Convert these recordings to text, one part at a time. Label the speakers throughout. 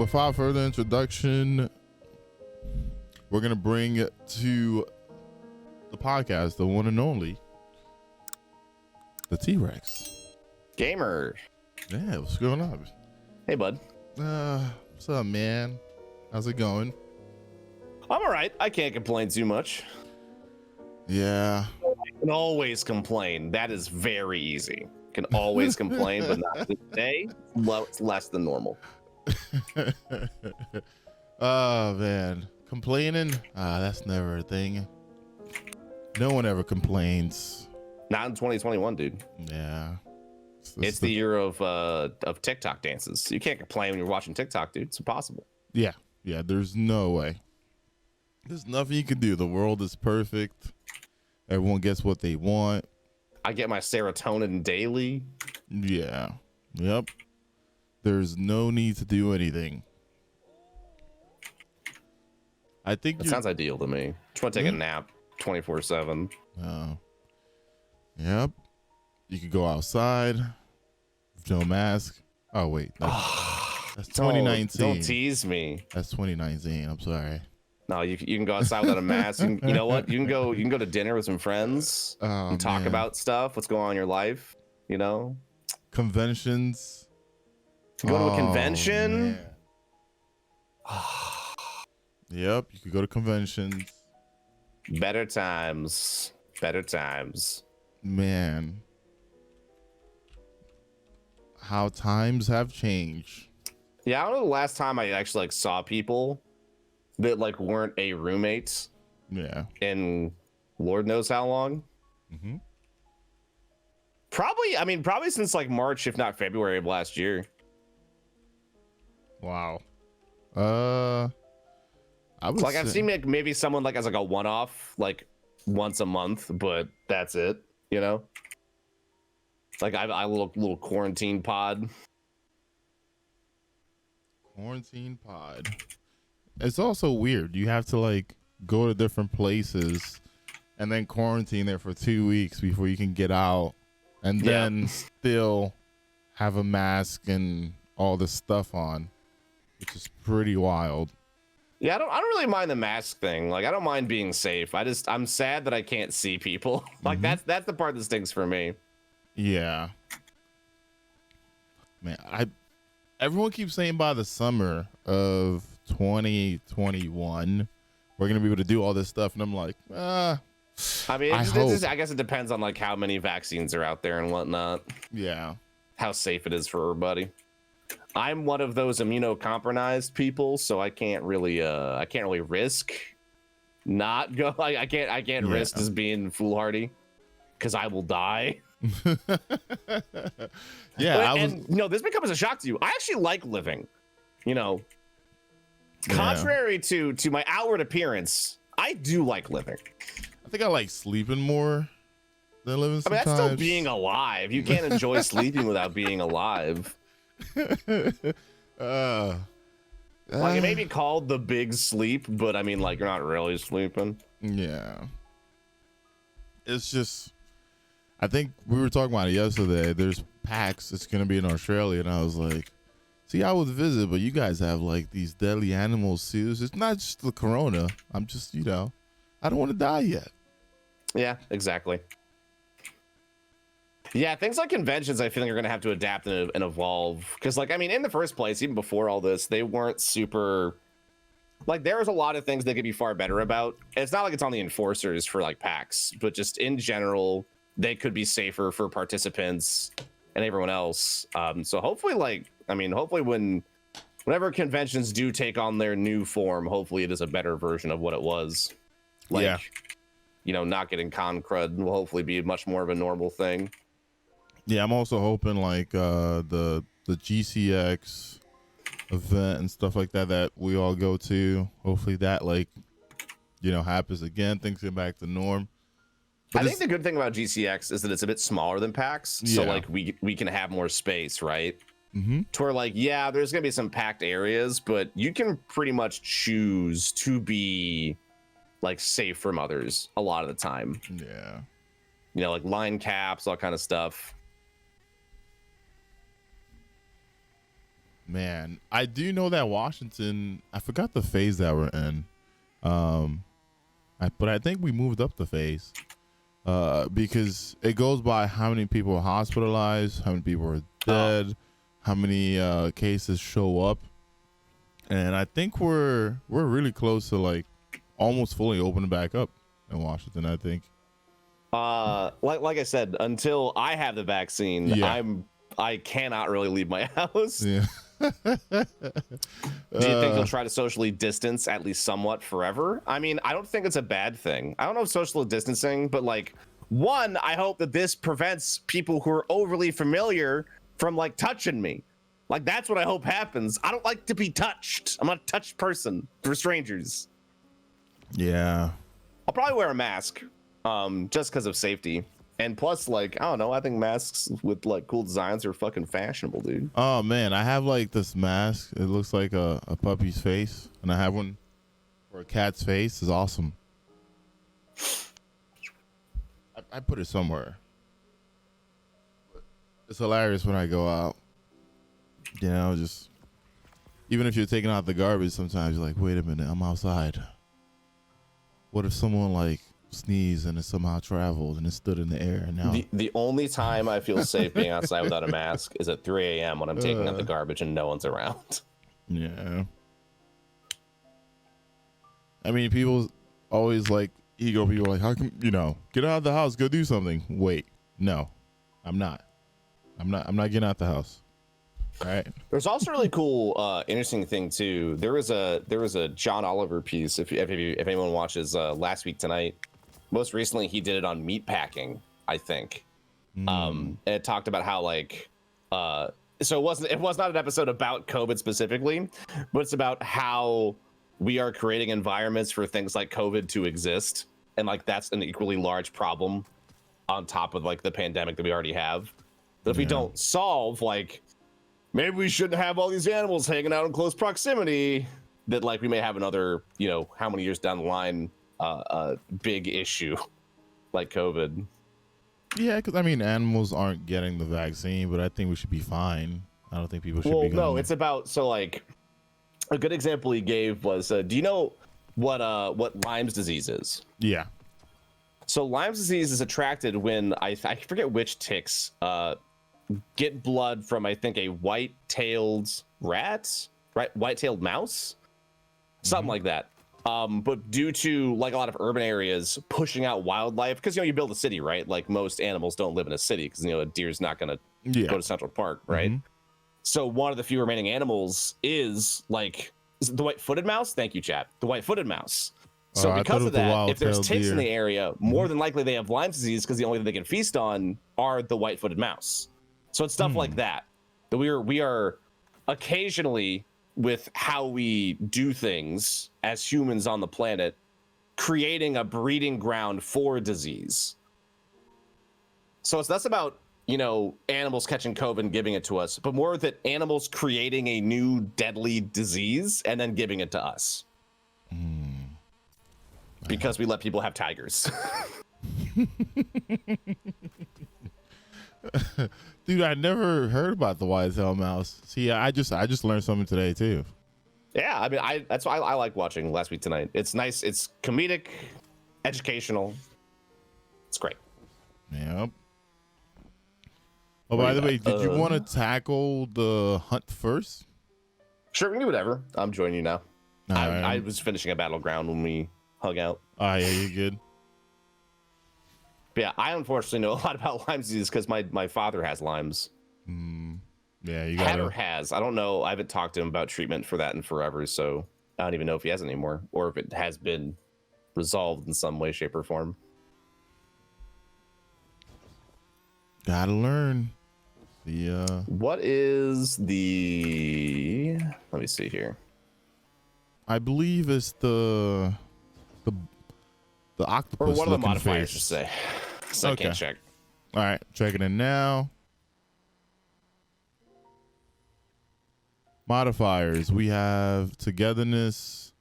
Speaker 1: without further introduction, we're gonna bring to the podcast the one and only, the Teawrex.
Speaker 2: Gamer.
Speaker 1: Yeah, what's going on?
Speaker 2: Hey, bud.
Speaker 1: What's up, man? How's it going?
Speaker 2: I'm all right. I can't complain too much.
Speaker 1: Yeah.
Speaker 2: I can always complain. That is very easy. Can always complain, but not today. It's less than normal.
Speaker 1: Oh man, complaining? That's never a thing. No one ever complains.
Speaker 2: Not in 2021, dude.
Speaker 1: Yeah.
Speaker 2: It's the year of TikTok dances. You can't complain when you're watching TikTok, dude. It's impossible.
Speaker 1: Yeah. There's no way. There's nothing you can do. The world is perfect. Everyone gets what they want.
Speaker 2: I get my serotonin daily.
Speaker 1: Yeah. Yep. There's no need to do anything. I think
Speaker 2: that sounds ideal to me. Just want to take a nap 24/7.
Speaker 1: Oh. Yep. You could go outside with no mask. Oh wait, that's 2019.
Speaker 2: Don't tease me.
Speaker 1: That's 2019. I'm sorry.
Speaker 2: No, you can go outside without a mask. You know what? You can go to dinner with some friends and talk about stuff. What's going on in your life? You know,
Speaker 1: conventions.
Speaker 2: Go to a convention.
Speaker 1: Yep, you could go to conventions.
Speaker 2: Better times.
Speaker 1: Man, how times have changed.
Speaker 2: Yeah, I don't know the last time I actually saw people that weren't a roommate.
Speaker 1: Yeah.
Speaker 2: In Lord knows how long.
Speaker 1: Mm-hmm.
Speaker 2: Probably since March, if not February of last year.
Speaker 1: Wow. I would
Speaker 2: I've seen maybe someone as a one-off once a month, but that's it. You know, I little quarantine pod.
Speaker 1: Quarantine pod. It's also weird. You have to go to different places and then quarantine there for 2 weeks before you can get out, and then still have a mask and all this stuff on, which is pretty wild.
Speaker 2: Yeah, I don't really mind the mask thing. I don't mind being safe. I'm sad that I can't see people. That's the part that stinks for me.
Speaker 1: Yeah. Man, everyone keeps saying by the summer of 2021 we're gonna be able to do all this stuff, and I'm like, I guess it depends on how many vaccines are out there and whatnot. Yeah.
Speaker 2: How safe it is for everybody. I'm one of those immunocompromised people, so I can't really risk not go. I can't risk just being foolhardy because I will die.
Speaker 1: Yeah,
Speaker 2: this may come as a shock to you. I actually like living. Contrary to my outward appearance, I do like living.
Speaker 1: I think I like sleeping more than living sometimes.
Speaker 2: That's still being alive. You can't enjoy sleeping without being alive. It may be called the big sleep, but you're not really sleeping.
Speaker 1: Yeah. It's just, I think we were talking about it yesterday. There's PAX. It's going to be in Australia. And I was like, see, I would visit, but you guys have these deadly animal zoos. It's not just the corona. I'm just, I don't want to die yet.
Speaker 2: Yeah, exactly. Yeah, things like conventions, I feel you're going to have to adapt and evolve. Because, in the first place, even before all this, they weren't super... there was a lot of things they could be far better about. It's not it's on the enforcers for, PAX, but just in general, they could be safer for participants and everyone else. So hopefully, hopefully whenever conventions do take on their new form, hopefully it is a better version of what it was. Not getting con crud will hopefully be much more of a normal thing.
Speaker 1: Yeah, I'm also hoping the GCX event and stuff like that we all go to. Hopefully that happens again. Things get back to norm. But I
Speaker 2: think the good thing about GCX is that it's a bit smaller than PAX, so we can have more space, right?
Speaker 1: Mm-hmm.
Speaker 2: To where there's gonna be some packed areas, but you can pretty much choose to be safe from others a lot of the time.
Speaker 1: Yeah.
Speaker 2: Line caps, all kind of stuff.
Speaker 1: Man, I do know that Washington. I forgot the phase that we're in. But I think we moved up the phase. Because it goes by how many people are hospitalized, how many people are dead, how many cases show up, and I think we're really close to like almost fully opening back up in Washington. I think.
Speaker 2: Like I said, until I have the vaccine,
Speaker 1: Yeah.
Speaker 2: I cannot really leave my house.
Speaker 1: Yeah.
Speaker 2: Do you think you'll try to socially distance at least somewhat forever? I mean, I don't think it's a bad thing. I don't know if social distancing, but like, one, I hope that this prevents people who are overly familiar from like touching me. Like, that's what I hope happens. I don't like to be touched. I'm not a touched person for strangers.
Speaker 1: Yeah.
Speaker 2: I'll probably wear a mask, just because of safety. And plus, like, I don't know, I think masks with like cool designs are fucking fashionable, dude.
Speaker 1: Oh man, I have like this mask. It looks like a puppy's face, and I have one for a cat's face. It's awesome. I put it somewhere. It's hilarious when I go out. You know, just even if you're taking out the garbage, sometimes you're like, wait a minute, I'm outside. What if someone like sneezed and it somehow traveled and it stood in the air? And now
Speaker 2: the only time I feel safe being outside without a mask is at 3 a.m. when I'm taking out the garbage and no one's around.
Speaker 1: Yeah. I mean, people always like ego people like, how come, get out of the house, go do something. Wait, no, I'm not getting out the house. All right.
Speaker 2: There's also a really cool, interesting thing too. There was a John Oliver piece. If anyone watches Last Week Tonight, most recently he did it on meatpacking, I think. And it talked about how like, so it was not an episode about COVID specifically, but it's about how we are creating environments for things like COVID to exist, and like that's an equally large problem on top of like the pandemic that we already have. But if we don't solve, like, maybe we shouldn't have all these animals hanging out in close proximity, that like we may have another, how many years down the line, big issue like COVID.
Speaker 1: Yeah, because I mean, animals aren't getting the vaccine, but I think we should be fine. I don't think people should be.
Speaker 2: No, it's about, so like a good example he gave was, do you know what Lyme's disease is?
Speaker 1: Yeah.
Speaker 2: So Lyme's disease is attracted when I forget which ticks get blood from, I think, a white-tailed rat, right? White-tailed mouse, something like that. But due to like a lot of urban areas pushing out wildlife, because you build a city, right? Like most animals don't live in a city because a deer's not gonna go to Central Park, right? So one of the few remaining animals is like, is it the white-footed mouse? Thank you, chat. The white-footed mouse. So because of that, if there's ticks in the area, more than likely they have Lyme's disease because the only thing they can feast on are the white-footed mouse. So it's stuff like that we are occasionally, with how we do things as humans on the planet, creating a breeding ground for disease. So it's less about animals catching COVID and giving it to us, but more that animals creating a new deadly disease and then giving it to us. Because we let people have tigers.
Speaker 1: Dude, I never heard about the white-tailed mouse. See, I just learned something today too.
Speaker 2: Yeah, I mean, that's why I like watching Last Week Tonight. It's nice. It's comedic, educational. It's great.
Speaker 1: Yep. Oh, by the way, did you want to tackle the hunt first?
Speaker 2: Sure, we can do whatever. I'm joining you now. I
Speaker 1: Right.
Speaker 2: was finishing a battleground when we hung out.
Speaker 1: Oh, yeah, you're good.
Speaker 2: But yeah, I unfortunately know a lot about Lyme's disease because my father has Lyme's.
Speaker 1: Yeah, you
Speaker 2: Had
Speaker 1: got
Speaker 2: or has. I don't know. I haven't talked to him about treatment for that in forever, so I don't even know if he has it anymore or if it has been resolved in some way, shape, or form.
Speaker 1: Gotta learn.
Speaker 2: What is the? Let me see here.
Speaker 1: I believe it's the octopus.
Speaker 2: Or one of the
Speaker 1: looking
Speaker 2: modifiers,
Speaker 1: fish.
Speaker 2: just say. So I can't check.
Speaker 1: All right, checking it now. Modifiers. We have togetherness,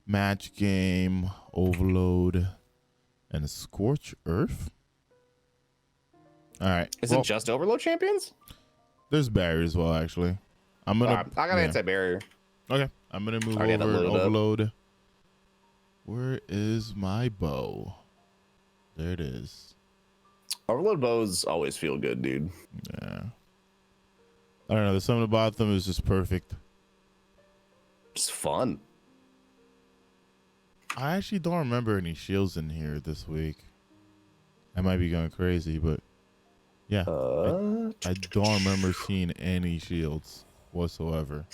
Speaker 1: match game, overload, and a scorch earth. All right.
Speaker 2: Is it just Overload champions?
Speaker 1: There's barriers as well, actually. I'm gonna.
Speaker 2: I got anti-barrier.
Speaker 1: Okay, I'm gonna move over
Speaker 2: Already had it
Speaker 1: and
Speaker 2: loaded up.
Speaker 1: overload. Where is my bow? There it is.
Speaker 2: Overload bows always feel good, dude.
Speaker 1: Yeah. I don't know. There's something about them is just perfect.
Speaker 2: It's fun.
Speaker 1: I actually don't remember any shields in here this week. I might be going crazy, but yeah, I don't remember seeing any shields whatsoever.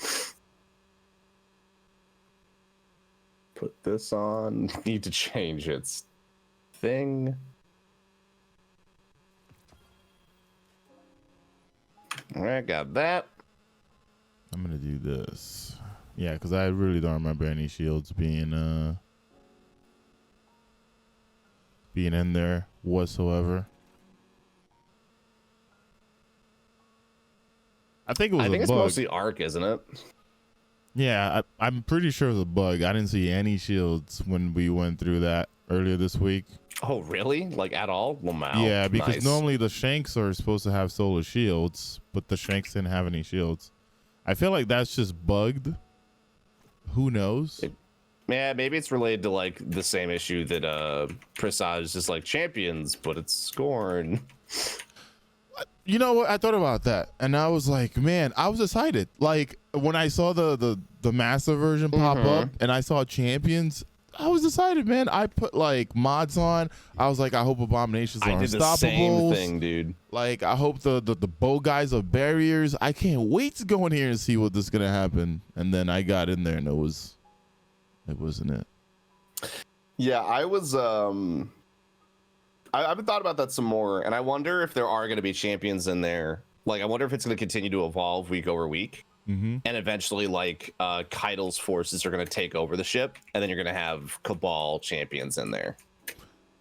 Speaker 2: Put this on. Need to change its thing. All right, got that.
Speaker 1: I'm gonna do this. Yeah, because I really don't remember any shields being in there whatsoever. I think it was a
Speaker 2: it's
Speaker 1: bug.
Speaker 2: mostly arc, isn't it?
Speaker 1: Yeah, I'm pretty sure it was a bug. I didn't see any shields when we went through that earlier this week.
Speaker 2: Oh, really? Like at all? Well, wow.
Speaker 1: Yeah, because
Speaker 2: Nice.
Speaker 1: normally the Shanks are supposed to have solar shields, but the Shanks didn't have any shields. I feel like that's just bugged. Who knows?
Speaker 2: Yeah, maybe it's related to like the same issue that Presage is like champions, but it's Scorn.
Speaker 1: You know what? I thought about that, and I was like, man, I was excited. Like when I saw the master version pop up, and I saw champions, I was excited, man. I put like mods on. I was like, I hope Abominations are
Speaker 2: I did the
Speaker 1: unstoppables.
Speaker 2: same thing, dude.
Speaker 1: Like I hope the bow guys are barriers. I can't wait to go in here and see what this is gonna happen. And then I got in there, and it wasn't it.
Speaker 2: Yeah, I was I've been thought about that some more, and I wonder if there are going to be champions in there. Like, I wonder if it's going to continue to evolve week over week, and eventually, like, Keitel's forces are going to take over the ship, and then you're going to have Cabal champions in there.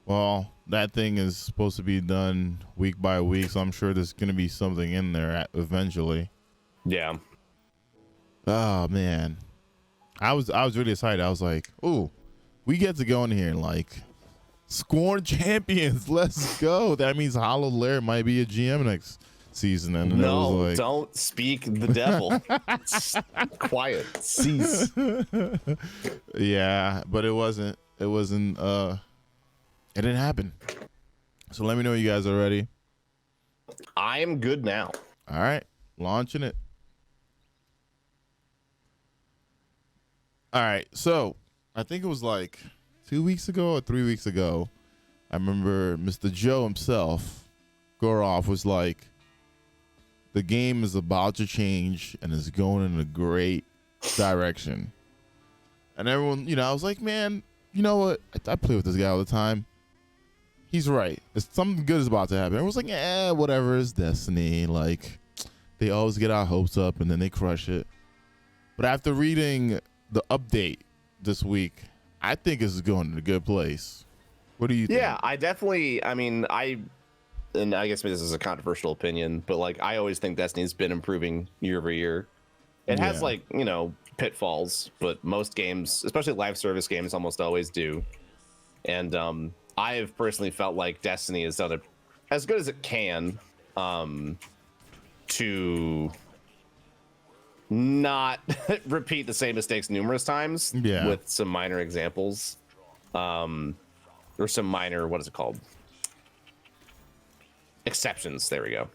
Speaker 1: Well, that thing is supposed to be done week by week, so I'm sure there's going to be something in there eventually.
Speaker 2: Yeah.
Speaker 1: Oh man, I was really excited. I was like, "Ooh, we get to go in here and like Scorn champions. Let's go." That means Hollow Lair might be a GM next season. And
Speaker 2: No,
Speaker 1: it was like,
Speaker 2: don't speak the devil. Quiet. Cease.
Speaker 1: yeah, but it wasn't. It wasn't. It didn't happen. So let me know you guys are ready.
Speaker 2: I am good now.
Speaker 1: All right, launching it. All right, so I think it was like 2 weeks ago or 3 weeks ago. I remember Mr. Joe himself, Goroff, was like, the game is about to change and is going in a great direction. And everyone, I was like, man, you know what? I play with this guy all the time. He's right. Something good is about to happen. Everyone's like, whatever, it's Destiny. Like, they always get our hopes up and then they crush it. But after reading the update this week, I think it's going in a good place. What do you think?
Speaker 2: Yeah, I definitely, and I guess maybe this is a controversial opinion, but like, I always think Destiny's been improving year over year. It has like, pitfalls, but most games, especially live service games, almost always do. And I have personally felt like Destiny has done it as good as it can to not repeat the same mistakes numerous times, with some minor examples, or some minor, what is it called? Exceptions. There we go.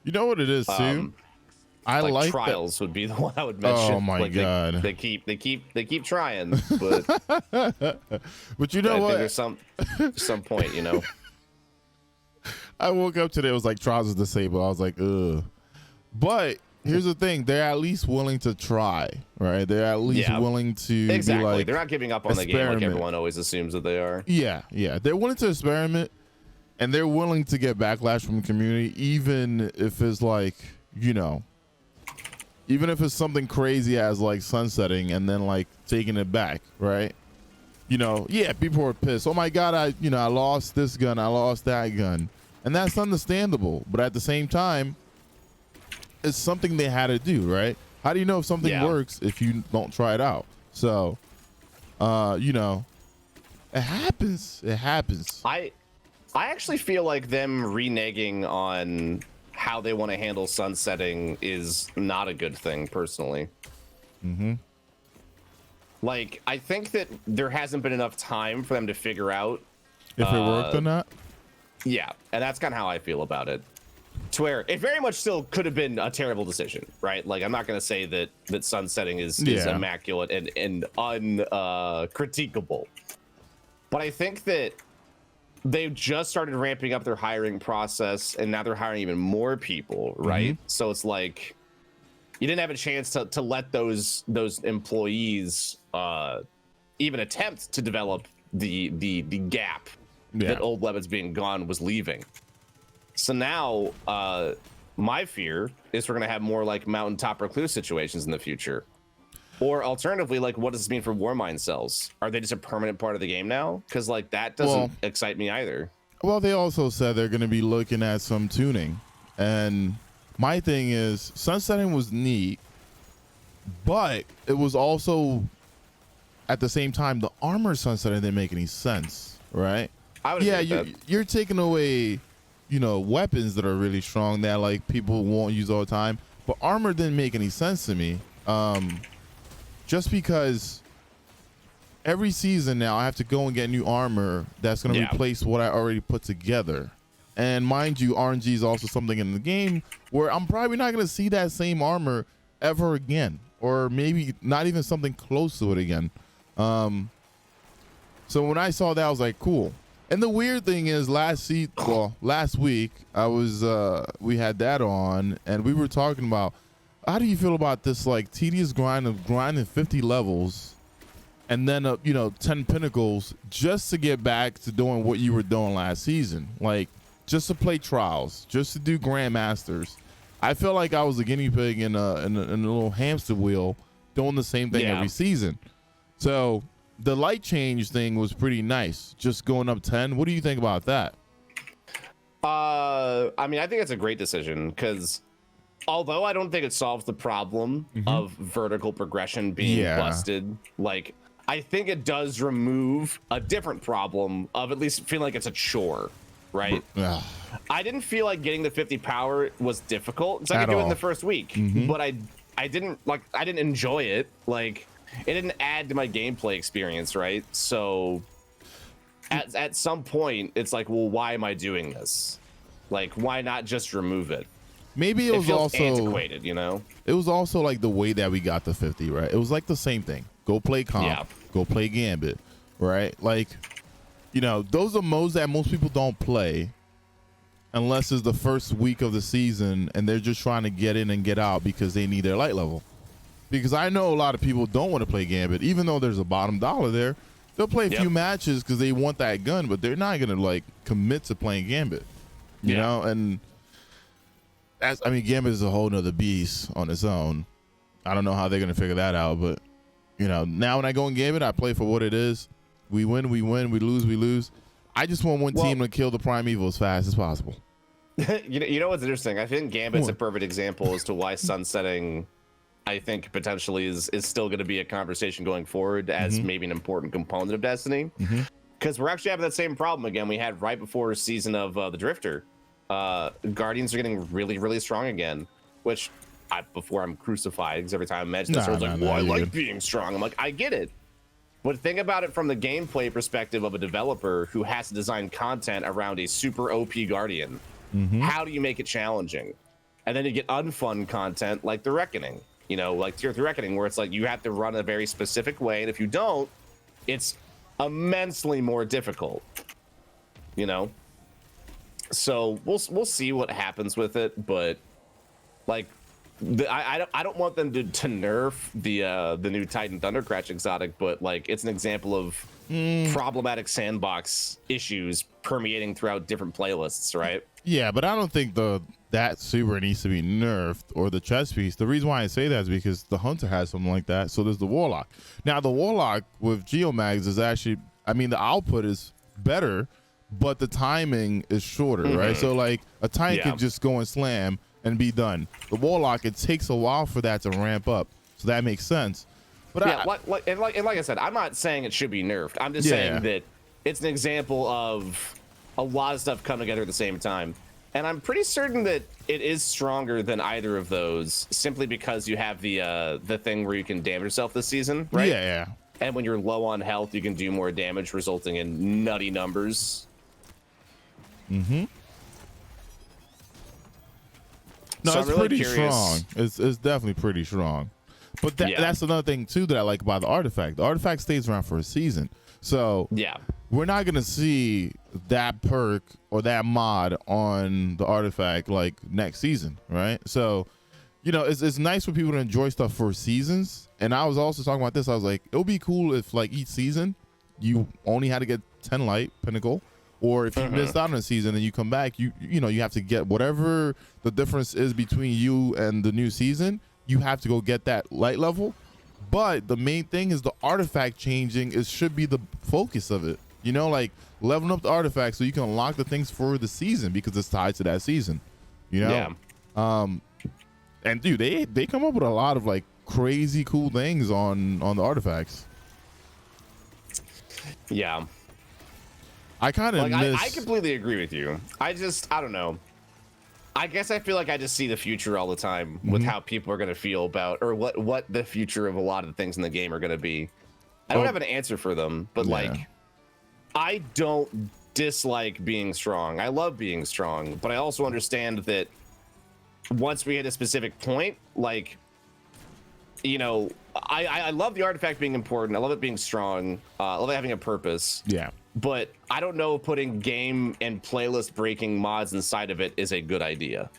Speaker 1: You know what it is too? I like
Speaker 2: Trials would be the one I would mention.
Speaker 1: Oh my god!
Speaker 2: They keep trying, but
Speaker 1: but you know
Speaker 2: I
Speaker 1: what?
Speaker 2: think there's some point,
Speaker 1: I woke up today. It was like Trials is disabled. I was like, ugh. But here's the thing: they're at least willing to try, right? They're at least willing to
Speaker 2: exactly.
Speaker 1: Be like,
Speaker 2: they're not giving up on the game like everyone always assumes that they are.
Speaker 1: Yeah. They're willing to experiment, and they're willing to get backlash from the community, even if it's like, even if it's something crazy as like sunsetting and then like taking it back, right? People are pissed. Oh my god, I lost this gun, I lost that gun, and that's understandable. But at the same time, it's something they had to do, right? How do you know if something works if you don't try it out? So, it happens. It happens.
Speaker 2: I actually feel like them reneging on how they want to handle sunsetting is not a good thing, personally. Like, I think that there hasn't been enough time for them to figure out
Speaker 1: if it worked or not.
Speaker 2: Yeah, and that's kind of how I feel about it. To where it very much still could have been a terrible decision, right? Like, I'm not going to say that sunsetting is immaculate and uncritiquable. But I think that they've just started ramping up their hiring process, and now they're hiring even more people, right? So it's like you didn't have a chance to let those employees even attempt to develop the gap that old Levitt's being gone was leaving. So now my fear is we're going to have more like mountaintop recluse situations in the future. Or alternatively, like, what does this mean for Warmind cells? Are they just a permanent part of the game now? Because like that doesn't excite me either.
Speaker 1: Well, they also said they're going to be looking at some tuning. And my thing is, sunsetting was neat, but it was also, at the same time, the armor sunsetting didn't make any sense, right?
Speaker 2: I would agree with that.
Speaker 1: You're taking away, you know, weapons that are really strong that like people won't use all the time. But armor didn't make any sense to me. Just because every season now I have to go and get new armor that's going to replace what I already put together. And mind you, RNG is also something in the game where I'm probably not going to see that same armor ever again, or maybe not even something close to it again. So when I saw that, I was like, cool. And the weird thing is last week I was we had that on and we were talking about, how do you feel about this like tedious grind of grinding 50 levels and then 10 pinnacles just to get back to doing what you were doing last season, like just to play trials, just to do grandmasters? I felt like I was a guinea pig in a little hamster wheel doing the same thing every season. So the light change thing was pretty nice, just going up 10. What do you think about that?
Speaker 2: I mean, I think it's a great decision because although I don't think it solves the problem of vertical progression being busted, like I think it does remove a different problem of at least feeling like it's a chore, right? I didn't feel like getting the 50 power was difficult because I could do it in the first week, but I didn't enjoy it. Like it didn't add to my gameplay experience, right? So at some point it's like, well, why am I doing this? Like, why not just remove it?
Speaker 1: Maybe it was also
Speaker 2: antiquated, you know?
Speaker 1: It was also like the way that we got the 50, right? It was like the same thing. Go play comp, go play Gambit, right? Like, you know, those are modes that most people don't play unless it's the first week of the season and they're just trying to get in and get out because they need their light level. Because I know a lot of people don't want to play Gambit, even though there's a bottom dollar there. They'll play a few matches because they want that gun, but they're not going to like commit to playing Gambit, you know? And Gambit is a whole nother beast on its own. I don't know how they're going to figure that out, but you know, now when I go in Gambit, I play for what it is. We win, we lose, we lose. I just want one team to kill the Primeval as fast as possible.
Speaker 2: you know what's interesting? I think Gambit's a perfect example as to why sunsetting, I think, potentially is still going to be a conversation going forward as maybe an important component of Destiny. Because we're actually having that same problem again we had right before season of the Drifter. Guardians are getting really, really strong again, which before I'm crucified because every time I mention this, I was like, well, I like being strong. I'm like, I get it. But think about it from the gameplay perspective of a developer who has to design content around a super OP Guardian. How do you make it challenging? And then you get unfun content like The Reckoning, you know, like Tier 3 Reckoning, where it's like you have to run a very specific way. And if you don't, it's immensely more difficult, you know? So we'll see what happens with it, but like I don't want them to nerf the new Titan Thundercratch exotic, but like it's an example of problematic sandbox issues permeating throughout different playlists, right?
Speaker 1: Yeah, but I don't think that super needs to be nerfed or the chest piece. The reason why I say that is because the Hunter has something like that. So there's the Warlock. Now the Warlock with Geomags is actually, I mean, the output is better, but the timing is shorter, right? So like a Titan can just go and slam and be done. The Warlock, it takes a while for that to ramp up, so that makes sense. But
Speaker 2: like I said, I'm not saying it should be nerfed. I'm just saying that it's an example of a lot of stuff coming together at the same time. And I'm pretty certain that it is stronger than either of those, simply because you have the thing where you can damage yourself this season, right?
Speaker 1: Yeah.
Speaker 2: And when you're low on health, you can do more damage, resulting in nutty numbers.
Speaker 1: Mm-hmm. No,
Speaker 2: So
Speaker 1: it's
Speaker 2: I'm really
Speaker 1: pretty
Speaker 2: curious.
Speaker 1: strong. It's definitely pretty strong. But that's another thing too that I like about the artifact. The artifact stays around for a season, so
Speaker 2: Yeah.
Speaker 1: we're not gonna see that perk or that mod on the artifact like next season, right? So, you know, it's nice for people to enjoy stuff for seasons. And I was also talking about this. I was like, it would be cool if like each season you only had to get 10 light pinnacle, or if you missed out on a season and you come back, you know you have to get whatever the difference is between you and the new season. You have to go get that light level. But the main thing is the artifact changing. It should be the focus of it. You know, like leveling up the artifact so you can unlock the things for the season because it's tied to that season. You know?
Speaker 2: Yeah.
Speaker 1: And dude, they come up with a lot of like crazy cool things on the artifacts.
Speaker 2: Yeah.
Speaker 1: I kind of
Speaker 2: Like,
Speaker 1: miss.
Speaker 2: I completely agree with you. I don't know. I guess I feel like I just see the future all the time with how people are going to feel about, or what the future of a lot of the things in the game are going to be. I don't have an answer for them, but like, I don't dislike being strong. I love being strong, but I also understand that once we hit a specific point, like, you know, I love the artifact being important. I love it being strong. I love it having a purpose.
Speaker 1: Yeah.
Speaker 2: But I don't know if putting game and playlist breaking mods inside of it is a good idea.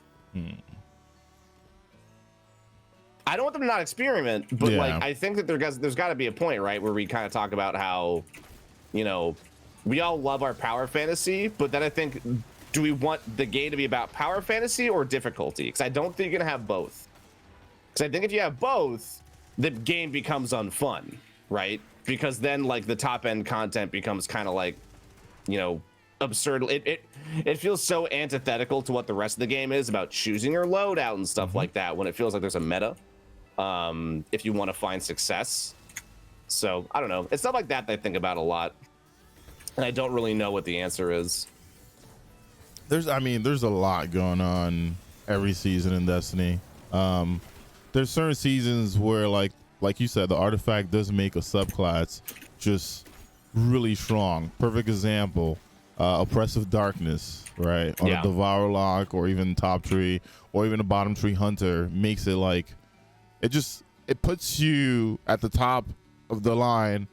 Speaker 2: I don't want them to not experiment, but like, I think that there's got to be a point, right, where we kind of talk about how, you know, we all love our power fantasy, but then I think, do we want the game to be about power fantasy or difficulty? Because I don't think you're gonna have both. Because I think if you have both, the game becomes unfun, right? Because then like the top end content becomes kind of like, you know, absurd. It feels so antithetical to what the rest of the game is about choosing your loadout and stuff like that, when it feels like there's a meta if you want to find success. So I don't know, it's stuff like that I think about a lot, and I don't really know what the answer is.
Speaker 1: There's a lot going on every season in Destiny. There's certain seasons where like you said, the artifact does make a subclass just really strong. Perfect example, Oppressive Darkness, right? On a Devourer lock, or even Top Tree, or even a Bottom Tree Hunter, makes it like, it puts you at the top of the line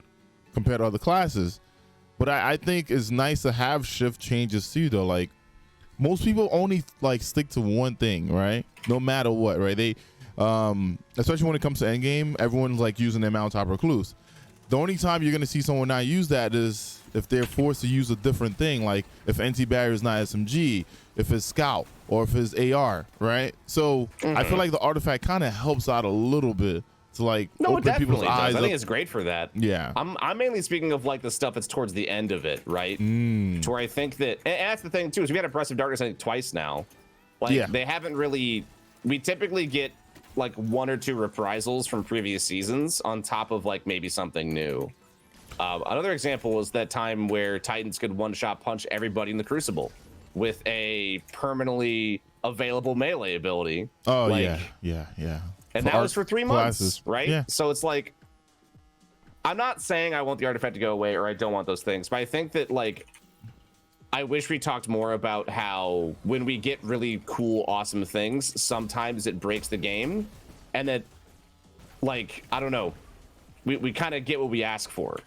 Speaker 1: compared to other classes. But I think it's nice to have shift changes too, though. Like, most people only like stick to one thing, right? No matter what, right? They especially when it comes to endgame, everyone's like using their mountaintop recluse. The only time you're gonna see someone not use that is if they're forced to use a different thing, like if NT barrier is not SMG, if it's scout, or if it's AR, right? So I feel like the artifact kind of helps out a little bit to like open people's eyes.
Speaker 2: I think it's great for that.
Speaker 1: Yeah.
Speaker 2: I'm mainly speaking of like the stuff that's towards the end of it, right? To where I think that, and that's the thing too, is we had Oppressive Darkness I think twice now. Like they haven't really, we typically get like 1 or 2 reprisals from previous seasons on top of like maybe something new. Another example was that time where Titans could one-shot punch everybody in the Crucible with a permanently available melee ability.
Speaker 1: Oh,
Speaker 2: like,
Speaker 1: yeah.
Speaker 2: And that was for 3 months,
Speaker 1: classes,
Speaker 2: right?
Speaker 1: Yeah.
Speaker 2: So it's like, I'm not saying I want the artifact to go away or I don't want those things, but I think that like, I wish we talked more about how when we get really cool, awesome things, sometimes it breaks the game, and that, like, I don't know, we kind of get what we ask for.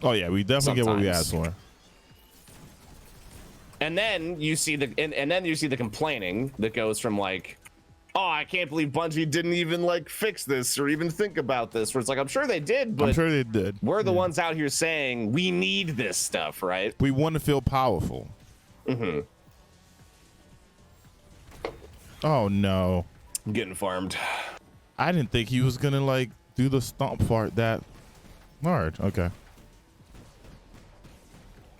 Speaker 1: Oh yeah, we definitely get what we ask for.
Speaker 2: And then you see and then you see the complaining that goes from like, oh, I can't believe Bungie didn't even like fix this or even think about this. Where it's like, I'm sure they did, but
Speaker 1: I'm sure they did.
Speaker 2: We're the ones out here saying we need this stuff, right?
Speaker 1: We want to feel powerful. Oh no,
Speaker 2: I'm getting farmed.
Speaker 1: I didn't think he was gonna like do the stomp fart that hard. Okay.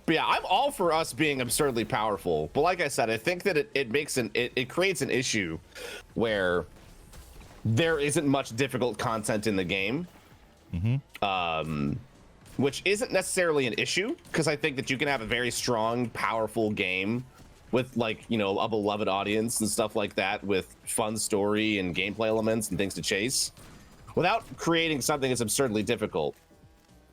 Speaker 2: But yeah, I'm all for us being absurdly powerful. But like I said, I think that it creates an issue where there isn't much difficult content in the game. Which isn't necessarily an issue, because I think that you can have a very strong, powerful game with like, you know, a beloved audience and stuff like that, with fun story and gameplay elements and things to chase, without creating something that's absurdly difficult.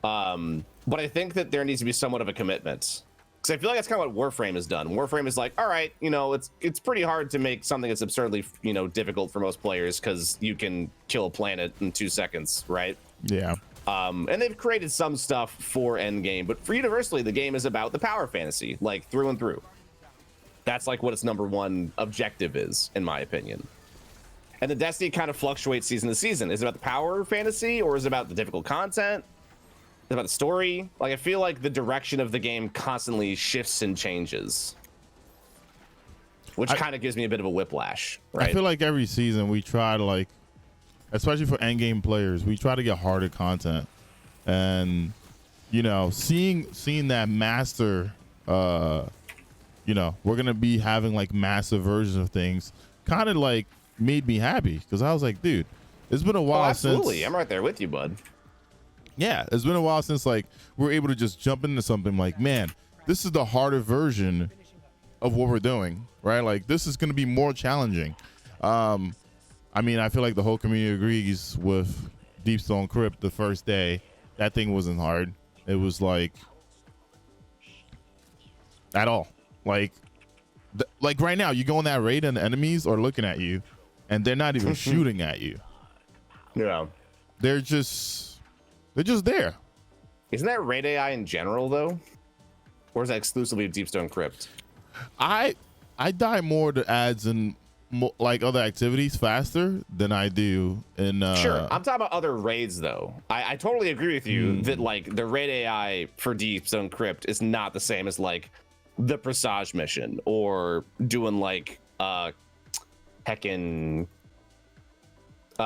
Speaker 2: But I think that there needs to be somewhat of a commitment, because I feel like that's kind of what Warframe has done. Warframe is like, all right, you know, it's pretty hard to make something that's absurdly, you know, difficult for most players, because you can kill a planet in 2 seconds, right?
Speaker 1: Yeah.
Speaker 2: And they've created some stuff for Endgame, but for Universally, the game is about the power fantasy, like through and through. That's like what its #1 objective is, in my opinion. And the Destiny kind of fluctuates season to season. Is it about the power fantasy, or is it about the difficult content? Is it about the story? Like, I feel like the direction of the game constantly shifts and changes, which kind of gives me a bit of a whiplash, right?
Speaker 1: I feel like every season we try to, like, especially for endgame players, we try to get harder content, and you know, seeing that master, you know, we're gonna be having like massive versions of things, kind of like made me happy, because I was like, dude, it's been a while
Speaker 2: absolutely.
Speaker 1: since.
Speaker 2: I'm right there with you, bud.
Speaker 1: Yeah, it's been a while since like we're able to just jump into something like, man, this is the harder version of what we're doing, right? Like, this is gonna be more challenging. I mean, I feel like the whole community agrees with Deepstone Crypt. The first day, that thing wasn't hard. It was like, at all. Like right now, you go in that raid and the enemies are looking at you, and they're not even shooting at you.
Speaker 2: Yeah,
Speaker 1: They're just there.
Speaker 2: isn't that raid AI in general though, or is that exclusively Deepstone Crypt?
Speaker 1: I die more to ads and like other activities faster than I do in
Speaker 2: Sure, I'm talking about other raids though. I totally agree with you that like the raid AI for Deepstone Crypt is not the same as like the Presage mission, or doing like heckin'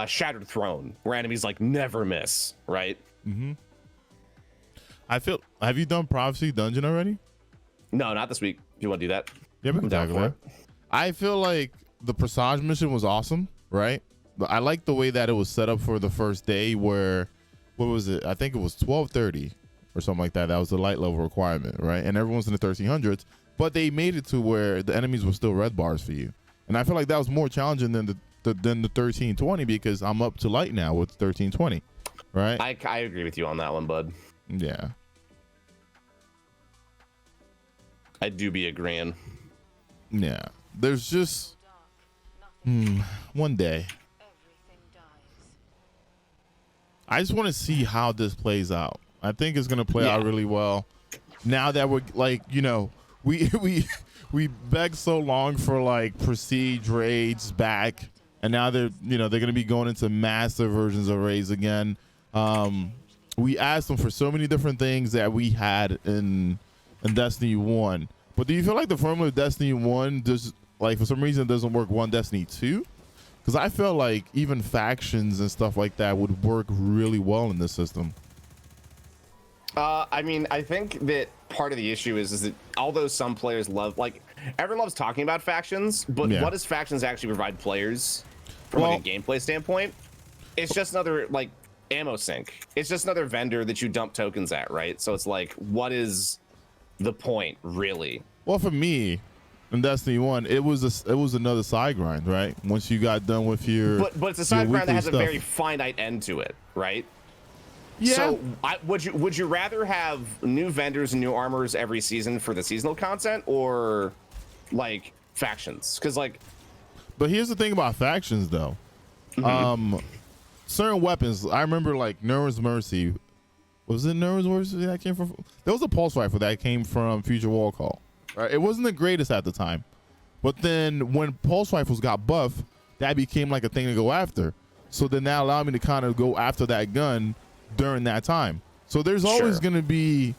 Speaker 2: Shattered Throne, where enemies like never miss, right?
Speaker 1: I feel, have you done Prophecy Dungeon already?
Speaker 2: No, not this week. Do you want to do that?
Speaker 1: Yeah, we can
Speaker 2: down
Speaker 1: tackle
Speaker 2: for
Speaker 1: that. I feel like the Presage mission was awesome, right? But I like the way that it was set up for the first day, where, what was it? I think it was 12:30 or something like that. That was the light level requirement, right? And everyone's in the 1300s, but they made it to where the enemies were still red bars for you. And I feel like that was more challenging than the 1320, because I'm up to light now with 1320, right?
Speaker 2: I agree with you on that one, bud.
Speaker 1: Yeah.
Speaker 2: I do be agreeing.
Speaker 1: Yeah. There's just one day. I just want to see how this plays out. I think it's going to play out really well. Now that we're like, you know, we begged so long for like prestige raids back, and now they're going to be going into master versions of raids again. We asked them for so many different things that we had in Destiny 1. But do you feel like the formula of Destiny 1 just, like, for some reason it doesn't work on Destiny 2? Because I feel like even factions and stuff like that would work really well in this system.
Speaker 2: I mean, I think that part of the issue is that although some players love, like, everyone loves talking about factions, but what does factions actually provide players from like a gameplay standpoint? It's just another, like, ammo sink. It's just another vendor that you dump tokens at, right? So it's like, what is the point, really?
Speaker 1: Well, for me, in Destiny 1, it was another side grind, right? Once you got done with your
Speaker 2: but it's a side grind that has
Speaker 1: stuff.
Speaker 2: a very finite end to it, right?
Speaker 1: Yeah.
Speaker 2: So would you rather have new vendors and new armors every season for the seasonal content, or like factions? Because like,
Speaker 1: but here's the thing about factions, though. Certain weapons, I remember like Nur's Mercy. Was it Nur's Mercy that came from? There was a pulse rifle that came from Future Wall Call. Right? It wasn't the greatest at the time, but then when pulse rifles got buffed, that became like a thing to go after. So then that allowed me to kind of go after that gun during that time. So there's always going to be,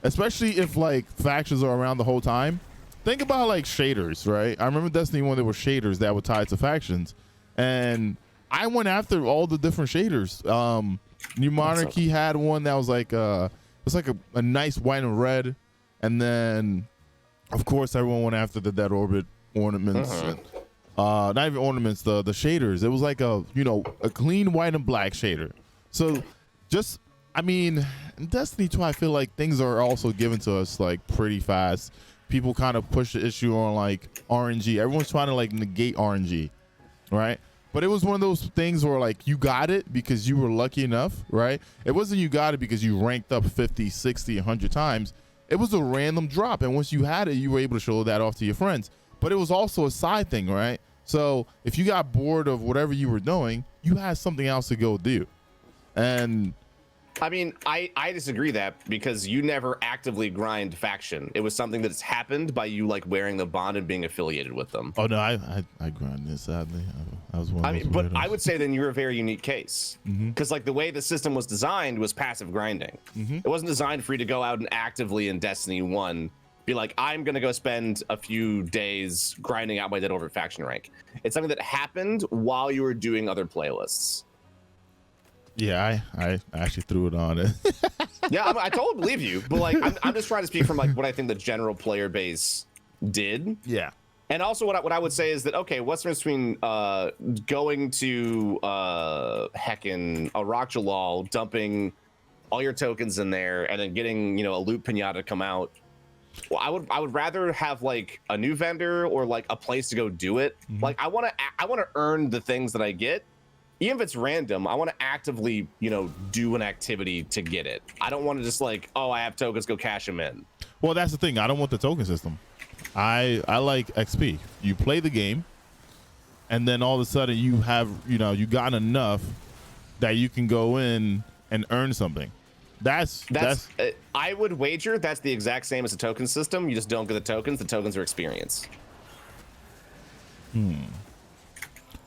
Speaker 1: especially if like factions are around the whole time. Think about like shaders, right? I remember Destiny 1, there were shaders that were tied to factions, and I went after all the different shaders. New Monarchy had one that was like it was like a nice white and red, and then of course everyone went after the Dead Orbit ornaments. And, not even ornaments, the shaders. It was like a clean white and black shader. So just, I mean, in Destiny 2, I feel like things are also given to us like pretty fast. people kind of push the issue on like RNG. Everyone's trying to like negate RNG, right? But it was one of those things where like you got it because you were lucky enough, right? It wasn't you got it because you ranked up 50, 60, 100 times. It was a random drop. And once you had it, you were able to show that off to your friends. But it was also a side thing, right? So if you got bored of whatever you were doing, you had something else to go do. And
Speaker 2: I mean, I disagree that because you never actively grind faction. It was something that's happened by you like wearing the bond and being affiliated with them.
Speaker 1: oh no, I grind this sadly. I was one of
Speaker 2: I
Speaker 1: those
Speaker 2: mean, but
Speaker 1: weirdos.
Speaker 2: I would say then you're a very unique case because like the way the system was designed was passive grinding. It wasn't designed for you to go out and actively in Destiny 1 be like, I'm gonna go spend a few days grinding out my Dead Orbit faction rank. It's something that happened while you were doing other playlists.
Speaker 1: Yeah, I actually threw it on it.
Speaker 2: Yeah, I totally believe you, but like I'm just trying to speak from like what I think the general player base did.
Speaker 1: Yeah.
Speaker 2: And also what I would say is that, okay, what's the difference between going to heckin' a Rock Jalal, dumping all your tokens in there, and then getting, you know, a loot pinata to come out? Well, I would rather have like a new vendor or like a place to go do it. Like I want to earn the things that I get. Even if it's random, I want to actively, you know, do an activity to get it. I don't want to just like, oh, I have tokens, go cash them in.
Speaker 1: Well, that's the thing. I don't want the token system. I like XP. You play the game, and then all of a sudden you have, you know, you got enough that you can go in and earn something. That's
Speaker 2: I would wager that's the exact same as a token system. You just don't get the tokens. The tokens are experience.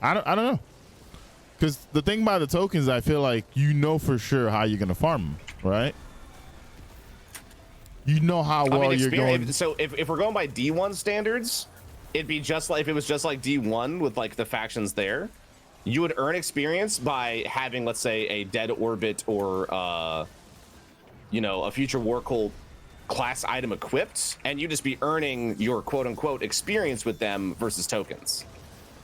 Speaker 1: I don't know. Because the thing about the tokens, I feel like you know for sure how you're gonna farm them, right? You know how well you're going.
Speaker 2: So if we're going by D1 standards, it'd be just like if it was just like D1 with like the factions there, you would earn experience by having, let's say, a Dead Orbit or you know, a Future War Cult class item equipped, and you just be earning your quote unquote experience with them versus tokens.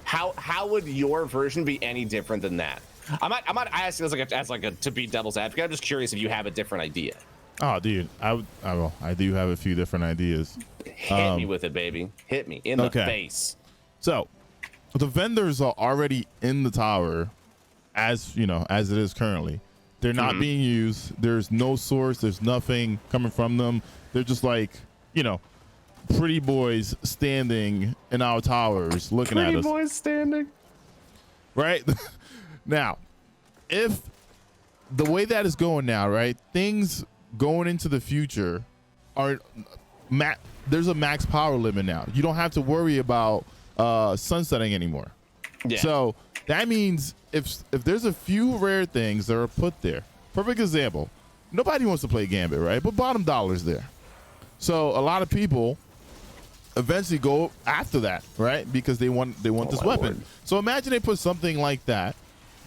Speaker 2: How would your version be any different than that? I'm not asking as like a to be devil's advocate. I'm just curious if you have a different idea.
Speaker 1: Oh, dude, I do have a few different ideas.
Speaker 2: Hit me with it, baby. Hit me in the face.
Speaker 1: So, the vendors are already in the tower, as you know, as it is currently. They're not being used. There's no source. There's nothing coming from them. They're just like, you know, pretty boys standing in our towers looking at us.
Speaker 2: Pretty boys standing.
Speaker 1: Right? Now, if the way that is going now, right, things going into the future are there's a max power limit now. You don't have to worry about sunsetting anymore.
Speaker 2: Yeah.
Speaker 1: So that means if there's a few rare things that are put there, perfect example, nobody wants to play Gambit, right? But bottom dollar's there. So a lot of people eventually go after that, right? Because they want this weapon.
Speaker 2: Lord.
Speaker 1: So imagine they put something like that,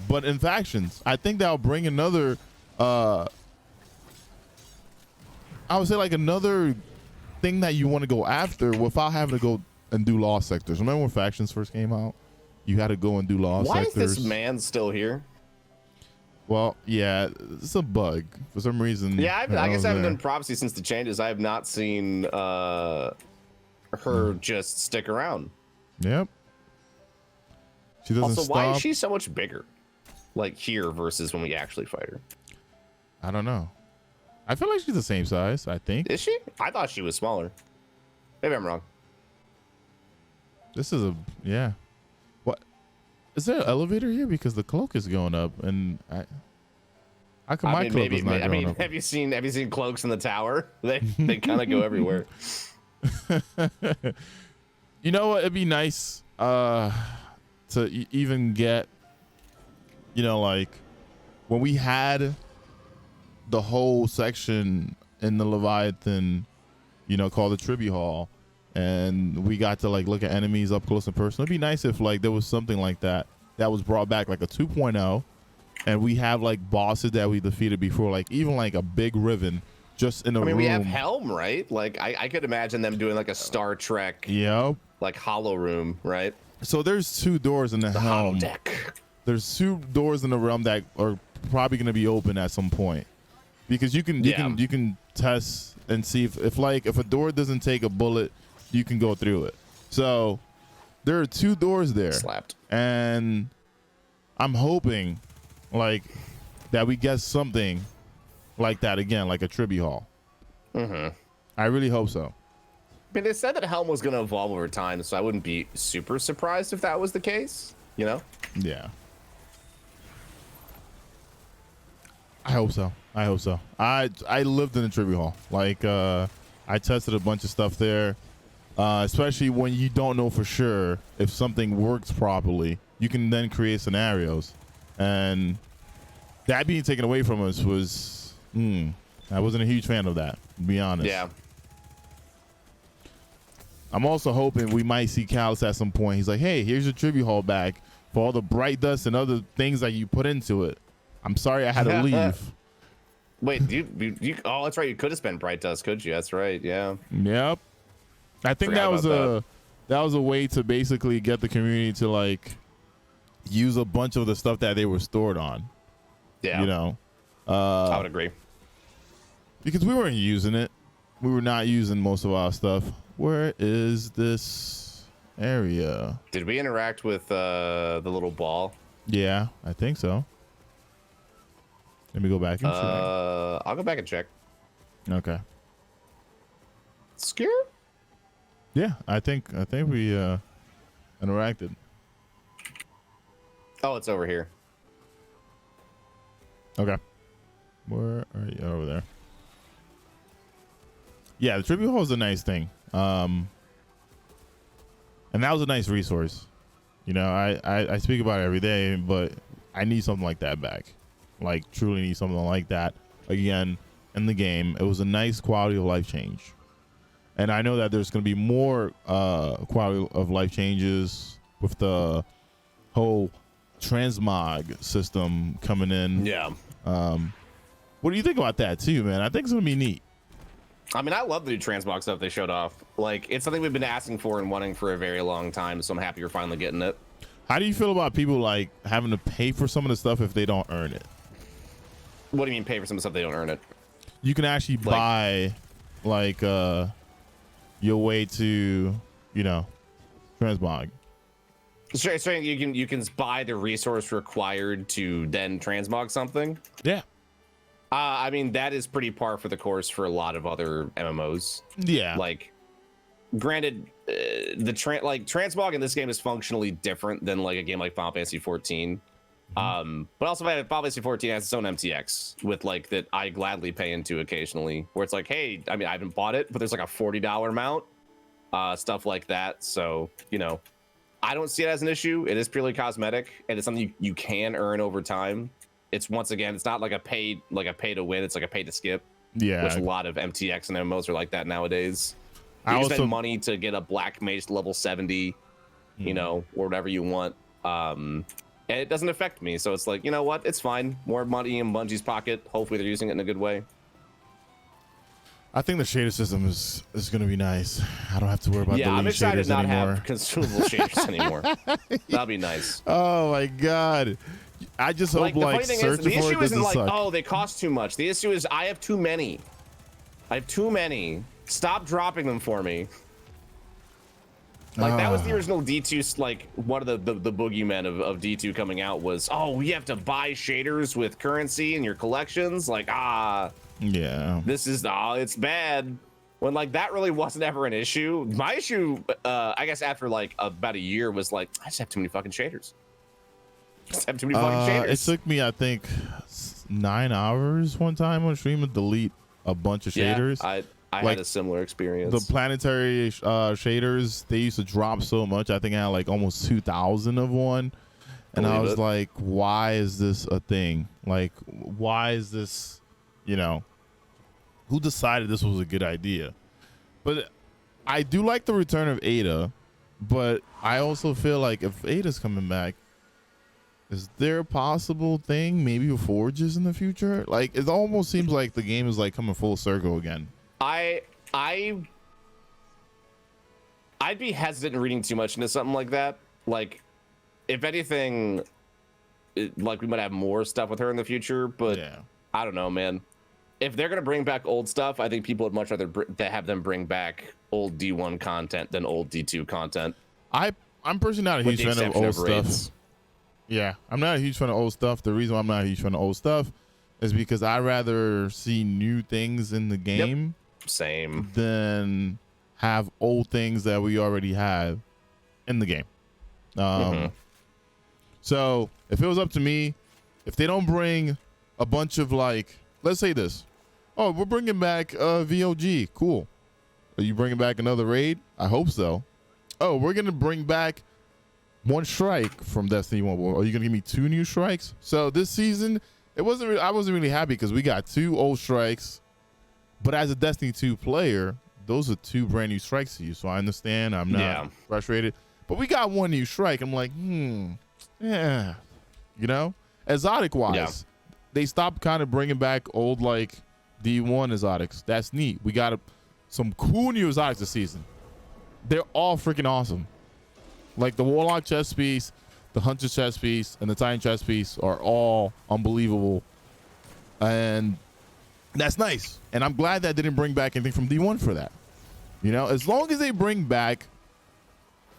Speaker 1: but in factions. I think that'll bring another I would say like another thing that you want to go after without having to go and do lost sectors. Remember when factions first came out? You had to go and do lost sectors.
Speaker 2: Why is this man still here?
Speaker 1: Well, yeah, it's a bug for some reason.
Speaker 2: Yeah, I guess I haven't done prophecy since the changes. I have not seen her just stick around.
Speaker 1: Yep. She doesn't
Speaker 2: also,
Speaker 1: stop.
Speaker 2: why is she so much bigger? Like here versus when we actually fight her.
Speaker 1: I don't know. I feel like she's the same size, I think.
Speaker 2: Is she? I thought she was smaller. Maybe I'm wrong.
Speaker 1: This is yeah. What? Is there an elevator here? Because the cloak is going up, and my cloak is not going up.
Speaker 2: Have you seen cloaks in the tower? They kind of go everywhere.
Speaker 1: You know what? It'd be nice to even get, you know, like when we had the whole section in the Leviathan, you know, called the Tribute Hall, and we got to like look at enemies up close and personal. It'd be nice if like there was something like that was brought back, like a 2.0, and we have like bosses that we defeated before, like even like a big Riven just in a room.
Speaker 2: We have Helm, right? Like I could imagine them doing like a Star Trek, like hollow room, right?
Speaker 1: So there's 2 doors in the Helm.
Speaker 2: Deck.
Speaker 1: There's 2 doors in the realm that are probably going to be open at some point. because you can test and see if a door doesn't take a bullet, you can go through it. So there are 2 doors there.
Speaker 2: Slapped.
Speaker 1: And I'm hoping like that we get something like that again, like a tribute hall. I really hope so.
Speaker 2: I mean, they said that Helm was going to evolve over time, so I wouldn't be super surprised if that was the case, you know?
Speaker 1: Yeah. I hope so. I lived in the tribute hall. Like, I tested a bunch of stuff there, especially when you don't know for sure if something works properly. You can then create scenarios. And that being taken away from us was, I wasn't a huge fan of that, to be honest.
Speaker 2: Yeah.
Speaker 1: I'm also hoping we might see Callus at some point. He's like, hey, here's your tribute hall back for all the bright dust and other things that you put into it. I'm sorry I had to leave.
Speaker 2: Wait, oh, that's right. You could have spent bright dust, could you? That's right. Yeah.
Speaker 1: Yep. I think that was a way to basically get the community to like use a bunch of the stuff that they were stored on.
Speaker 2: Yeah.
Speaker 1: You know.
Speaker 2: I would agree.
Speaker 1: Because we weren't using it. We were not using most of our stuff. Where is this area?
Speaker 2: Did we interact with the little ball?
Speaker 1: Yeah, I think so. Let me go back and check.
Speaker 2: I'll go back and check.
Speaker 1: Okay.
Speaker 2: Scared?
Speaker 1: Yeah, I think we interacted.
Speaker 2: Oh, it's over here.
Speaker 1: Okay. Where are you? Over there. Yeah, the tribute hall is a nice thing. And that was a nice resource. You know, I speak about it every day, but I need something like that back. Like, truly need something like that again in the game. It was a nice quality of life change. And I know that there's going to be more quality of life changes with the whole Transmog system coming in.
Speaker 2: Yeah.
Speaker 1: What do you think about that too, man? I think it's going to be neat.
Speaker 2: I mean, I love the new Transmog stuff they showed off. Like, it's something we've been asking for and wanting for a very long time, so I'm happy you're finally getting it.
Speaker 1: How do you feel about people, like, having to pay for some of the stuff if they don't earn it?
Speaker 2: What do you mean pay for some stuff they don't earn it?
Speaker 1: You can actually buy, like, your way to, you know, Transmog.
Speaker 2: So you can buy the resource required to then transmog something?
Speaker 1: Yeah.
Speaker 2: I mean, that is pretty par for the course for a lot of other MMOs.
Speaker 1: Yeah.
Speaker 2: Like, granted, transmog in this game is functionally different than like a game like Final Fantasy 14. But also Final Fantasy 14 has its own MTX with like that I gladly pay into occasionally, where it's like, hey, I mean, I haven't bought it, but there's like a $40 amount, stuff like that. So, you know, I don't see it as an issue. It is purely cosmetic, and it's something you can earn over time. It's once again, it's not like a pay to win. It's like a pay to skip. Yeah, which a lot of MTX and MMOs are like that nowadays. You spend money to get a black mage level 70, you know, or whatever you want. And it doesn't affect me, so it's like, you know what? It's fine. More money in Bungie's pocket. Hopefully, they're using it in a good way.
Speaker 1: I think the shader system is going to be nice. I don't have to worry about
Speaker 2: I'm
Speaker 1: deleting
Speaker 2: excited
Speaker 1: shaders
Speaker 2: to not
Speaker 1: anymore.
Speaker 2: have consumable shaders anymore. That'll be nice.
Speaker 1: Oh my god! I just hope
Speaker 2: the funny thing is,
Speaker 1: searching
Speaker 2: the
Speaker 1: for
Speaker 2: issue
Speaker 1: it
Speaker 2: isn't
Speaker 1: doesn't
Speaker 2: like,
Speaker 1: suck.
Speaker 2: oh, they cost too much. The issue is I have too many. Stop dropping them for me. Like, that was the original D2, like, one of the boogeymen of D2 coming out was, oh, you have to buy shaders with currency in your collections? Like, yeah. This is, it's bad. When, like, that really wasn't ever an issue. My issue, I guess after, like, about a year was, like, I just have too many fucking shaders.
Speaker 1: It took me, I think, 9 hours one time on stream to delete a bunch of shaders.
Speaker 2: I had a similar experience.
Speaker 1: The planetary shaders, they used to drop so much. I think I had like almost 2,000 of one. And I was like, why is this a thing? Like, why is this, you know, who decided this was a good idea? But I do like the return of Ada, but I also feel like if Ada's coming back, is there a possible thing maybe with Forges in the future? Like, it almost seems like the game is like coming full circle again.
Speaker 2: I'd be hesitant in reading too much into something like that. Like, if anything, like, we might have more stuff with her in the future, but I don't know, man. if they're gonna bring back old stuff, I think people would much rather have them bring back old D1 content than old D2 content.
Speaker 1: I'm personally not a huge fan of old stuff. Yeah, I'm not a huge fan of old stuff. The reason why I'm not a huge fan of old stuff is because I'd rather see new things in the game.
Speaker 2: Yep. Same.
Speaker 1: Than have old things that we already have in the game. So if it was up to me, if they don't bring a bunch of like, let's say this, oh, we're bringing back VOG, cool. Are you bringing back another raid? I hope so. Oh, we're gonna bring back one strike from Destiny 1. Are you gonna give me 2 new strikes? So this season, I wasn't really happy because we got 2 old strikes, but as a Destiny 2 player, those are 2 brand new strikes to you. So I understand. I'm not frustrated, but we got 1 new strike. I'm like, yeah, you know, exotic wise, they stopped kind of bringing back old like D1 exotics. That's neat. We got some cool new exotics this season. They're all freaking awesome. Like the Warlock chest piece, the Hunter chest piece, and the Titan chest piece are all unbelievable. And that's nice. And I'm glad that didn't bring back anything from D1 for that. You know, as long as they bring back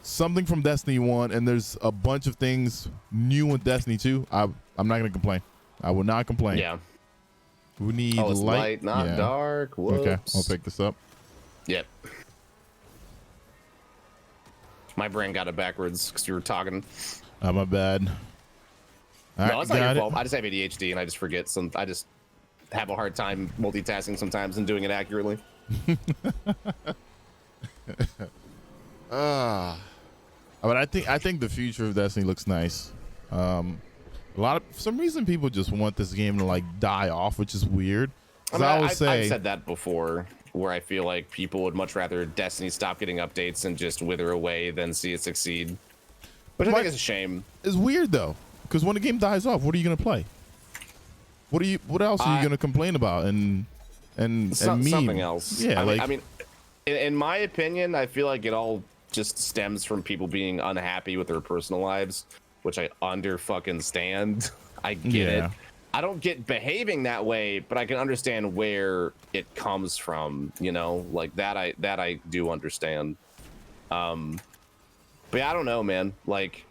Speaker 1: something from Destiny 1 and there's a bunch of things new in Destiny 2, I'm not going to complain. I will not complain.
Speaker 2: Yeah.
Speaker 1: We need
Speaker 2: it's light, not dark. Whoops.
Speaker 1: Okay, I'll pick this up.
Speaker 2: Yep. My brain got it backwards because you were talking.
Speaker 1: My bad.
Speaker 2: No, it's not your fault. I just have ADHD and I just forget. I just have a hard time multitasking sometimes and doing it accurately.
Speaker 1: But I think the future of Destiny looks nice. For some reason people just want this game to like die off, which is weird.
Speaker 2: I've said that before, where I feel like people would much rather Destiny stop getting updates and just wither away than see it succeed. Which I think is a shame.
Speaker 1: It's weird though, because when the game dies off, what are you gonna play? What else are you gonna complain about and meme?
Speaker 2: Something else?
Speaker 1: Yeah,
Speaker 2: I mean, in my opinion, I feel like it all just stems from people being unhappy with their personal lives, which I fucking stand. I get it. I don't get behaving that way, but I can understand where it comes from, you know, like that I do understand. But yeah, I don't know, man. Like,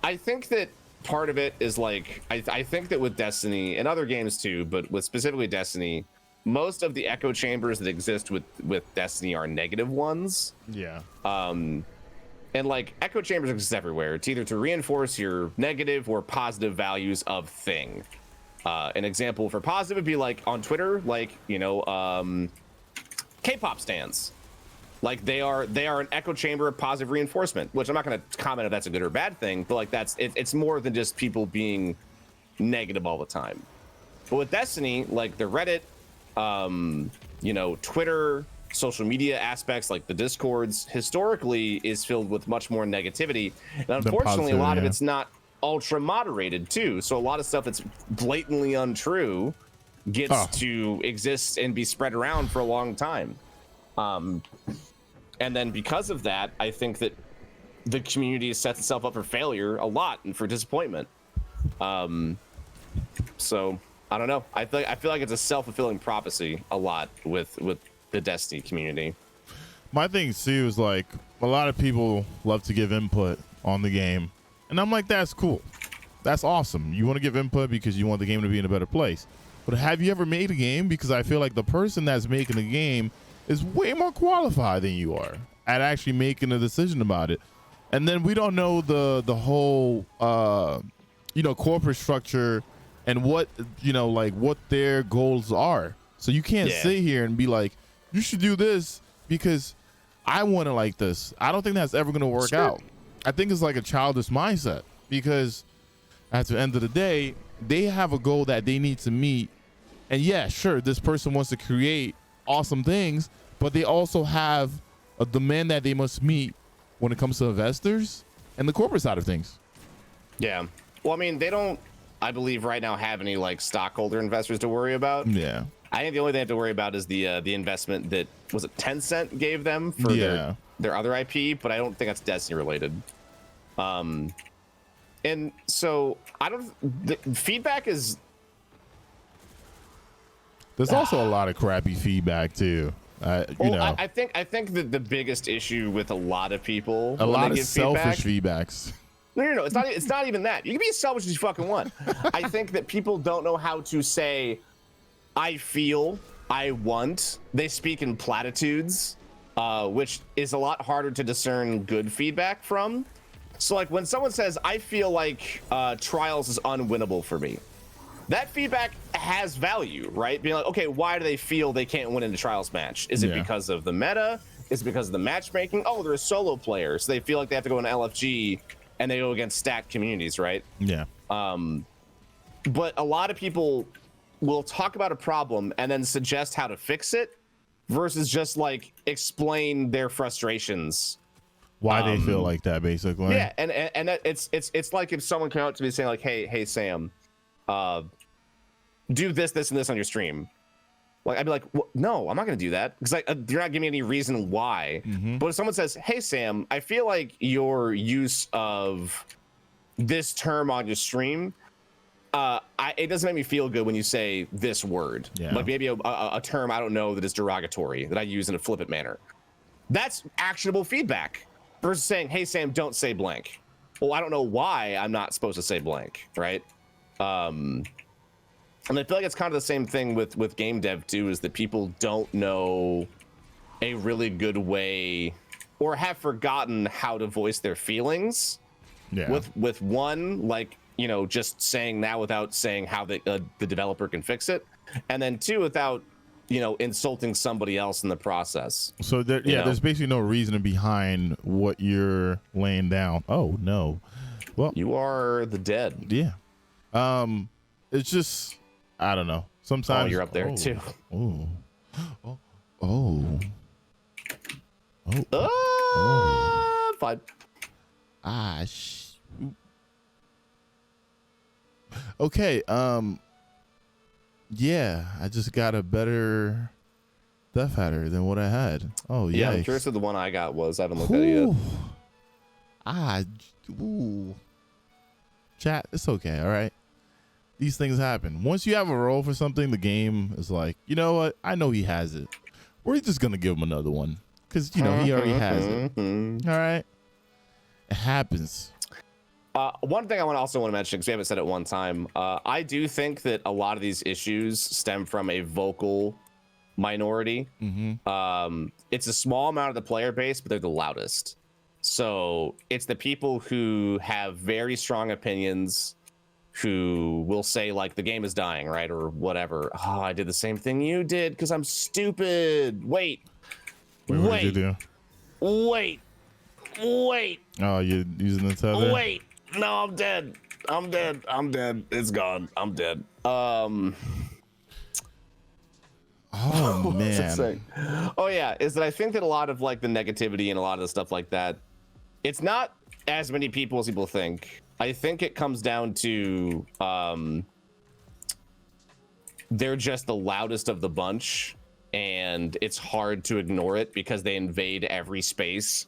Speaker 2: I think that part of it is like, I think that with Destiny and other games too, but with specifically Destiny, most of the echo chambers that exist with Destiny are negative ones.
Speaker 1: Yeah.
Speaker 2: And like echo chambers exist everywhere. It's either to reinforce your negative or positive values of thing. An example for positive would be like on Twitter, like, you know, K-pop stans. Like they are an echo chamber of positive reinforcement, which I'm not going to comment if that's a good or bad thing, but like it's more than just people being negative all the time. But with Destiny, like the Reddit, you know, Twitter, social media aspects like the Discords historically is filled with much more negativity, and unfortunately a lot of it's not ultra moderated too, so a lot of stuff that's blatantly untrue gets to exist and be spread around for a long time, and then because of that I think that the community sets itself up for failure a lot and for disappointment. So I don't know, I feel like it's a self-fulfilling prophecy a lot with the Destiny community.
Speaker 1: My thing too is like a lot of people love to give input on the game, and I'm like, that's cool, that's awesome. You want to give input because you want the game to be in a better place, but have you ever made a game? Because I feel like the person that's making the game is way more qualified than you are at actually making a decision about it. And then we don't know the whole you know, corporate structure and what, you know, like what their goals are. So you can't sit here and be like, you should do this because I want it like this. I don't think that's ever going to work out. I think it's like a childish mindset, because at the end of the day, they have a goal that they need to meet. And yeah, sure, this person wants to create awesome things, but they also have a demand that they must meet when it comes to investors and the corporate side of things.
Speaker 2: Yeah. Well, I mean, they don't, I believe right now, have any like stockholder investors to worry about.
Speaker 1: Yeah. I
Speaker 2: think the only thing they have to worry about is the investment that was it Tencent gave them for their other IP, but I don't think that's Destiny related. And so the feedback is
Speaker 1: There's also a lot of crappy feedback too.
Speaker 2: I think that the biggest issue with a lot of people,
Speaker 1: a
Speaker 2: when
Speaker 1: lot
Speaker 2: they
Speaker 1: of
Speaker 2: give
Speaker 1: selfish
Speaker 2: feedback,
Speaker 1: feedbacks.
Speaker 2: No. It's not even that. You can be as selfish as you fucking want. I think that people don't know how to say, I feel, I want. They speak in platitudes, which is a lot harder to discern good feedback from. So like when someone says, I feel like Trials is unwinnable for me, that feedback has value, right? Being like, okay, why do they feel they can't win in the Trials match? Is it because of the meta? Is it because of the matchmaking? Oh, they're a solo player, so they feel like they have to go in LFG and they go against stacked communities, right?
Speaker 1: Yeah.
Speaker 2: But a lot of people will talk about a problem and then suggest how to fix it versus just like explain their frustrations.
Speaker 1: Why they feel like that, basically.
Speaker 2: Yeah, and that it's like if someone came out to me saying like, hey Sam, do this and this on your stream. Like I'd be like, well, no, I'm not gonna do that because like you're not giving me any reason why. But if someone says, hey Sam, I feel like your use of this term on your stream, it doesn't make me feel good when you say this word.
Speaker 1: Yeah.
Speaker 2: Like maybe a term I don't know that is derogatory that I use in a flippant manner. That's actionable feedback versus saying, hey Sam, don't say blank. Well, I don't know why I'm not supposed to say blank, right? And I feel like it's kind of the same thing with game dev too, is that people don't know a really good way or have forgotten how to voice their feelings.
Speaker 1: Yeah.
Speaker 2: With one, like, you know, just saying that without saying how the developer can fix it. And then two, without, you know, insulting somebody else in the process.
Speaker 1: So there's basically no reason behind what you're laying down. Oh no. Well,
Speaker 2: you are the dead.
Speaker 1: Yeah. It's just, I don't know. Sometimes
Speaker 2: you're up there too. Fine.
Speaker 1: Okay. Yeah, I just got a better Death Hatter than what I had. Oh yeah.
Speaker 2: I'm curious what the one I got was. I haven't looked at it yet.
Speaker 1: Chat, it's okay. All right. These things happen. Once you have a role for something, the game is like, you know what? I know he has it. We're just gonna give him another one because you know he already has it. All right. It happens.
Speaker 2: One thing I also want to mention, because we haven't said it one time, I do think that a lot of these issues stem from a vocal minority. It's a small amount of the player base, but they're the loudest. So it's the people who have very strong opinions, who will say like the game is dying, right, or whatever. Oh, I did the same thing you did because I'm stupid. Wait.
Speaker 1: What did you do?
Speaker 2: Wait.
Speaker 1: Oh, you're using the tether?
Speaker 2: Wait. No, I'm dead. It's gone. I'm dead.
Speaker 1: Oh man.
Speaker 2: Oh yeah, is that I think that a lot of like the negativity and a lot of the stuff like that, it's not as many people as people think. I think it comes down to they're just the loudest of the bunch, and it's hard to ignore it because they invade every space.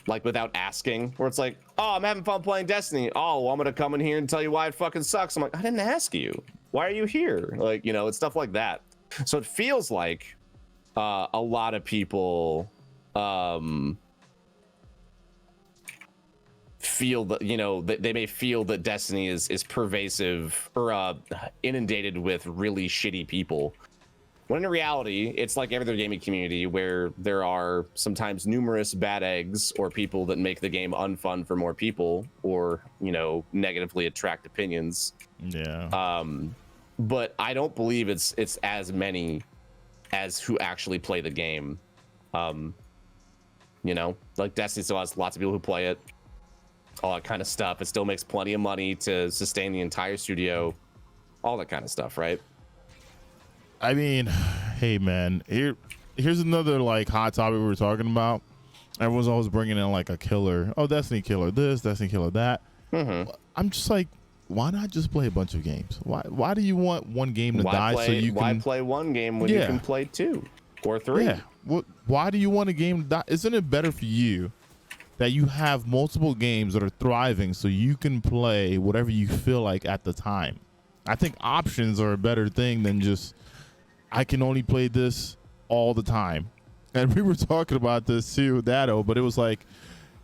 Speaker 2: Like without asking, where it's like, oh, I'm having fun playing Destiny. Oh, well, I'm gonna come in here and tell you why it fucking sucks. I'm like, I didn't ask you. Why are you here? Like, you know, it's stuff like that. So it feels like a lot of people feel that, you know, that they may feel that Destiny is pervasive or inundated with really shitty people. When in reality, it's like every other gaming community where there are sometimes numerous bad eggs or people that make the game unfun for more people or, you know, negatively attract opinions.
Speaker 1: Yeah.
Speaker 2: But I don't believe it's as many as who actually play the game. You know, like Destiny still has lots of people who play it, all that kind of stuff. It still makes plenty of money to sustain the entire studio, all that kind of stuff, right?
Speaker 1: I mean, hey man, here's another like hot topic we were talking about. Everyone's always bringing in like a killer. Oh, Destiny killer this, Destiny killer that. I'm just like, why not just play a bunch of games? Why do you want one game to die so you can?
Speaker 2: Why play one game when you can play 2 or 3?
Speaker 1: Yeah. Why do you want a game to die? Isn't it better for you that you have multiple games that are thriving so you can play whatever you feel like at the time? I think options are a better thing than just I can only play this all the time. And we were talking about this too with Dado, but it was like,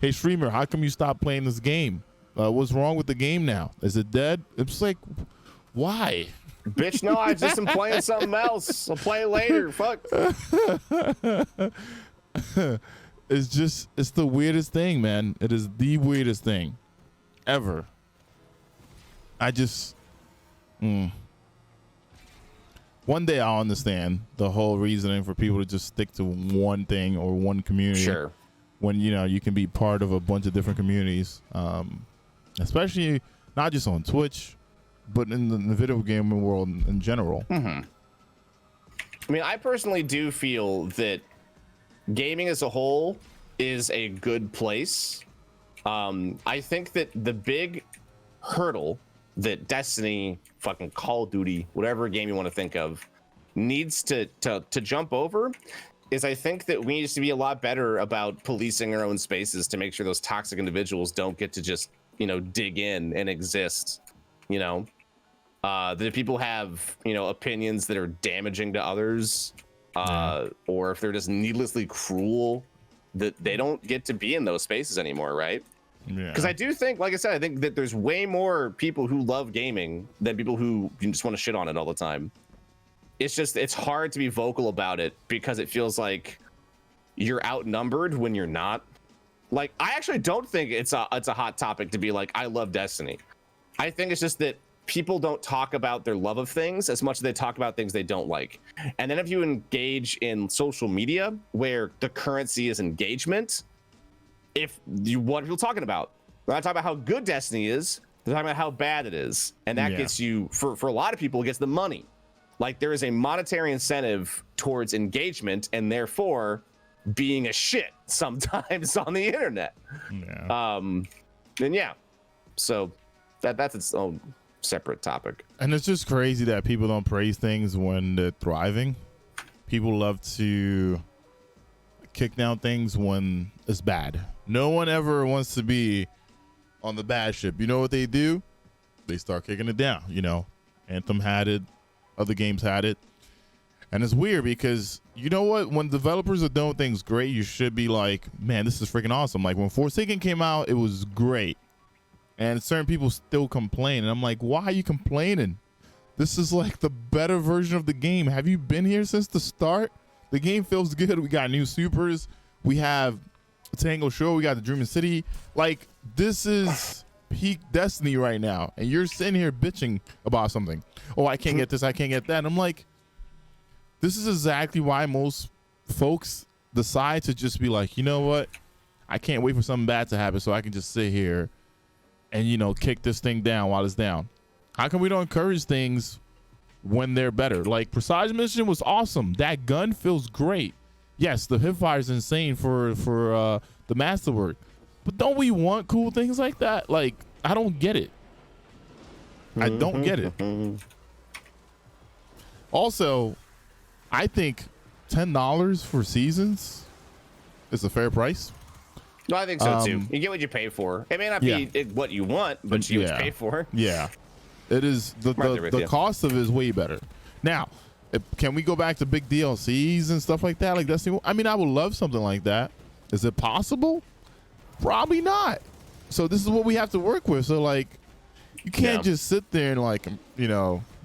Speaker 1: hey streamer, how come you stopped playing this game? What's wrong with the game now? Is it dead? It's like, why?
Speaker 2: Bitch, no, I just am playing something else. I'll play it later. Fuck.
Speaker 1: It's the weirdest thing, man. It is the weirdest thing ever. I just one day I'll understand the whole reasoning for people to just stick to one thing or one community.
Speaker 2: Sure.
Speaker 1: When you can be part of a bunch of different communities, especially not just on Twitch, but in the video gaming world in general.
Speaker 2: I mean, I personally do feel that gaming as a whole is a good place. I think that the big hurdle that Destiny, fucking Call of Duty, whatever game you want to think of, needs to jump over is I think that we need to be a lot better about policing our own spaces to make sure those toxic individuals don't get to just, dig in and exist, that people have, opinions that are damaging to others, or if they're just needlessly cruel, that they don't get to be in those spaces anymore, right?
Speaker 1: Yeah.
Speaker 2: Because I do think, like I said, I think that there's way more people who love gaming than people who just want to shit on it all the time. It's hard to be vocal about it because it feels like you're outnumbered when you're not. Like, I actually don't think it's a hot topic to be like, I love Destiny. I think it's just that people don't talk about their love of things as much as they talk about things they don't like. And then if you engage in social media where the currency is engagement, what are people talking about? They're not talking about how good Destiny is. They're talking about how bad it is. And that gets you, for a lot of people, it gets the money. Like, there is a monetary incentive towards engagement and therefore being a shit sometimes on the internet. So that's its own separate topic.
Speaker 1: And it's just crazy that people don't praise things when they're thriving. People love to kick down things when it's bad. No one ever wants to be on the bad ship. You know what they do? They start kicking it down. Anthem had it, other games had it. And it's weird because you know what? When developers are doing things great, you should be like, man, this is freaking awesome. Like when Forsaken came out, it was great. And certain people still complain. And I'm like, why are you complaining? This is like the better version of the game. Have you been here since the start? The game feels good. We got new supers. We have Tango Show. We got the Dreaming City. Like, this is peak Destiny right now. And you're sitting here bitching about something. Oh, I can't get this. I can't get that. And I'm like, this is exactly why most folks decide to just be like, you know what? I can't wait for something bad to happen so I can just sit here and, kick this thing down while it's down. How come we don't encourage things when they're better? Like, Presage Mission was awesome. That gun feels great. Yes, the hipfire is insane for the masterwork. But don't we want cool things like that? Like, I don't get it. I don't get it. Also, I think $10 for seasons is a fair price.
Speaker 2: No, I think so too. You get what you pay for. It may not be what you want, but you get what you pay for.
Speaker 1: Yeah, it is. The cost of it is way better. Now, can we go back to big DLCs and stuff like that? Like Destiny? I mean, I would love something like that. Is it possible? Probably not. So this is what we have to work with. So like, you can't just sit there and like,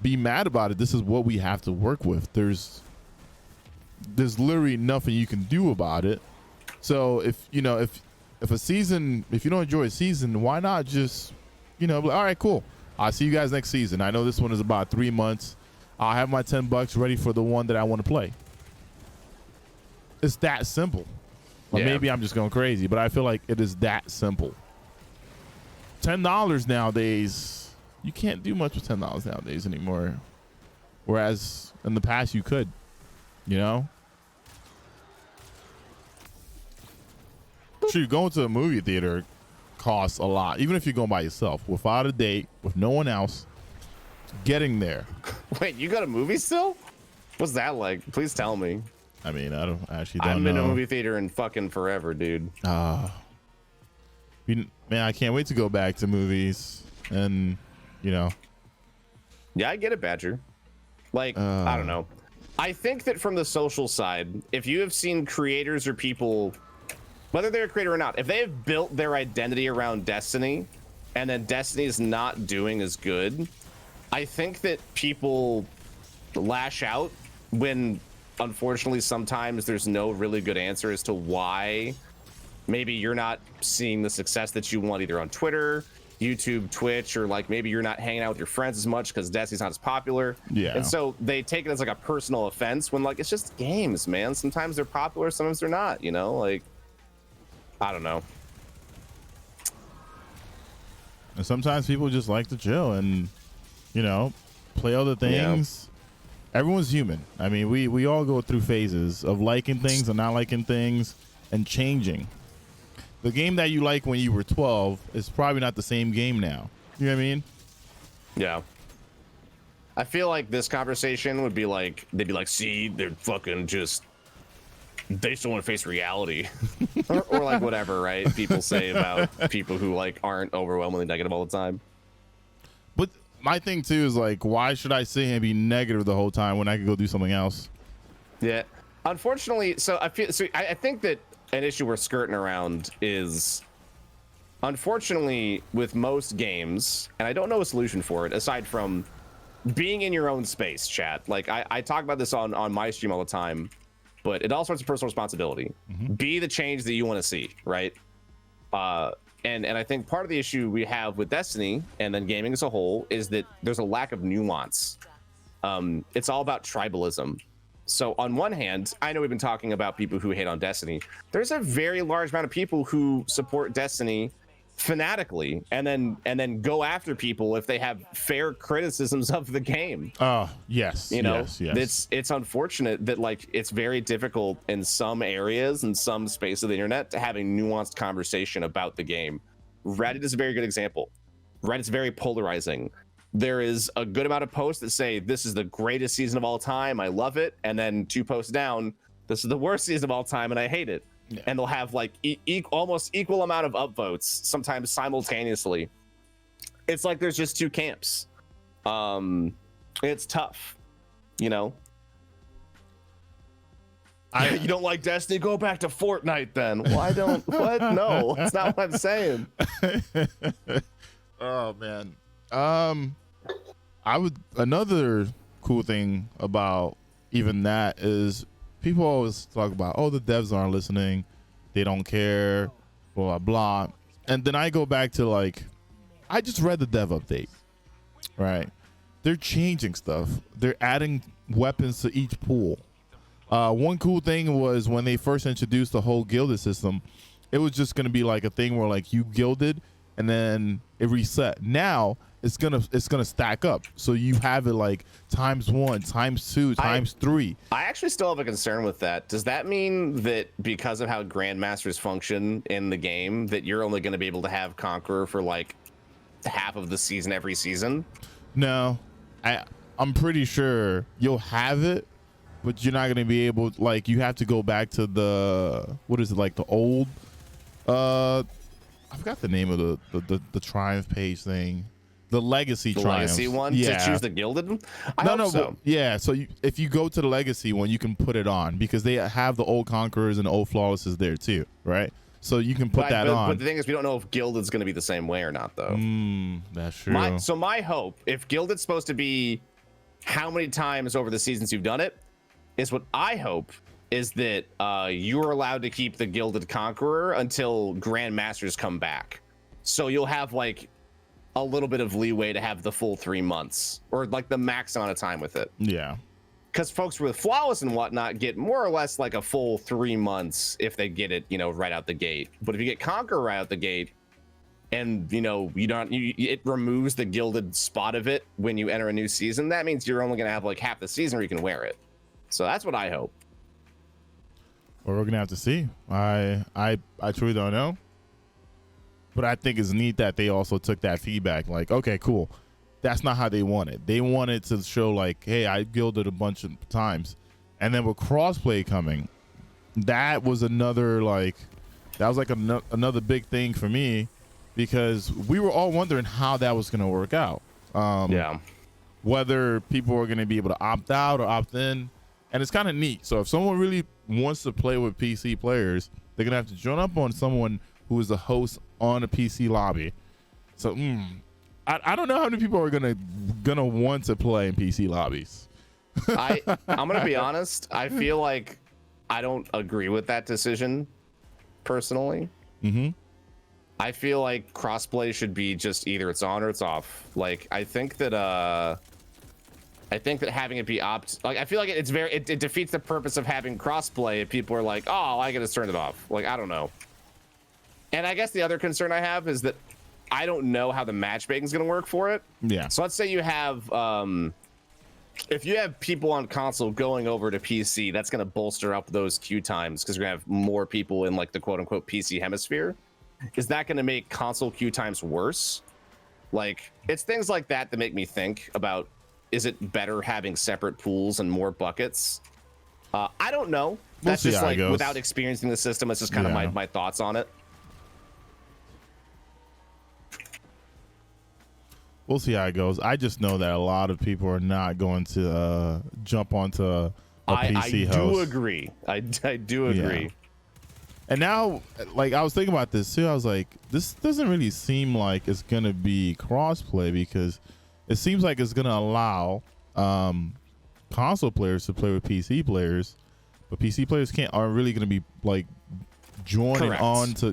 Speaker 1: be mad about it. This is what we have to work with. There's literally nothing you can do about it. So if a season, if you don't enjoy a season, why not just, all right, cool. I'll see you guys next season. I know this one is about 3 months. I'll have my $10 ready for the one that I want to play. It's that simple. Or maybe I'm just going crazy, but I feel like it is that simple. $10 nowadays, you can't do much with $10 nowadays anymore. Whereas in the past you could, Shoot, going to a movie theater costs a lot, even if you're going by yourself, without a date, with no one else. Getting there.
Speaker 2: Wait, you got a movie still? What's that like? Please tell me.
Speaker 1: I mean, I don't know.
Speaker 2: I've been to a movie theater in fucking forever, dude.
Speaker 1: Man, I can't wait to go back to movies and,
Speaker 2: Yeah, I get it, Badger. Like, I don't know. I think that from the social side, if you have seen creators or people, whether they're a creator or not, if they have built their identity around Destiny and then Destiny is not doing as good, I think that people lash out when, unfortunately, sometimes there's no really good answer as to why maybe you're not seeing the success that you want either on Twitter, YouTube, Twitch, or like maybe you're not hanging out with your friends as much because Destiny's not as popular.
Speaker 1: Yeah.
Speaker 2: And so they take it as like a personal offense when like it's just games, man. Sometimes they're popular, sometimes they're not, you know? Like, I don't know.
Speaker 1: And sometimes people just like to chill and, you know, play other things. Yeah. Everyone's human. I mean, we all go through phases of liking things and not liking things and changing. The game that you like when you were 12 is probably not the same game now. You know what I mean?
Speaker 2: Yeah. I feel like this conversation would be like, they'd be like, see, they're fucking just, they just don't want to face reality. or like whatever, right? People say about people who like aren't overwhelmingly negative all the time.
Speaker 1: But my thing too is like, why should I sit here and be negative the whole time when I could go do something else?
Speaker 2: Yeah. Unfortunately, I think that an issue we're skirting around is, unfortunately, with most games, and I don't know a solution for it aside from being in your own space, chat. Like I talk about this on my stream all the time, but it all starts with personal responsibility. Mm-hmm. Be the change that you want to see, right? And I think part of the issue we have with Destiny and then gaming as a whole is that there's a lack of nuance. It's all about tribalism. So on one hand, I know we've been talking about people who hate on Destiny. There's a very large amount of people who support Destiny fanatically and then go after people if they have fair criticisms of the game.
Speaker 1: Oh, yes.
Speaker 2: You know,
Speaker 1: yes.
Speaker 2: It's unfortunate that like it's very difficult in some areas and some space of the internet to have a nuanced conversation about the game. Reddit is a very good example. Reddit's very polarizing. There is a good amount of posts that say this is the greatest season of all time, I love it, and then 2 posts down, this is the worst season of all time and I hate it. Yeah. And they'll have like almost equal amount of upvotes, sometimes simultaneously. It's like there's just 2 camps. It's tough, you know. You don't like Destiny? Go back to Fortnite then. Well, I don't. What? No, that's not what I'm saying.
Speaker 1: Oh man. Another cool thing about even that is people always talk about, oh, the devs aren't listening, they don't care, blah, blah. And then I go back to like, I just read the dev update, right? They're changing stuff. They're adding weapons to each pool. One cool thing was when they first introduced the whole gilded system, it was just going to be like a thing where like you gilded and then it reset. Now it's gonna stack up, so you have it like ×1, ×2, ×3.
Speaker 2: I actually still have a concern with that. Does that mean that because of how grandmasters function in the game, that you're only going to be able to have Conqueror for like half of the season every season?
Speaker 1: No, I'm pretty sure you'll have it, but you're not going to be able, like, you have to go back to the, what is it, like the old I forgot the name of the Triumph page thing. The legacy Triumphs.
Speaker 2: Legacy one?
Speaker 1: Yeah.
Speaker 2: To choose the gilded one?
Speaker 1: No.
Speaker 2: So.
Speaker 1: Yeah, so if you go to the legacy one, you can put it on because they have the old Conquerors and the old Flawlesses there too, right? So you can put that on.
Speaker 2: But the thing is, we don't know if gilded's going to be the same way or not, though.
Speaker 1: That's true.
Speaker 2: So my hope, if gilded's supposed to be how many times over the seasons you've done it, is what I hope is that you're allowed to keep the gilded Conqueror until Grandmasters come back. So you'll have like a little bit of leeway to have the full 3 months or like the max amount of time with it.
Speaker 1: Yeah.
Speaker 2: Because folks with Flawless and whatnot get more or less like a full 3 months if they get it, you know, right out the gate. But if you get Conqueror right out the gate and, you know, it removes the gilded spot of it when you enter a new season, that means you're only going to have like half the season where you can wear it. So that's what I hope.
Speaker 1: Well, we're gonna have to see. I truly don't know, but I think it's neat that they also took that feedback. Like, okay, cool, that's not how they want it. They wanted to show like, hey, I gilded a bunch of times, and then with crossplay coming, that was another like, that was like another big thing for me because we were all wondering how that was gonna work out.
Speaker 2: Yeah.
Speaker 1: whether people are going to be able to opt out or opt in, and it's kind of neat. So if someone really wants to play with PC players, they're gonna have to join up on someone who is a host on a PC lobby. So I don't know how many people are gonna want to play in PC lobbies.
Speaker 2: I'm gonna be honest. I feel like I don't agree with that decision personally. I feel like crossplay should be just either it's on or it's off. Like I think that having it be I feel like it defeats the purpose of having crossplay if people are like, oh, I gotta turn it off. Like, I don't know. And I guess the other concern I have is that I don't know how the matchmaking is gonna work for it.
Speaker 1: Yeah.
Speaker 2: So let's say you have if you have people on console going over to PC, that's gonna bolster up those queue times because you're gonna have more people in like the quote unquote PC hemisphere. Is that gonna make console queue times worse? Like, it's things like that that make me think about, is it better having separate pools and more buckets? I don't know. That's just like without experiencing the system. It's just kind of my thoughts on it.
Speaker 1: We'll see how it goes. I just know that a lot of people are not going to jump onto a PC host.
Speaker 2: I do agree. I do agree.
Speaker 1: Yeah. And now, like, I was thinking about this too. I was like, this doesn't really seem like it's going to be crossplay because it seems like it's going to allow console players to play with PC players, but PC players are really going to be like joining on to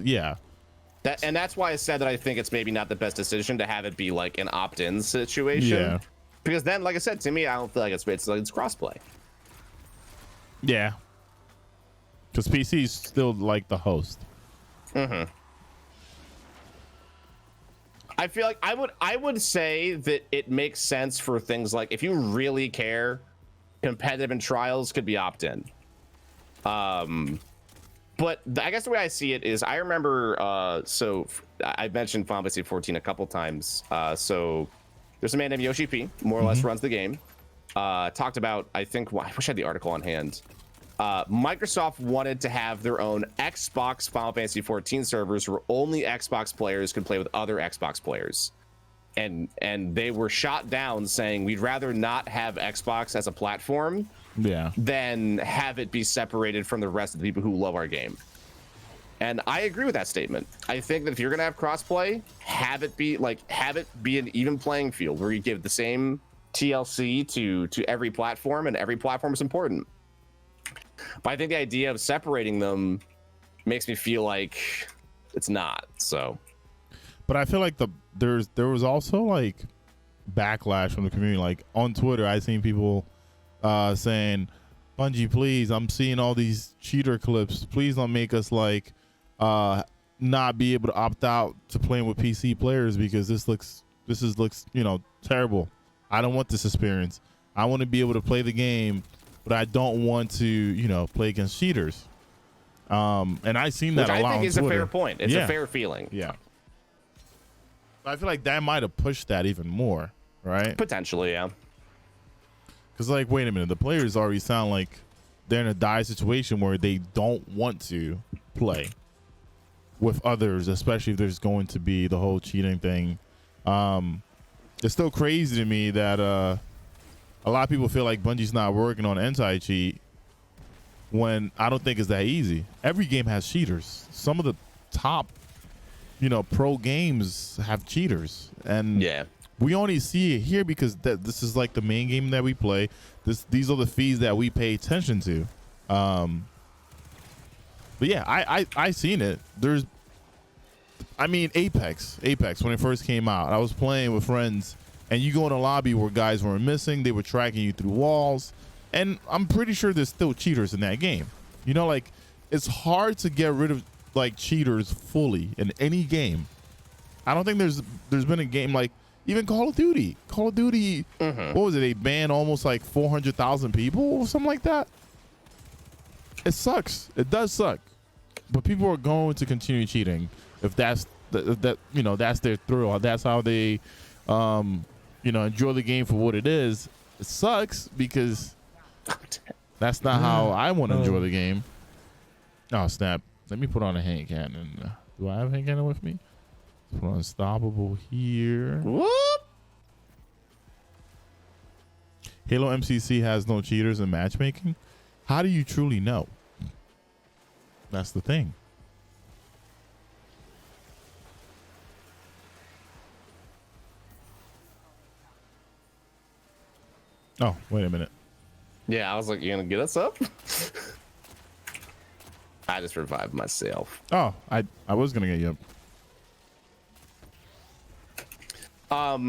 Speaker 2: And that's why I said that I think it's maybe not the best decision to have it be like an opt-in situation.
Speaker 1: Yeah.
Speaker 2: Because then, like I said, to me, I don't feel like it's crossplay.
Speaker 1: Yeah. Because PC is still like the host.
Speaker 2: I feel like I would say that it makes sense for things like if you really care, competitive and trials could be opt-in. But I guess the way I see it is I remember, so I've mentioned Final Fantasy 14 a couple times. So there's a man named Yoshi P, more or less runs the game. Talked about, I think, I wish I had the article on hand. Microsoft wanted to have their own Xbox Final Fantasy 14 servers where only Xbox players could play with other Xbox players. And they were shot down saying, we'd rather not have Xbox as a platform than have it be separated from the rest of the people who love our game. And I agree with that statement. I think that if you're gonna have crossplay, have it be an even playing field where you give the same TLC to every platform, and every platform is important. But I think the idea of separating them makes me feel like it's not. So,
Speaker 1: but I feel like there was also like backlash from the community. Like on Twitter, I seen people saying, "Bungie, please! I'm seeing all these cheater clips. Please don't make us like not be able to opt out to playing with PC players because this looks terrible. I don't want this experience. I want to be able to play the game, but I don't want to play against cheaters." And I seen that a lot.
Speaker 2: I think is
Speaker 1: on Twitter.
Speaker 2: A fair point. It's a fair feeling.
Speaker 1: Yeah. I feel like that might have pushed that even more, right?
Speaker 2: Potentially, yeah.
Speaker 1: Because, like, wait a minute, the players already sound like they're in a dire situation where they don't want to play with others, especially if there's going to be the whole cheating thing. It's still crazy to me that a lot of people feel like Bungie's not working on anti-cheat when I don't think it's that easy. Every game has cheaters. Some of the top pro games have cheaters, and we only see it here because this is like the main game that we play. These are the fees that we pay attention to. But yeah, I seen it. Apex when it first came out, I was playing with friends, and you go in a lobby where guys were missing. They were tracking you through walls, and I'm pretty sure there's still cheaters in that game. Like it's hard to get rid of like cheaters fully in any game. I don't think there's been a game like even Call of Duty. What was it? They banned almost like 400,000 people or something like that. It sucks. It does suck. But people are going to continue cheating if that's that's their thrill. That's how they enjoy the game for what it is. It sucks because that's not how I want to enjoy the game. Oh snap. Let me put on a hand cannon. Do I have a hand cannon with me? Put on unstoppable here.
Speaker 2: Whoop.
Speaker 1: Halo MCC has no cheaters in matchmaking. How do you truly know? That's the thing. Oh, wait a minute.
Speaker 2: Yeah, I was like, you gonna get us up? I just revived myself.
Speaker 1: Oh, I was gonna get you up.
Speaker 2: Have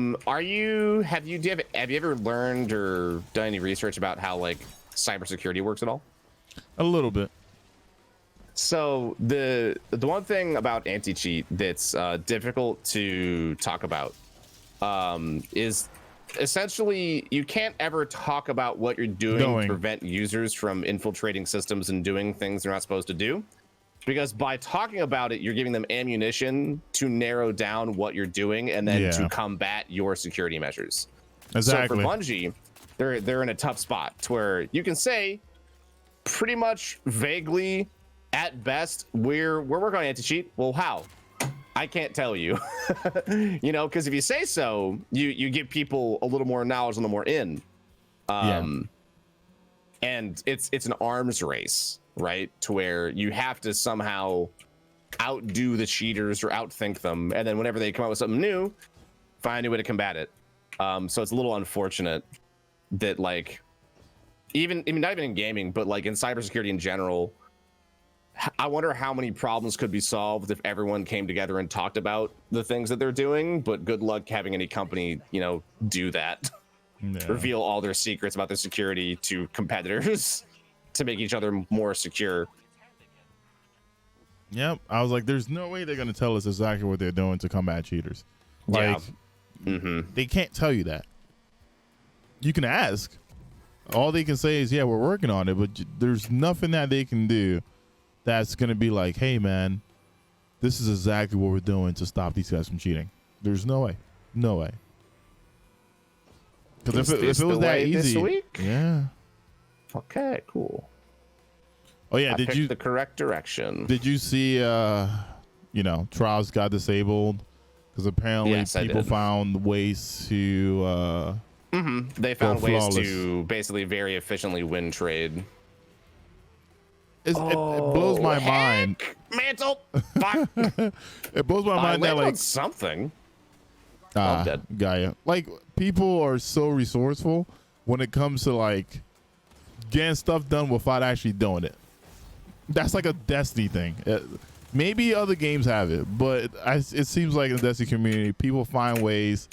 Speaker 2: you ever learned or done any research about how like cybersecurity works at all?
Speaker 1: A little bit.
Speaker 2: So the one thing about anti-cheat that's difficult to talk about is essentially you can't ever talk about what you're doing to prevent users from infiltrating systems and doing things they're not supposed to do, because by talking about it you're giving them ammunition to narrow down what you're doing and then to combat your security measures.
Speaker 1: Exactly.
Speaker 2: So for Bungie, they're in a tough spot to where you can say pretty much vaguely at best we're working on anti-cheat. Well, how? I can't tell you. You know, because if you say so, you give people a little more knowledge, a little more in. And it's an arms race, right? To where you have to somehow outdo the cheaters or outthink them, and then whenever they come up with something new, find a way to combat it. So it's a little unfortunate that like not even in gaming, but like in cybersecurity in general, I wonder how many problems could be solved if everyone came together and talked about the things that they're doing. But good luck having any company, you know, do that. Reveal all their secrets about their security to competitors to make each other more secure.
Speaker 1: Yep. I was like, there's no way they're going to tell us exactly what they're doing to combat cheaters. Like, they can't tell you that. You can ask. All they can say is, yeah, we're working on it, but there's nothing that they can do that's going to be like, hey, man, this is exactly what we're doing to stop these guys from cheating. There's no way. No way. Because if it was that easy.
Speaker 2: This week?
Speaker 1: Yeah.
Speaker 2: Okay, cool.
Speaker 1: Oh, yeah.
Speaker 2: Did you the correct direction?
Speaker 1: Did you see, you know, trials got disabled? Because apparently people found ways to.
Speaker 2: They found ways to basically very efficiently win trade.
Speaker 1: It blows my mind.
Speaker 2: Mantle. Fuck.
Speaker 1: It blows my mind that like
Speaker 2: something.
Speaker 1: I'm dead. Gaia. Like people are so resourceful when it comes to like getting stuff done without actually doing it. That's like a Destiny thing. Maybe other games have it, but it seems like in the Destiny community, people find ways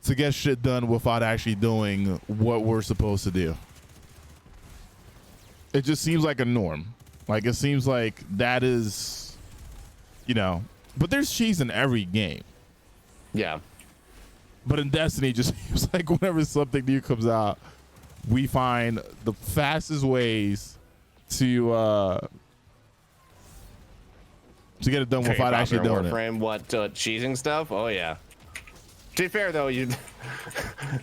Speaker 1: to get shit done without actually doing what we're supposed to do. It just seems like a norm. Like it seems like that is, you know, but there's cheese in every game.
Speaker 2: Yeah.
Speaker 1: But in Destiny, it just seems like whenever something new comes out, we find the fastest ways to get it done without actually doing it.
Speaker 2: What cheesing stuff? Oh yeah. To be fair though,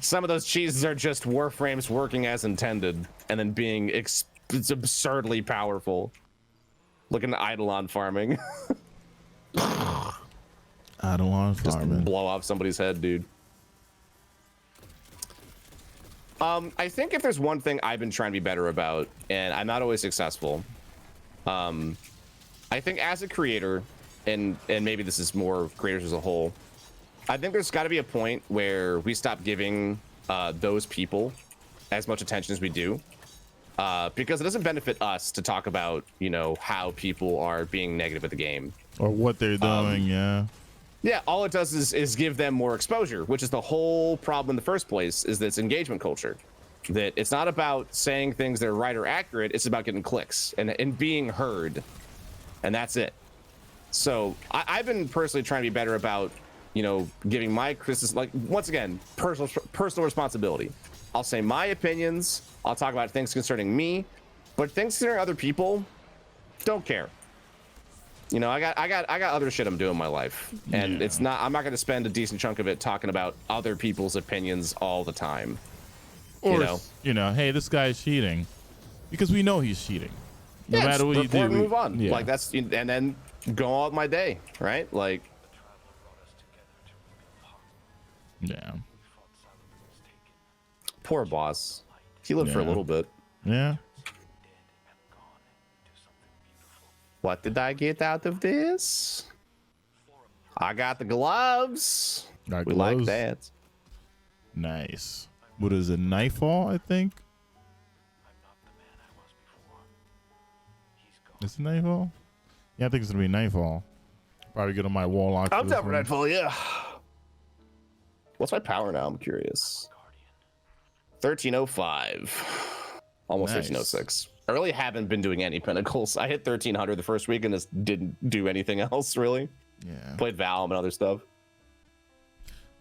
Speaker 2: some of those cheeses are just Warframes working as intended, and then being it's absurdly powerful. Look at Eidolon farming.
Speaker 1: Eidolon farming.
Speaker 2: Just blow off somebody's head, dude. I think if there's one thing I've been trying to be better about, and I'm not always successful, I think as a creator, and maybe this is more creators as a whole, I think there's got to be a point where we stop giving those people as much attention as we do, because it doesn't benefit us to talk about, you know, how people are being negative at the game
Speaker 1: or what they're doing.
Speaker 2: Yeah, all it does is give them more exposure, which is the whole problem in the first place, is this engagement culture. That it's not about saying things that are right or accurate, it's about getting clicks and being heard. And that's it. So I've been personally trying to be better about, you know, giving my criticism, like, once again, personal responsibility. I'll say my opinions, I'll talk about things concerning me, but things concerning other people, don't care. You know, I got other shit I'm doing in my life, and it's not. I'm not going to spend a decent chunk of it talking about other people's opinions all the time.
Speaker 1: Or you know, hey, this guy's cheating, because we know he's cheating. No matter what you do,
Speaker 2: move on. Yeah. Like that's, and then go on with my day, right? Like, Poor boss. He lived for a
Speaker 1: Yeah.
Speaker 2: little bit.
Speaker 1: Yeah.
Speaker 2: What did I get out of this? I got the gloves.
Speaker 1: Got
Speaker 2: We like
Speaker 1: gloves.
Speaker 2: that.
Speaker 1: Nice. What is it? Nightfall, I think. Is it Nightfall? Yeah, I think it's gonna be Nightfall. Probably get on my Warlock.
Speaker 2: I'm down for Nightfall, yeah. What's my power now? I'm curious. 1305. Almost
Speaker 1: Nice.
Speaker 2: 1306. I really haven't been doing any Pinnacles. I hit 1300 the first week and just didn't do anything else, really.
Speaker 1: Yeah.
Speaker 2: Played Valve and other stuff.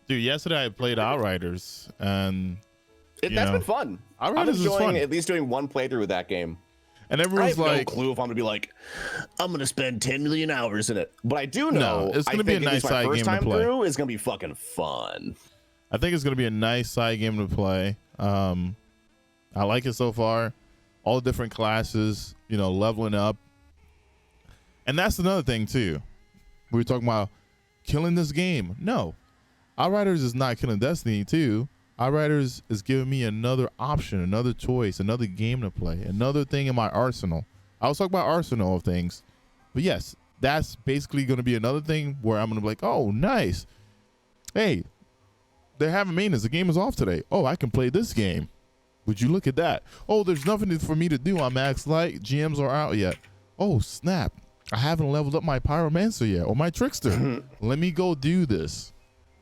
Speaker 1: Dude, yesterday I played Outriders, and
Speaker 2: That's been fun. I'm
Speaker 1: Outriders is
Speaker 2: enjoying
Speaker 1: fun.
Speaker 2: at least doing one playthrough with that game.
Speaker 1: And
Speaker 2: I
Speaker 1: everyone's
Speaker 2: have
Speaker 1: like,
Speaker 2: no clue if I'm gonna be like, I'm gonna spend 10 million hours in it. But I do know
Speaker 1: it's gonna
Speaker 2: I
Speaker 1: be a
Speaker 2: think at
Speaker 1: nice
Speaker 2: least my
Speaker 1: side
Speaker 2: first
Speaker 1: game to
Speaker 2: time
Speaker 1: play.
Speaker 2: through is gonna be fucking fun.
Speaker 1: I think it's gonna be a nice side game to play. I like it so far. All the different classes, leveling up. And that's another thing too. We were talking about killing this game. No, Outriders is not killing Destiny 2. Outriders is giving me another option, another choice, another game to play, another thing in my arsenal. I was talking about arsenal of things, but yes, that's basically going to be another thing where I'm going to be like, oh, nice. Hey, they're having maintenance. The game is off today. Oh, I can play this game. Would you look at that? Oh, there's nothing for me to do on Max Light. GMs are out yet. Oh, snap. I haven't leveled up my Pyromancer yet or my Trickster. Let me go do this.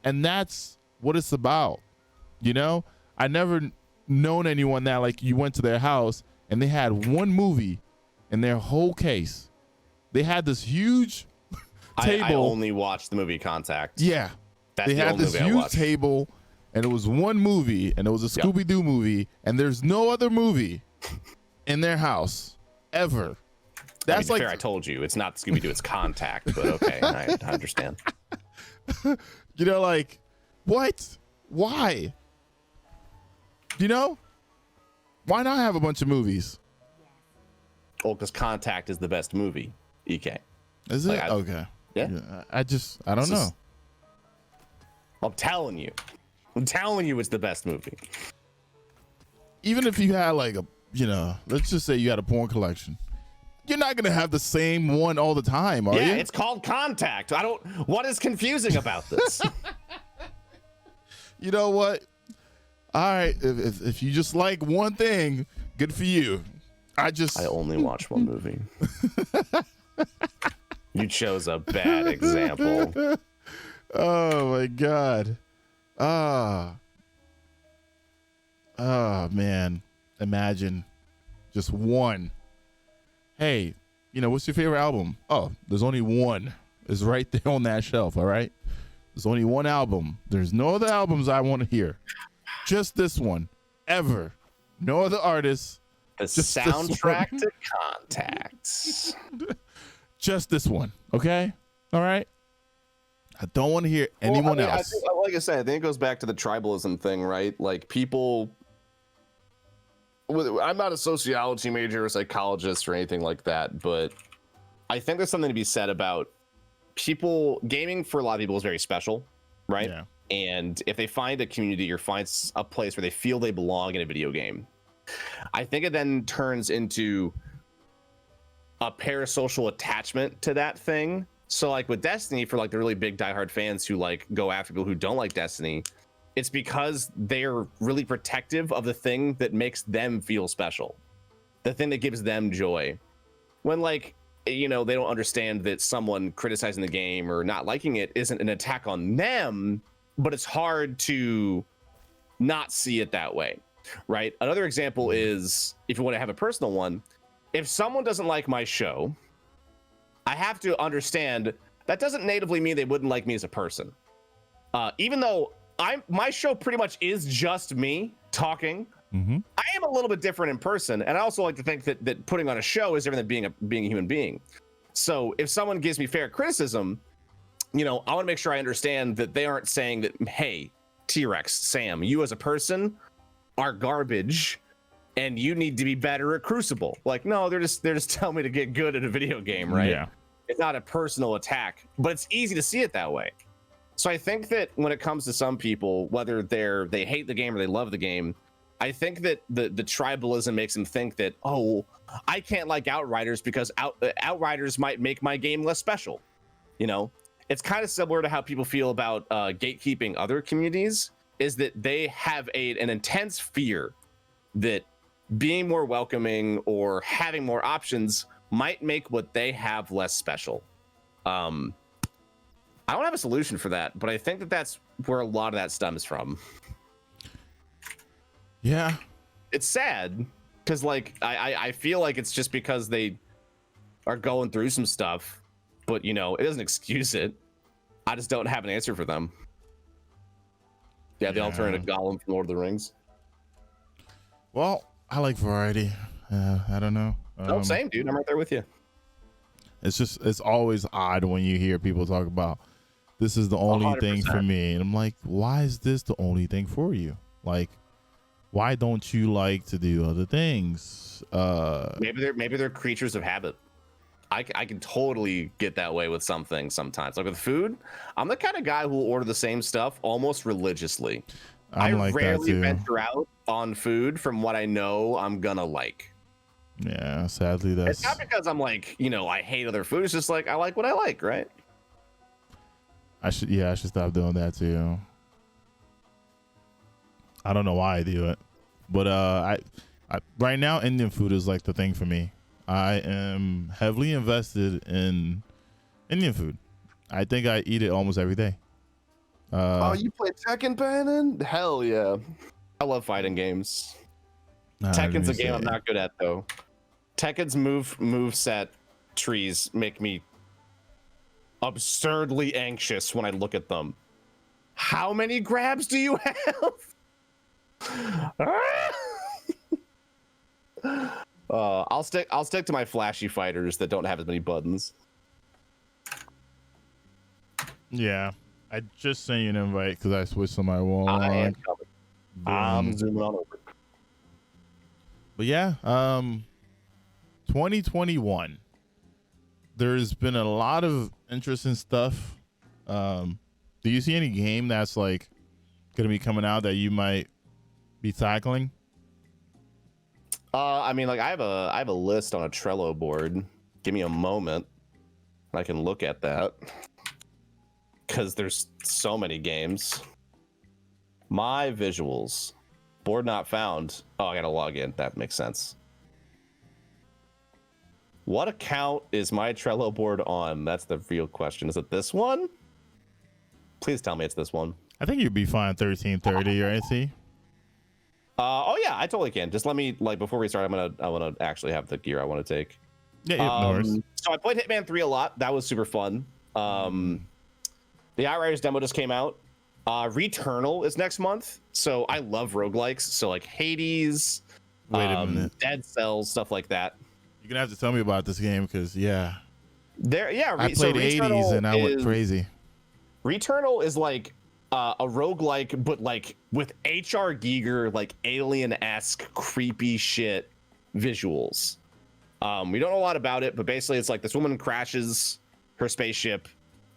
Speaker 1: And that's what it's about. I never known anyone that like you went to their house and they had one movie in their whole case. They had this huge table.
Speaker 2: I only watched the movie Contact.
Speaker 1: Yeah.
Speaker 2: That's
Speaker 1: They
Speaker 2: the
Speaker 1: had
Speaker 2: only
Speaker 1: this
Speaker 2: movie I
Speaker 1: huge
Speaker 2: watched.
Speaker 1: table and it was one movie and it was a Scooby-Doo movie and there's no other movie in their house ever. That's
Speaker 2: fair,
Speaker 1: like
Speaker 2: I told you it's not Scooby-Doo, it's Contact, but okay, I understand.
Speaker 1: like what? Why? Why not have a bunch of movies?
Speaker 2: Well, because Contact is the best movie, EK.
Speaker 1: Is it?
Speaker 2: Like,
Speaker 1: Okay.
Speaker 2: Yeah.
Speaker 1: I don't know.
Speaker 2: I'm telling you it's the best movie.
Speaker 1: Even if you had like let's just say you had a porn collection. You're not going to have the same one all the time, are you?
Speaker 2: Yeah, it's called Contact. What is confusing about this?
Speaker 1: You know what? All right, if you just like one thing, good for you. I
Speaker 2: only watch one movie. You chose a bad example.
Speaker 1: Oh my god. Oh man. Imagine just one. Hey, what's your favorite album? Oh, there's only one. It's right there on that shelf, all right? There's only one album. There's no other albums I want to hear. Just this one. Ever. No other artists.
Speaker 2: The
Speaker 1: Just this
Speaker 2: soundtrack
Speaker 1: one.
Speaker 2: to Contacts.
Speaker 1: Just this one. Okay? All right? I don't want to hear anyone else.
Speaker 2: Like I said, I think it goes back to the tribalism thing, right? Like people. I'm not a sociology major or psychologist or anything like that, but I think there's something to be said about gaming for a lot of people is very special, right?
Speaker 1: Yeah.
Speaker 2: And if they find a community or find a place where they feel they belong in a video game, I think it then turns into a parasocial attachment to that thing. So like with Destiny, for like the really big diehard fans who like go after people who don't like Destiny, it's because they're really protective of the thing that makes them feel special, the thing that gives them joy. When like, they don't understand that someone criticizing the game or not liking it isn't an attack on them, but it's hard to not see it that way, right? Another example is, if you want to have a personal one, if someone doesn't like my show, I have to understand that doesn't natively mean they wouldn't like me as a person. Even though my show pretty much is just me talking.
Speaker 1: Mm-hmm.
Speaker 2: I am a little bit different in person, and I also like to think that putting on a show is different than being a human being. So if someone gives me fair criticism, I want to make sure I understand that they aren't saying that, hey, Teawrex, Sam, you as a person are garbage, and you need to be better at Crucible. Like, no, they're just telling me to get good at a video game, right?
Speaker 1: Yeah.
Speaker 2: It's not a personal attack, but it's easy to see it that way. So I think that when it comes to some people, whether they hate the game or they love the game, I think that the tribalism makes him think that, oh, I can't like Outriders because Outriders might make my game less special. You know, it's kind of similar to how people feel about gatekeeping other communities, is that they have an intense fear that being more welcoming or having more options might make what they have less special. I don't have a solution for that, but I think that that's where a lot of that stems from.
Speaker 1: Yeah,
Speaker 2: it's sad because like I feel like it's just because they are going through some stuff, but you know, it doesn't excuse it. I just don't have an answer for them. Yeah, the alternative Gollum from Lord of the Rings.
Speaker 1: Well, I like variety. I don't know.
Speaker 2: No, same, dude. I'm right there with you.
Speaker 1: It's always odd when you hear people talk about this is the only
Speaker 2: 100%.
Speaker 1: thing for me, and I'm like, why is this the only thing for you? Like, why don't you like to do other things?
Speaker 2: Maybe they're creatures of habit. I can totally get that way with some things sometimes. Like with food, I'm the kind of guy who will order the same stuff almost religiously. I
Speaker 1: like
Speaker 2: rarely
Speaker 1: that too.
Speaker 2: venture out on food from what I know I'm gonna like.
Speaker 1: Yeah, sadly that's...
Speaker 2: It's not because I'm like, you know, I hate other food. It's just like I like what I like, right?
Speaker 1: I should stop doing that too. I don't know why I do it, but I right now Indian food is like the thing for me. I am heavily invested in Indian food. I think I eat it almost every day.
Speaker 2: Oh, you play Tekken, Bannon? Hell yeah! I love fighting games. Tekken's a game I'm not good at though. Tekken's move set trees make me absurdly anxious when I look at them. How many grabs do you have? I'll stick to my flashy fighters that don't have as many buttons.
Speaker 1: Yeah, I just sent you an invite because I switched on my wall.
Speaker 2: I am coming. I'm zooming on over.
Speaker 1: But yeah, 2021. There's been a lot of interesting stuff. Do you see any game that's like gonna be coming out that you might be tackling?
Speaker 2: I mean, like I have a list on a Trello board. Give me a moment. I can look at that because there's so many games. My visuals, board not found. Oh, I gotta log in. That makes sense. What account is my Trello board on? That's the real question. Is it this one? Please tell me it's this one.
Speaker 1: I think you'd be fine 1330, right? See?
Speaker 2: Oh yeah, I totally can. Just let me, like, before we start, I want to actually have the gear I want to take.
Speaker 1: Yeah, no worries.
Speaker 2: So I played Hitman 3 a lot. That was super fun. The Outriders demo just came out. Returnal is next month. So I love roguelikes. So like Hades,
Speaker 1: Wait a minute.
Speaker 2: Dead Cells, stuff like that.
Speaker 1: You're gonna have to tell me about this game because I
Speaker 2: So
Speaker 1: played 80s and I went crazy.
Speaker 2: Returnal is like a roguelike, but like with H.R. Giger, like alien-esque creepy shit visuals. We don't know a lot about it, but basically it's like this woman crashes her spaceship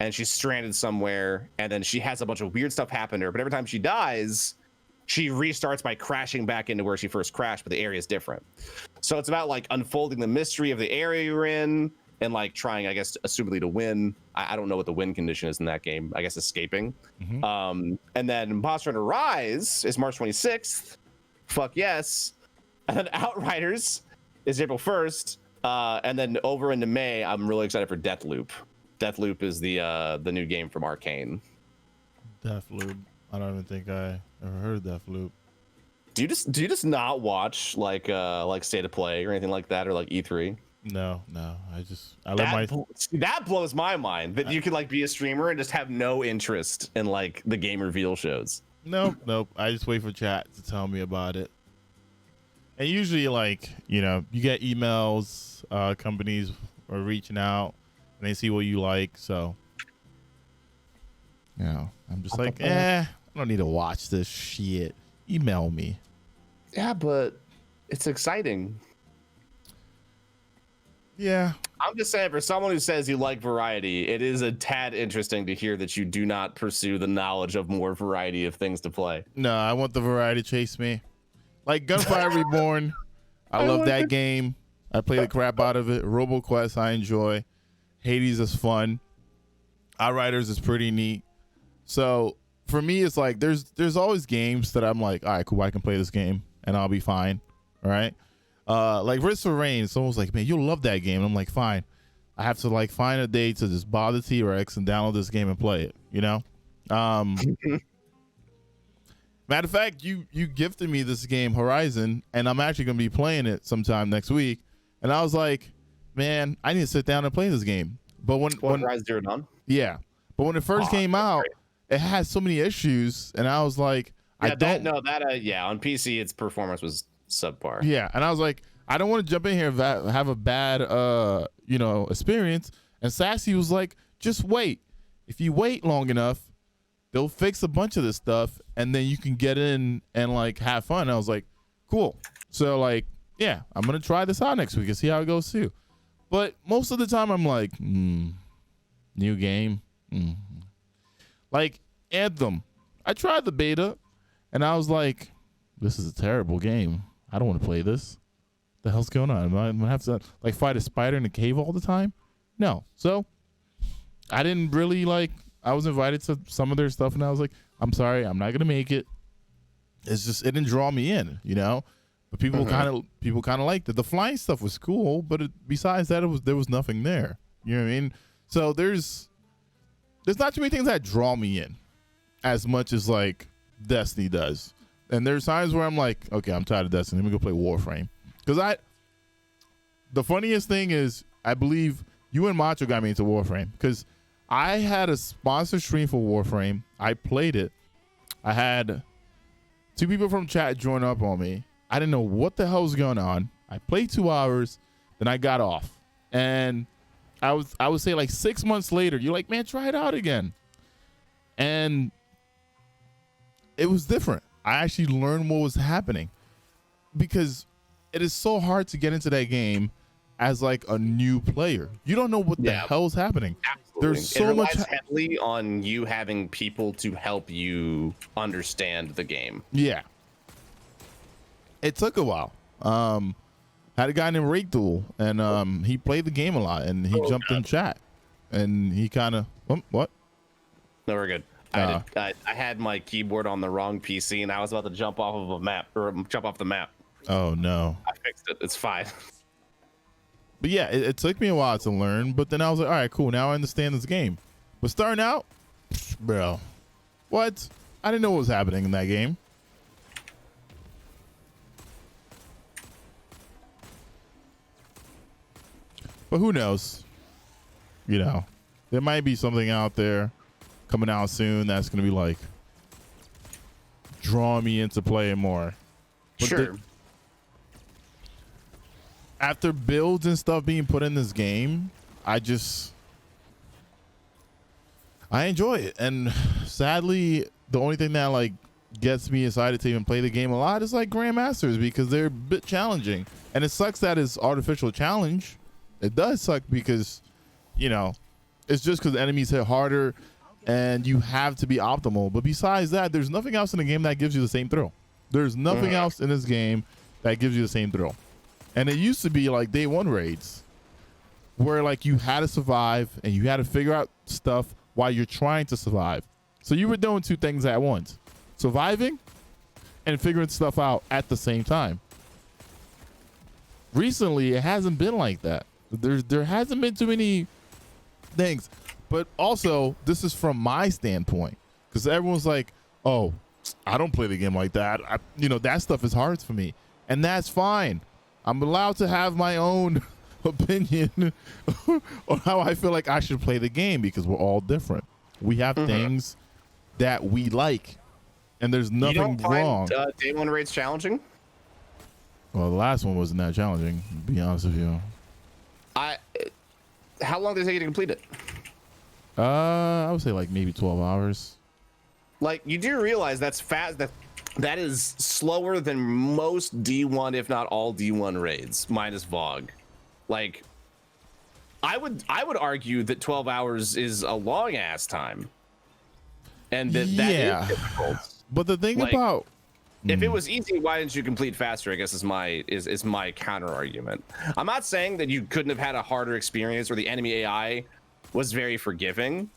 Speaker 2: and she's stranded somewhere, and then she has a bunch of weird stuff happen to her, but every time she dies, she restarts by crashing back into where she first crashed, but the area is different. So it's about like unfolding the mystery of the area you're in and like trying, I guess, assumably to win. I don't know what the win condition is in that game. I guess escaping. And then Monster Hunter Rise is March 26th. Fuck yes. And then Outriders is April 1st. And then over into May, I'm really excited for Deathloop. Deathloop is the new game from Arcane.
Speaker 1: Deathloop. I don't even think I ever heard of Deathloop.
Speaker 2: Do you just not watch like State of Play or anything like that, or like E3?
Speaker 1: No.
Speaker 2: That blows my mind that you could like be a streamer and just have no interest in like the game reveal shows.
Speaker 1: Nope. I just wait for chat to tell me about it. And usually, like, you know, you get emails, companies are reaching out and they see what you like. So, you know, I'm just like, I don't need to watch this shit. Email me.
Speaker 2: Yeah, but it's exciting.
Speaker 1: Yeah.
Speaker 2: I'm just saying, for someone who says you like variety, it is a tad interesting to hear that you do not pursue the knowledge of more variety of things to play.
Speaker 1: No, I want the variety to chase me. Like Gunfire Reborn, I love that game. I play the crap out of it. RoboQuest, I enjoy. Hades is fun. Outriders is pretty neat. So for me, it's like there's always games that I'm like, all right, cool, I can play this game and I'll be fine. All right. Like Risk of Rain, someone's like, man, you'll love that game. And I'm like, fine. I have to like find a day to just buy the Teawrex and download this game and play it, you know? Matter of fact, you gifted me this game Horizon, and I'm actually gonna be playing it sometime next week. And I was like, man, I need to sit down and play this game. But when
Speaker 2: Horizon Zero Dawn?
Speaker 1: Yeah. But when it first came out, it had so many issues, and I was like,
Speaker 2: on PC its performance was subpar.
Speaker 1: Yeah, and I was like, I don't want to jump in here and have a bad experience. And Sassy was like, just wait. If you wait long enough, they'll fix a bunch of this stuff, and then you can get in and like have fun. I was like, cool. So like, yeah, I'm gonna try this out next week and see how it goes too. But most of the time, I'm like, new game. Like Anthem, I tried the beta, and I was like, this is a terrible game. I don't want to play this. The hell's going on? Am I gonna have to like fight a spider in a cave all the time? No. So I didn't really like. I was invited to some of their stuff, and I was like, I'm sorry, I'm not gonna make it. It's just it didn't draw me in, you know. But people kind of liked it. The flying stuff was cool, but besides that, there was nothing there. You know what I mean? So there's not too many things that draw me in as much as like Destiny does. And there's times where I'm like, okay, I'm tired of Destiny. Let me go play Warframe. Because the funniest thing is, I believe you and Macho got me into Warframe because I had a sponsored stream for Warframe. I played it. I had 2 people from chat join up on me. I didn't know what the hell was going on. I played 2 hours, then I got off. And I would say like 6 months later, you're like, man, try it out again. And it was different. I actually learned what was happening because it is so hard to get into that game as like a new player. You don't know what the hell is happening.
Speaker 2: Absolutely.
Speaker 1: There's so much
Speaker 2: heavily on you having people to help you understand the game.
Speaker 1: Yeah. It took a while. Had a guy named Rake Duel, and he played the game a lot, and he jumped in chat, and he kind of what?
Speaker 2: No, we're good. I had my keyboard on the wrong PC, and I was about to jump off of a map or jump off the map.
Speaker 1: Oh no!
Speaker 2: I fixed it. It's fine.
Speaker 1: But yeah, it took me a while to learn, but then I was like, all right, cool. Now I understand this game. But starting out, bro, what? I didn't know what was happening in that game. But who knows? You know, there might be something out there coming out soon that's going to be like drawing me into playing more. But
Speaker 2: sure.
Speaker 1: After builds and stuff being put in this game, I enjoy it. And sadly, the only thing that like gets me excited to even play the game a lot is like Grandmasters, because they're a bit challenging. And it sucks that it's artificial challenge. It does suck because, you know, it's just because enemies hit harder and you have to be optimal. But besides that, there's nothing else in the game that gives you the same thrill. There's nothing else in this game that gives you the same thrill. And it used to be like day one raids where like you had to survive and you had to figure out stuff while you're trying to survive. So you were doing 2 things at once, surviving and figuring stuff out at the same time. Recently, it hasn't been like that. There hasn't been too many things. But also, this is from my standpoint, because everyone's like, oh, I don't play the game like that. That stuff is hard for me. And that's fine. I'm allowed to have my own opinion on how I feel like I should play the game, because we're all different. We have things that we like, and there's nothing wrong.
Speaker 2: Day one raids challenging?
Speaker 1: Well, the last one wasn't that challenging, to be honest with you.
Speaker 2: How long did it take you to complete it?
Speaker 1: I would say like maybe 12 hours.
Speaker 2: Like, you do realize that's fast. That is slower than most D1, if not all D1 raids, minus VOG. Like, I would argue that 12 hours is a long ass time, and that is difficult.
Speaker 1: But the thing about
Speaker 2: If it was easy, why didn't you complete faster? I guess is my counter argument. I'm not saying that you couldn't have had a harder experience or the enemy AI was very forgiving,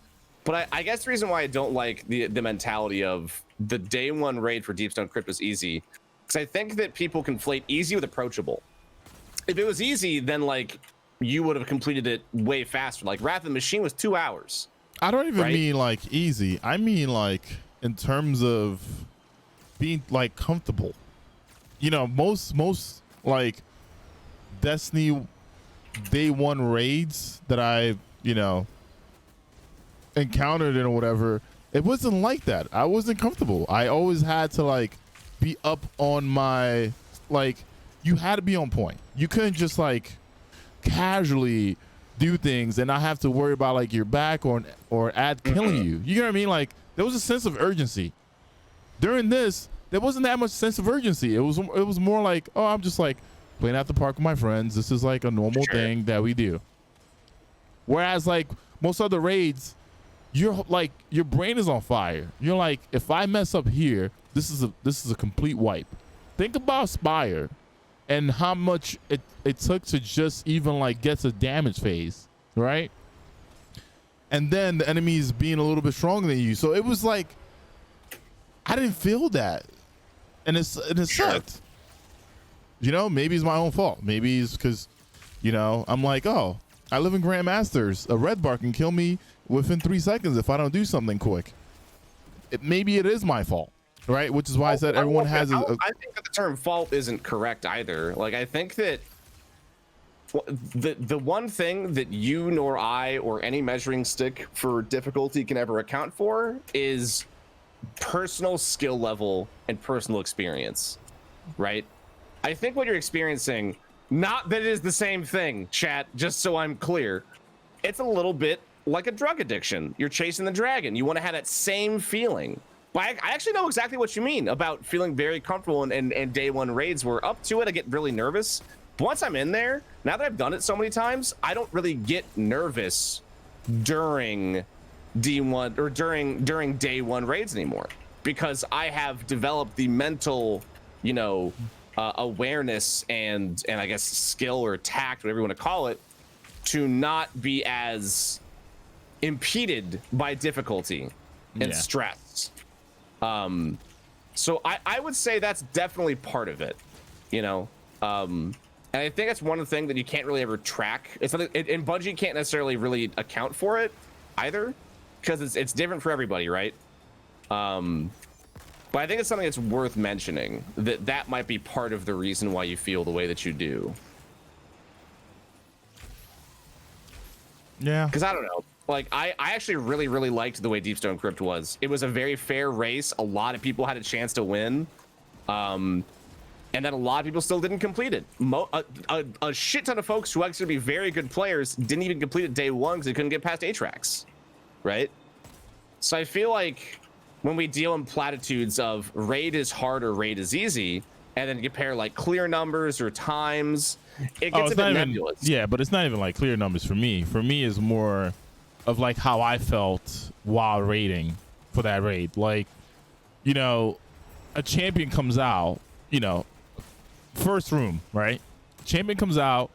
Speaker 2: but I guess the reason why I don't like the mentality of the day one raid for Deepstone Crypt was easy, because I think that people conflate easy with approachable. If it was easy, then like you would have completed it way faster. Like Wrath of the Machine was 2 hours.
Speaker 1: I don't even mean like easy. I mean like in terms of being like comfortable. You know, most like Destiny day one raids that I, you know, encountered or whatever, it wasn't like that. I wasn't comfortable. I always had to like be up on my, like, you had to be on point. You couldn't just like casually do things and not have to worry about like your back or ad killing you. You know what I mean? Like there was a sense of urgency. During this, there wasn't that much sense of urgency. It was more like, oh, I'm just like playing at the park with my friends. This is like a normal thing that we do. Whereas like most other raids, you're like your brain is on fire. You're like, if I mess up here, this is a complete wipe. Think about Spire and how much it took to just even like get to damage phase, right? And then the enemies being a little bit stronger than you. So it was like, I didn't feel that. And it sucked. You know, maybe it's my own fault. Maybe it's because, you know, I'm like, oh, I live in Grandmasters. A red bar can kill me within 3 seconds if I don't do something quick. Maybe it is my fault, right? Which is why I said everyone has
Speaker 2: I think that the term fault isn't correct either. Like, I think that the one thing that you nor I or any measuring stick for difficulty can ever account for is personal skill level and personal experience, right? I think what you're experiencing, not that it is the same thing, chat, just so I'm clear, it's a little bit like a drug addiction. You're chasing the dragon. You want to have that same feeling. But I actually know exactly what you mean about feeling very comfortable in day one raids where up to it, I get really nervous. But once I'm in there, now that I've done it so many times, I don't really get nervous during D1 or during day one raids anymore, because I have developed the mental, you know, awareness and I guess skill or tact, whatever you want to call it, to not be as impeded by difficulty and stress. So I would say that's definitely part of it, you know. And I think that's one of the things that you can't really ever track. It's something, and Bungie can't necessarily really account for it either, because it's different for everybody, right? But I think it's something that's worth mentioning, that might be part of the reason why you feel the way that you do.
Speaker 1: Yeah.
Speaker 2: Because I don't know. Like, I actually really liked the way Deepstone Crypt was. It was a very fair race. A lot of people had a chance to win. And then a lot of people still didn't complete it. A shit ton of folks who actually be very good players didn't even complete it day one because they couldn't get past Teawrex, right? So I feel like when we deal in platitudes of raid is hard or raid is easy, and then compare like clear numbers or times, it gets a bit nebulous.
Speaker 1: Yeah, but it's not even like clear numbers for me. For me, it's more of like how I felt while raiding for that raid. Like, you know, a champion comes out, you know, first room, right? Champion comes out,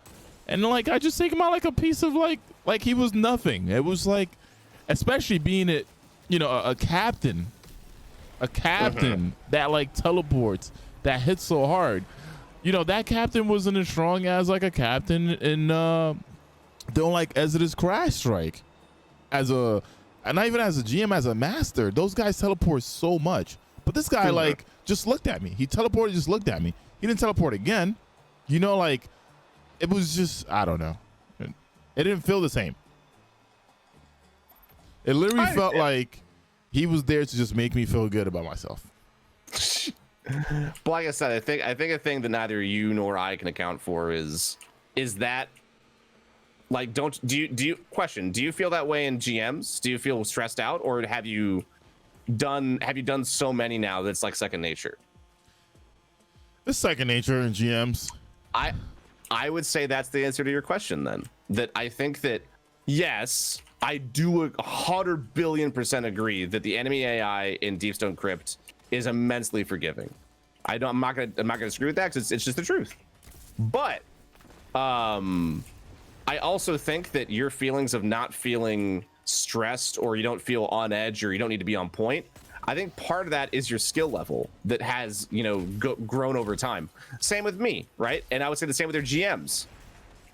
Speaker 1: and like I just take him out like a piece of like he was nothing. It was like, especially being it, you know, a captain that like teleports, that hits so hard. You know, that captain wasn't as strong as like a captain in don't like Exodus Crash Strike, and not even as a GM, as a master. Those guys teleport so much, but this guy like just looked at me. He teleported, just looked at me. He didn't teleport again. You know, like it was just, I don't know. It didn't feel the same. It literally felt like he was there to just make me feel good about myself.
Speaker 2: But like I said, I think a thing that neither you nor I can account for is that, like, do you feel that way in GMs? Do you feel stressed out, or have you done so many now that it's like second nature?
Speaker 1: It's second nature in GMs.
Speaker 2: I would say that's the answer to your question then. That I think that, yes, I do 100 billion% agree that the enemy AI in Deepstone Crypt is immensely forgiving. I'm not gonna screw with that because it's just the truth. But I also think that your feelings of not feeling stressed, or you don't feel on edge, or you don't need to be on point, I think part of that is your skill level that has, you know, grown over time. Same with me, right? And I would say the same with their GMs.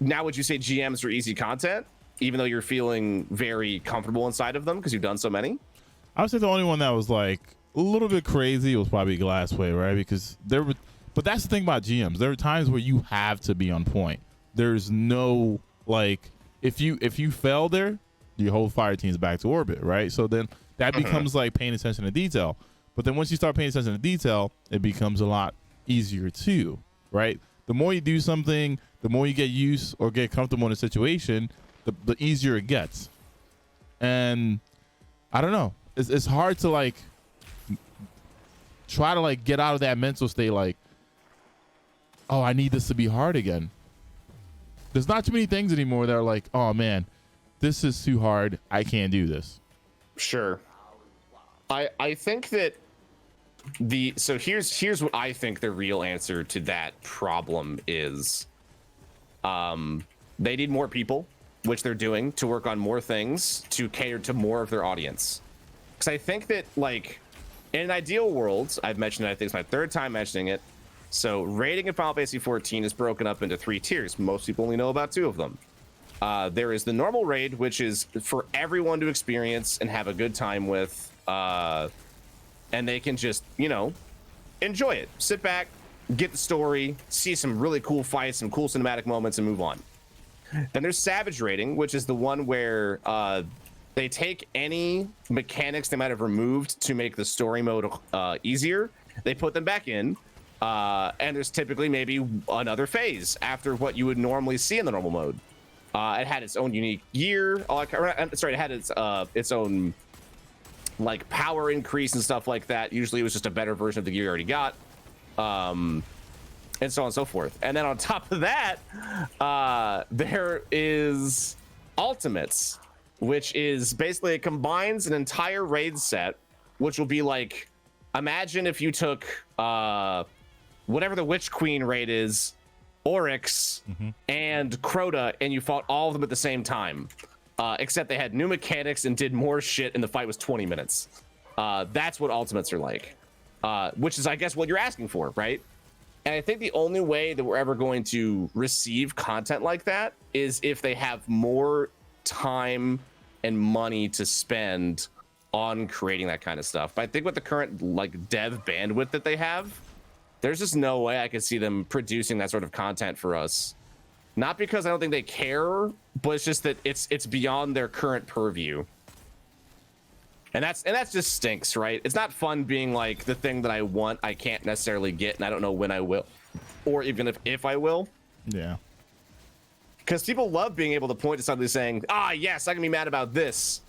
Speaker 2: Now, would you say GMs are easy content, even though you're feeling very comfortable inside of them because you've done so many?
Speaker 1: I would say the only one that was like a little bit crazy was probably Glassway, right? Because there were, but that's the thing about GMs. There are times where you have to be on point. There's no like, if you fail there, your whole fire team's back to orbit, right? So then that becomes like paying attention to detail. But then once you start paying attention to detail, it becomes a lot easier too, right? The more you do something, the more you get used or get comfortable in a situation, the easier it gets. And I don't know, it's hard to like try to like get out of that mental state like, oh, I need this to be hard again. There's not too many things anymore that are like, oh man, this is too hard, I can't do this.
Speaker 2: Sure. I think that so here's what I think the real answer to that problem is. They need more people, which they're doing, to work on more things to cater to more of their audience. Because I think that, like, in an ideal world, I've mentioned it, I think it's my third time mentioning it. So raiding in Final Fantasy 14 is broken up into 3 tiers. Most people only know about 2 of them. There is the normal raid, which is for everyone to experience and have a good time with, and they can just, you know, enjoy it. Sit back, get the story, see some really cool fights, some cool cinematic moments, and move on. Then there's Savage raiding, which is the one where they take any mechanics they might have removed to make the story mode easier. They put them back in, and there's typically maybe another phase after what you would normally see in the normal mode. It had its own unique gear. It had its own like power increase and stuff like that. Usually it was just a better version of the gear you already got, and so on and so forth. And then on top of that, there is Ultimates, which is basically, it combines an entire raid set, which will be like, imagine if you took whatever the Witch Queen raid is, Oryx, and Crota, and you fought all of them at the same time, except they had new mechanics and did more shit, and the fight was 20 minutes. That's what Ultimates are like, which is, I guess, what you're asking for, right? And I think the only way that we're ever going to receive content like that is if they have more time and money to spend on creating that kind of stuff. But I think with the current like dev bandwidth that they have, there's just no way I could see them producing that sort of content for us. Not because I don't think they care, but it's just that it's beyond their current purview. And that's just stinks, right? It's not fun being like, the thing that I want I can't necessarily get, and I don't know when I will, or even if I will.
Speaker 1: Yeah.
Speaker 2: Because people love being able to point to somebody saying, yes, I can be mad about this.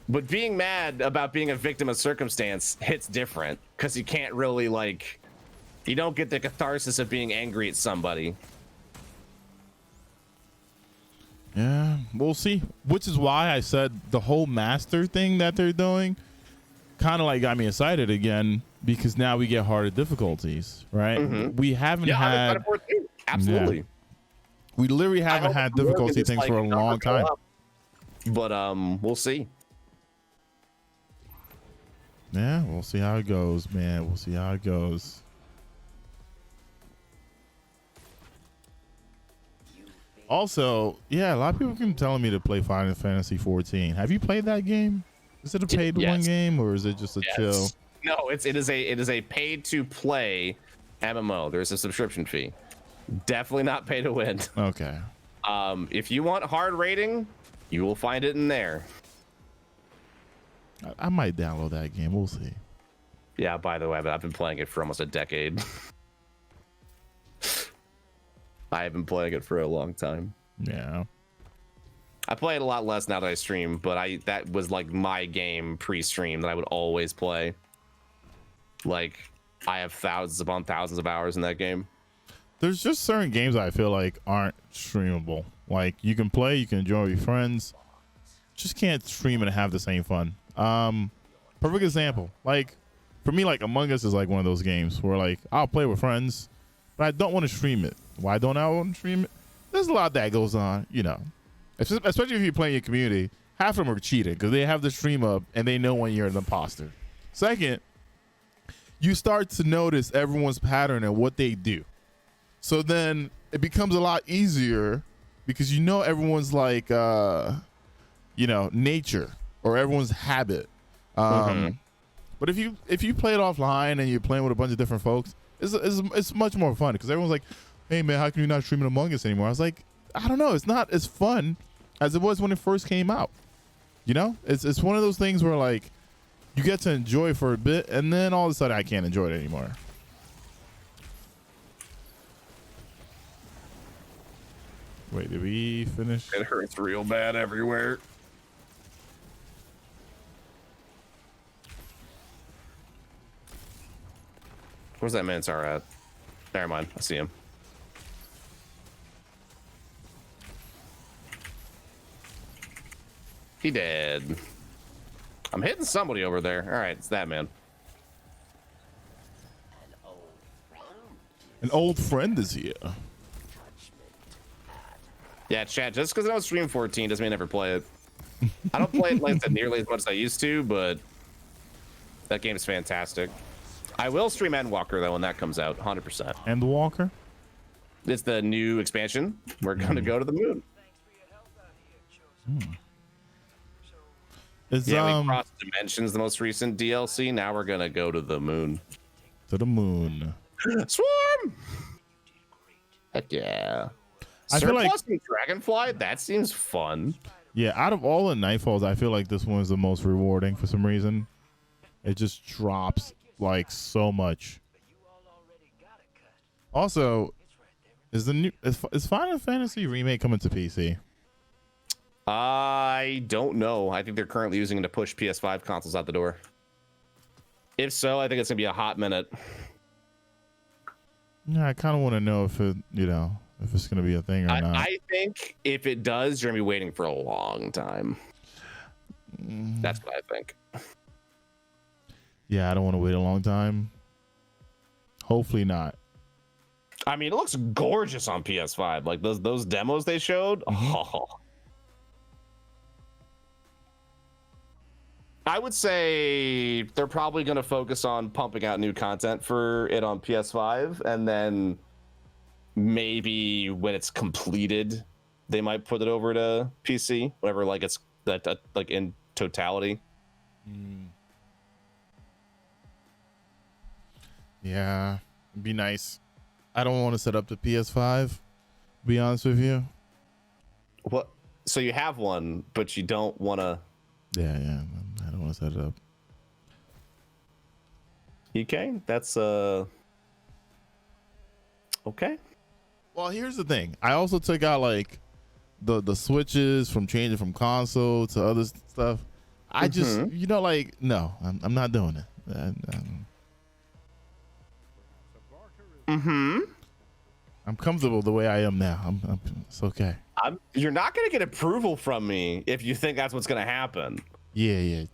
Speaker 2: But being mad about being a victim of circumstance hits different, because you can't really, like, you don't get the catharsis of being angry at somebody.
Speaker 1: Yeah, we'll see. Which is why I said the whole master thing that they're doing kind of like got me excited again, because now we get harder difficulties, right? We haven't had.
Speaker 2: Absolutely.
Speaker 1: Yeah. We literally haven't had difficulty things for a long time.
Speaker 2: But we'll see.
Speaker 1: Yeah, we'll see how it goes, man. We'll see how it goes. Also, yeah, a lot of people keep telling me to play Final Fantasy 14. Have you played that game? Is it a paid one game, or is it just a chill?
Speaker 2: No, it is a paid to play MMO. There's a subscription fee. Definitely not pay to win.
Speaker 1: Okay.
Speaker 2: If you want hard rating, you will find it in there.
Speaker 1: I might download that game. We'll see.
Speaker 2: Yeah, by the way, but I've been playing it for almost a decade. I have been playing it for a long time.
Speaker 1: Yeah.
Speaker 2: I play it a lot less now that I stream, but that was like my game pre-stream that I would always play. Like, I have thousands upon thousands of hours in that game.
Speaker 1: There's just certain games I feel like aren't streamable. Like, you can play, you can enjoy with your friends, just can't stream and have the same fun. Perfect example, like for me, like Among Us is like one of those games where like I'll play with friends, but I don't want to stream it. Why don't I want to stream it? There's a lot that goes on, you know. Especially if you play in your community, half of them are cheating because they have the stream up and they know when you're an imposter. Second, you start to notice everyone's pattern and what they do. So then it becomes a lot easier because you know everyone's like, you know, nature or everyone's habit. But if you play it offline and you're playing with a bunch of different folks, it's much more fun because everyone's like, hey man, how can you not stream it Among Us anymore? I was like, I don't know, it's not as fun as it was when it first came out. You know, it's one of those things where like you get to enjoy for a bit and then all of a sudden I can't enjoy it anymore. Wait, did we finish?
Speaker 2: It hurts real bad everywhere. Where's that Mantar at? Never mind, I see him. He dead. I'm hitting somebody over there. All right, it's that man.
Speaker 1: An old friend is here.
Speaker 2: Yeah, chat. Just because I don't stream 14 doesn't mean I never play it. I don't play it like that nearly as much as I used to, but that game is fantastic. I will stream Endwalker though when that comes out, 100%.
Speaker 1: Endwalker?
Speaker 2: It's the new expansion. We're gonna go to the moon.
Speaker 1: It's,
Speaker 2: we crossed dimensions, the most recent DLC. Now we're gonna go to the moon.
Speaker 1: To the moon.
Speaker 2: Swarm! Heck yeah.
Speaker 1: I feel like
Speaker 2: Dragonfly, that seems fun.
Speaker 1: Yeah, out of all the Nightfalls, I feel like this one's the most rewarding for some reason. It just drops like so much. Also, is Final Fantasy Remake coming to PC?
Speaker 2: I don't know. I think they're currently using it to push PS5 consoles out the door. If so, I think it's gonna be a hot minute.
Speaker 1: Yeah, I kind of want to know if it, you know, if it's gonna be a thing or not.
Speaker 2: I think if it does, you're gonna be waiting for a long time. That's what I think.
Speaker 1: Yeah, I don't want to wait a long time. Hopefully not.
Speaker 2: I mean, it looks gorgeous on PS5. Like those demos they showed. Oh. I would say they're probably going to focus on pumping out new content for it on PS5, and then maybe when it's completed, they might put it over to PC. Whatever, like it's that like in totality.
Speaker 1: Yeah, it'd be nice. I don't want to set up the PS5. To be honest with you.
Speaker 2: What? So you have one, but you don't want to.
Speaker 1: Yeah. I don't want to set it up.
Speaker 2: Okay, that's okay.
Speaker 1: Well, here's the thing. I also took out like the switches from changing from console to other stuff. I just, you know, like no, I'm not doing it. I'm comfortable the way I am now. It's okay.
Speaker 2: You're not gonna get approval from me if you think that's what's gonna happen.
Speaker 1: Yeah.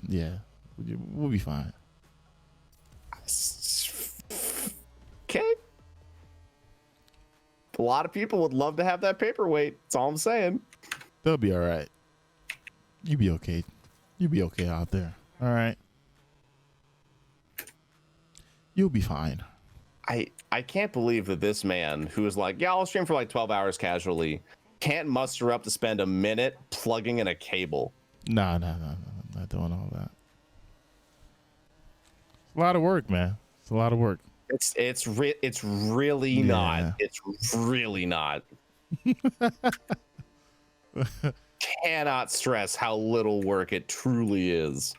Speaker 1: We'll be fine.
Speaker 2: Okay. A lot of people would love to have that paperweight. That's all I'm saying.
Speaker 1: They'll be all right. You be okay. You be okay out there. All right. You'll be fine.
Speaker 2: I can't believe that this man who is like, yeah, I'll stream for like 12 hours casually, can't muster up to spend a minute plugging in a cable.
Speaker 1: No. Not doing all that. It's a lot of work, man. It's a lot of work.
Speaker 2: It's really not. It's really not. Cannot stress how little work it truly is.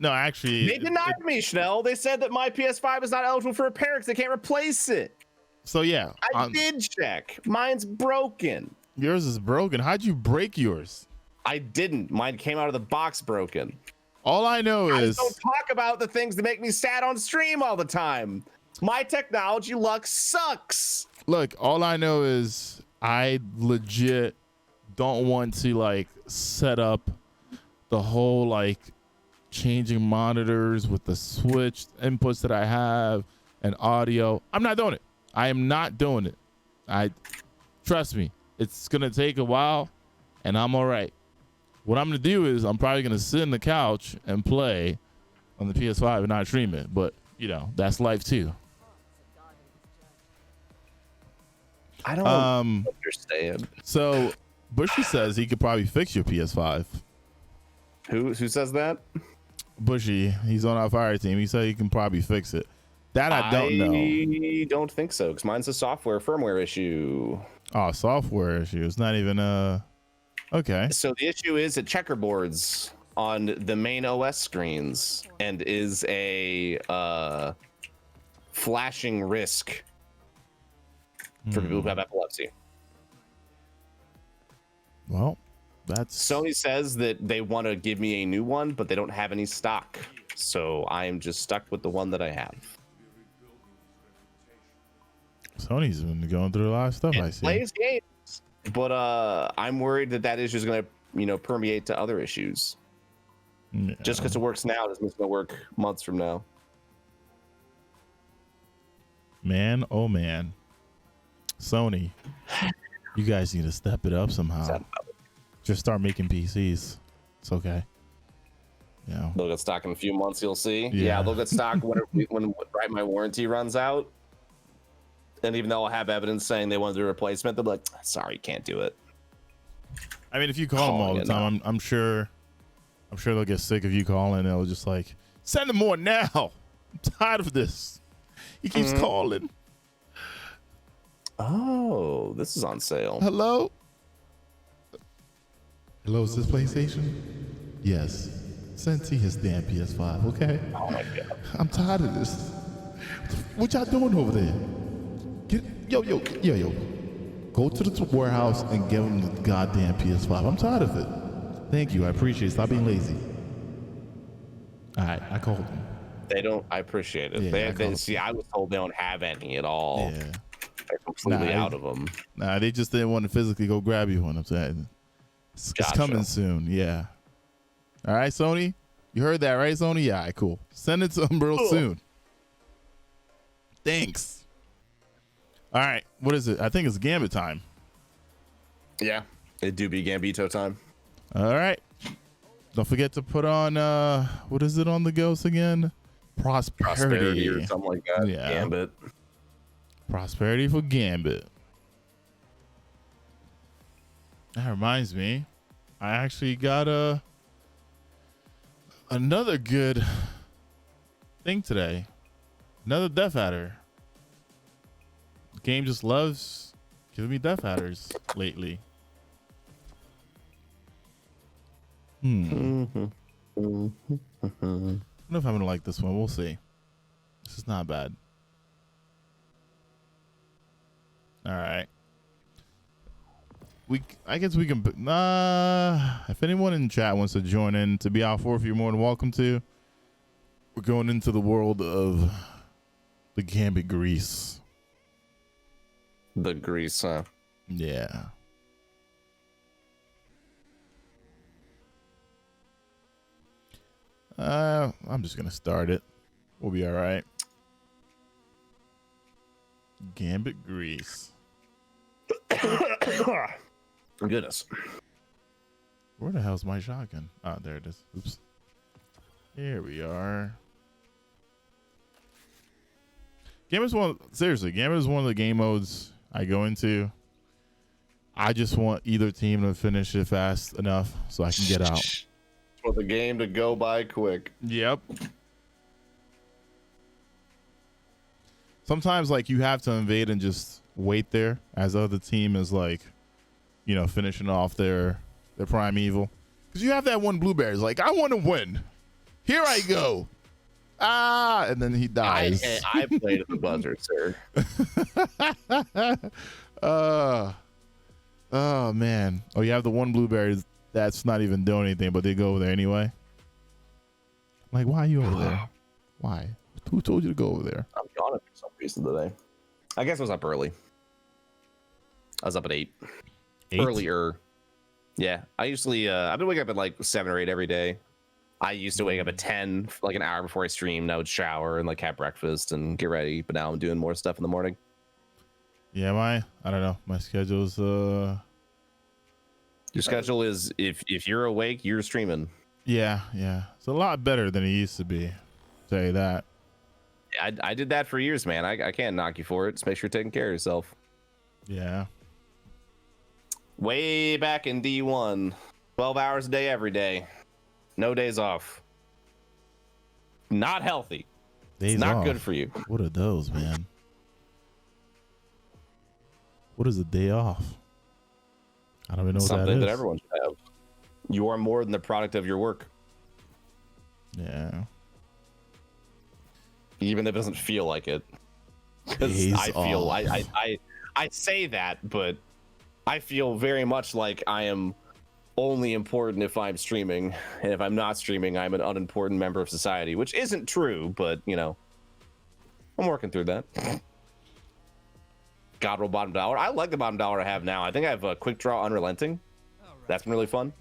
Speaker 1: No, actually,
Speaker 2: they denied me, Schnell. They said that my PS5 is not eligible for repair because they can't replace it.
Speaker 1: So yeah,
Speaker 2: I did check. Mine's broken.
Speaker 1: Yours is broken. How'd you break yours?
Speaker 2: I didn't. Mine came out of the box broken.
Speaker 1: All I know is
Speaker 2: I don't talk about the things that make me sad on stream all the time. My technology luck sucks.
Speaker 1: Look, all I know is I legit don't want to like set up the whole like changing monitors with the switched inputs that I have and audio. I'm not doing it. I am not doing it. Trust me, it's going to take a while and I'm all right. What I'm going to do is I'm probably going to sit on the couch and play on the PS5 and not stream it. But, you know, that's life too.
Speaker 2: I don't understand.
Speaker 1: So Bushy says he could probably fix your PS5.
Speaker 2: Who says that?
Speaker 1: Bushy, he's on our fire team. He said he can probably fix it. That I don't know.
Speaker 2: I don't think so, because mine's a firmware issue.
Speaker 1: Oh, software issue. It's not even okay.
Speaker 2: So the issue is it checkerboards on the main OS screens and is a flashing risk for people who have epilepsy.
Speaker 1: Well, that's
Speaker 2: Sony says that they want to give me a new one, but they don't have any stock. So I am just stuck with the one that I have.
Speaker 1: Sony's been going through a lot of stuff. I see.
Speaker 2: Plays games, but I'm worried that issue is going to, permeate to other issues.
Speaker 1: Yeah.
Speaker 2: Just because it works now doesn't mean it's going to work months from now.
Speaker 1: Man, oh man, Sony, you guys need to step it up somehow. Just start making PCs. It's okay. Yeah.
Speaker 2: They'll get stock in a few months. You'll see.
Speaker 1: Yeah.
Speaker 2: Yeah, they'll get stock when my warranty runs out. And even though I'll have evidence saying they want to do a replacement, they'll be like, "Sorry, can't do it."
Speaker 1: I mean, if you call them all the time, I'm sure they'll get sick of you calling. They'll just like send them more now. I'm tired of this. He keeps calling.
Speaker 2: Oh, this is on sale.
Speaker 1: Hello? Hello, is this PlayStation? Yes. Send to his damn PS5, okay?
Speaker 2: Oh my god.
Speaker 1: I'm tired of this. What y'all doing over there? Yo. Go to the warehouse and give him the goddamn PS5. I'm tired of it. Thank you. I appreciate it. Stop being lazy. All right, I called them.
Speaker 2: They don't. I appreciate it.
Speaker 1: Yeah,
Speaker 2: I was told they don't have any at all.
Speaker 1: Yeah.
Speaker 2: They're completely out of them.
Speaker 1: Nah, they just didn't want to physically go grab you one. I'm saying it's coming soon. Yeah. All right, Sony. You heard that, right, Sony? Yeah, all right, cool. Send it to them real soon. Thanks. All right, what is it? I think it's Gambit time.
Speaker 2: Yeah, it do be Gambito time.
Speaker 1: All right. Don't forget to put on what is it on the ghost again? Prosperity
Speaker 2: or something like that.
Speaker 1: Yeah.
Speaker 2: Gambit.
Speaker 1: Prosperity for Gambit. That reminds me, I actually got another good thing today. Another Death Adder. The game just loves giving me Death Adders lately. I don't know if I'm gonna like this one. We'll see. This is not bad. All right. I guess we can. If anyone in chat wants to join in to be out for, if you're more than welcome to. We're going into the world of the Gambit Grease.
Speaker 2: The Grease, huh?
Speaker 1: Yeah. I'm just gonna start it. We'll be all right. Gambit Grease.
Speaker 2: Goodness.
Speaker 1: Where the hell's my shotgun? Oh, there it is. Oops. Here we are. Gambit is one of the game modes I go into. I just want either team to finish it fast enough so I can get out.
Speaker 2: For the game to go by quick.
Speaker 1: Yep. Sometimes like you have to invade and just wait there as the other team is like, finishing off their primeval. Because you have that one blueberry. It's like, I want to win. Here I go. And then he dies.
Speaker 2: I played at the buzzer, sir.
Speaker 1: Oh man. Oh, you have the one blueberry that's not even doing anything, but they go over there anyway. Like, why are you over there? Why? Who told you to go over there?
Speaker 2: I'm gone for some reason today. I guess I was up early. I was up at 8. Earlier. Yeah. I usually I've been waking up at like 7 or 8 every day. I used to wake up at 10, like an hour before I streamed. I would shower and like have breakfast and get ready. But now I'm doing more stuff in the morning.
Speaker 1: Yeah, I don't know. My schedule's
Speaker 2: Your schedule is if you're awake, you're streaming.
Speaker 1: yeah. It's a lot better than it used to be. Tell you that.
Speaker 2: I did that for years, man. I can't knock you for it. Just make sure you're taking care of yourself.
Speaker 1: Yeah.
Speaker 2: Way back in D1, 12 hours a day every day. No days off. Not healthy.
Speaker 1: Days
Speaker 2: It's not
Speaker 1: off.
Speaker 2: good for you.
Speaker 1: What are those, man? What is a day off? I don't even know what that is.
Speaker 2: Something that everyone should have. You are more than the product of your work.
Speaker 1: Yeah.
Speaker 2: Even if it doesn't feel like it. 'Cause
Speaker 1: Days
Speaker 2: I feel
Speaker 1: off.
Speaker 2: I say that, but I feel very much like I am only important if I'm streaming, and if I'm not streaming, I'm an unimportant member of society, which isn't true, but you know, I'm working through that. God roll bottom dollar. I like the bottom dollar I have now. I think I have a quick draw unrelenting. That's been really fun.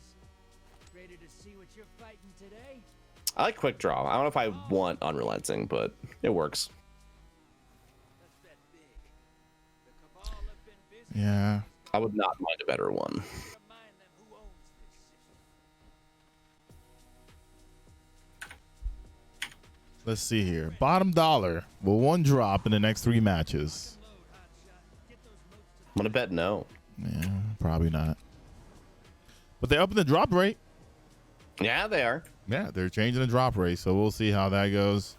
Speaker 3: Ready to see what you're fighting today?
Speaker 2: I like quick draw. I don't know if I want unrelenting, but it works.
Speaker 3: That's that big. The Cabal have been busy.
Speaker 1: Yeah.
Speaker 2: I would not mind a better one.
Speaker 3: Remind them who owns this city.
Speaker 1: Let's see here. Bottom dollar. Will one drop in the next 3 matches?
Speaker 3: Load, hotshot. Get those moats to
Speaker 2: I'm gonna bet no.
Speaker 1: Yeah, probably not. But they're up in the drop rate.
Speaker 2: Yeah, they are.
Speaker 1: Yeah, they're changing the drop rate, so we'll see how that goes.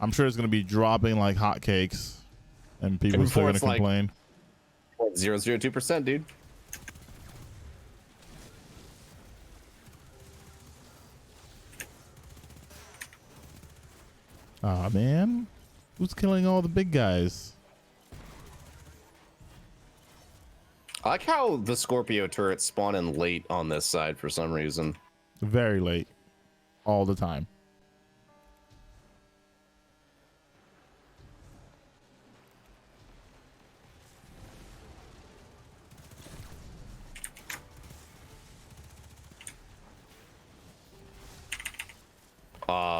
Speaker 1: I'm sure it's going to be dropping like hotcakes, and people are still
Speaker 2: before
Speaker 1: going to
Speaker 2: it's like-
Speaker 1: complain.
Speaker 2: 0.002%, dude.
Speaker 1: Aw, man. Who's killing all the big guys?
Speaker 2: I like how the Scorpio turrets spawn in late on this side for some reason.
Speaker 1: Very late. All the time.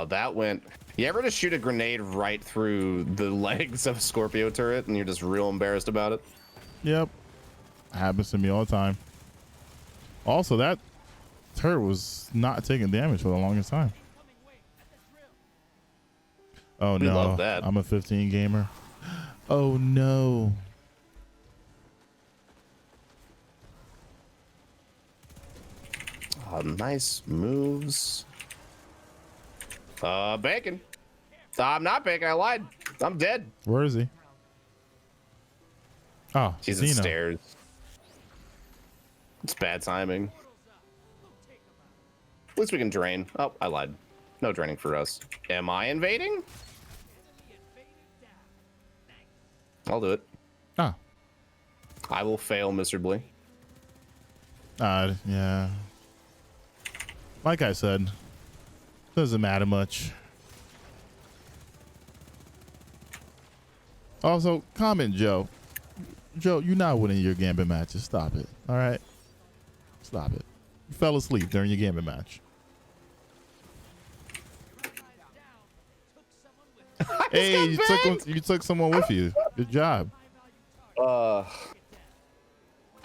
Speaker 2: That went. You ever just shoot a grenade right through the legs of a Scorpio turret and you're just real embarrassed about it?
Speaker 1: Yep. Happens to me all the time. Also, that turret was not taking damage for the longest time.
Speaker 3: incoming wave at the drill.
Speaker 1: Oh
Speaker 2: We
Speaker 1: no.
Speaker 2: love that.
Speaker 1: I'm a 15 gamer. Oh no.
Speaker 2: Nice moves. Bacon. I'm not bacon. I lied. I'm dead.
Speaker 1: Where is he? Oh,
Speaker 2: He's
Speaker 1: Zeno.
Speaker 2: at stairs. It's bad timing. At least we can drain. Oh, I lied. No draining for us. Am I invading? I'll do it.
Speaker 1: Ah.
Speaker 2: I will fail miserably.
Speaker 1: Yeah. Like I said, doesn't matter much. Also, comment, Joe. Joe, you're not winning your Gambit matches. Stop it. All right? Stop it. You fell asleep during your Gambit match. Hey, you took someone with you. Good job.
Speaker 2: I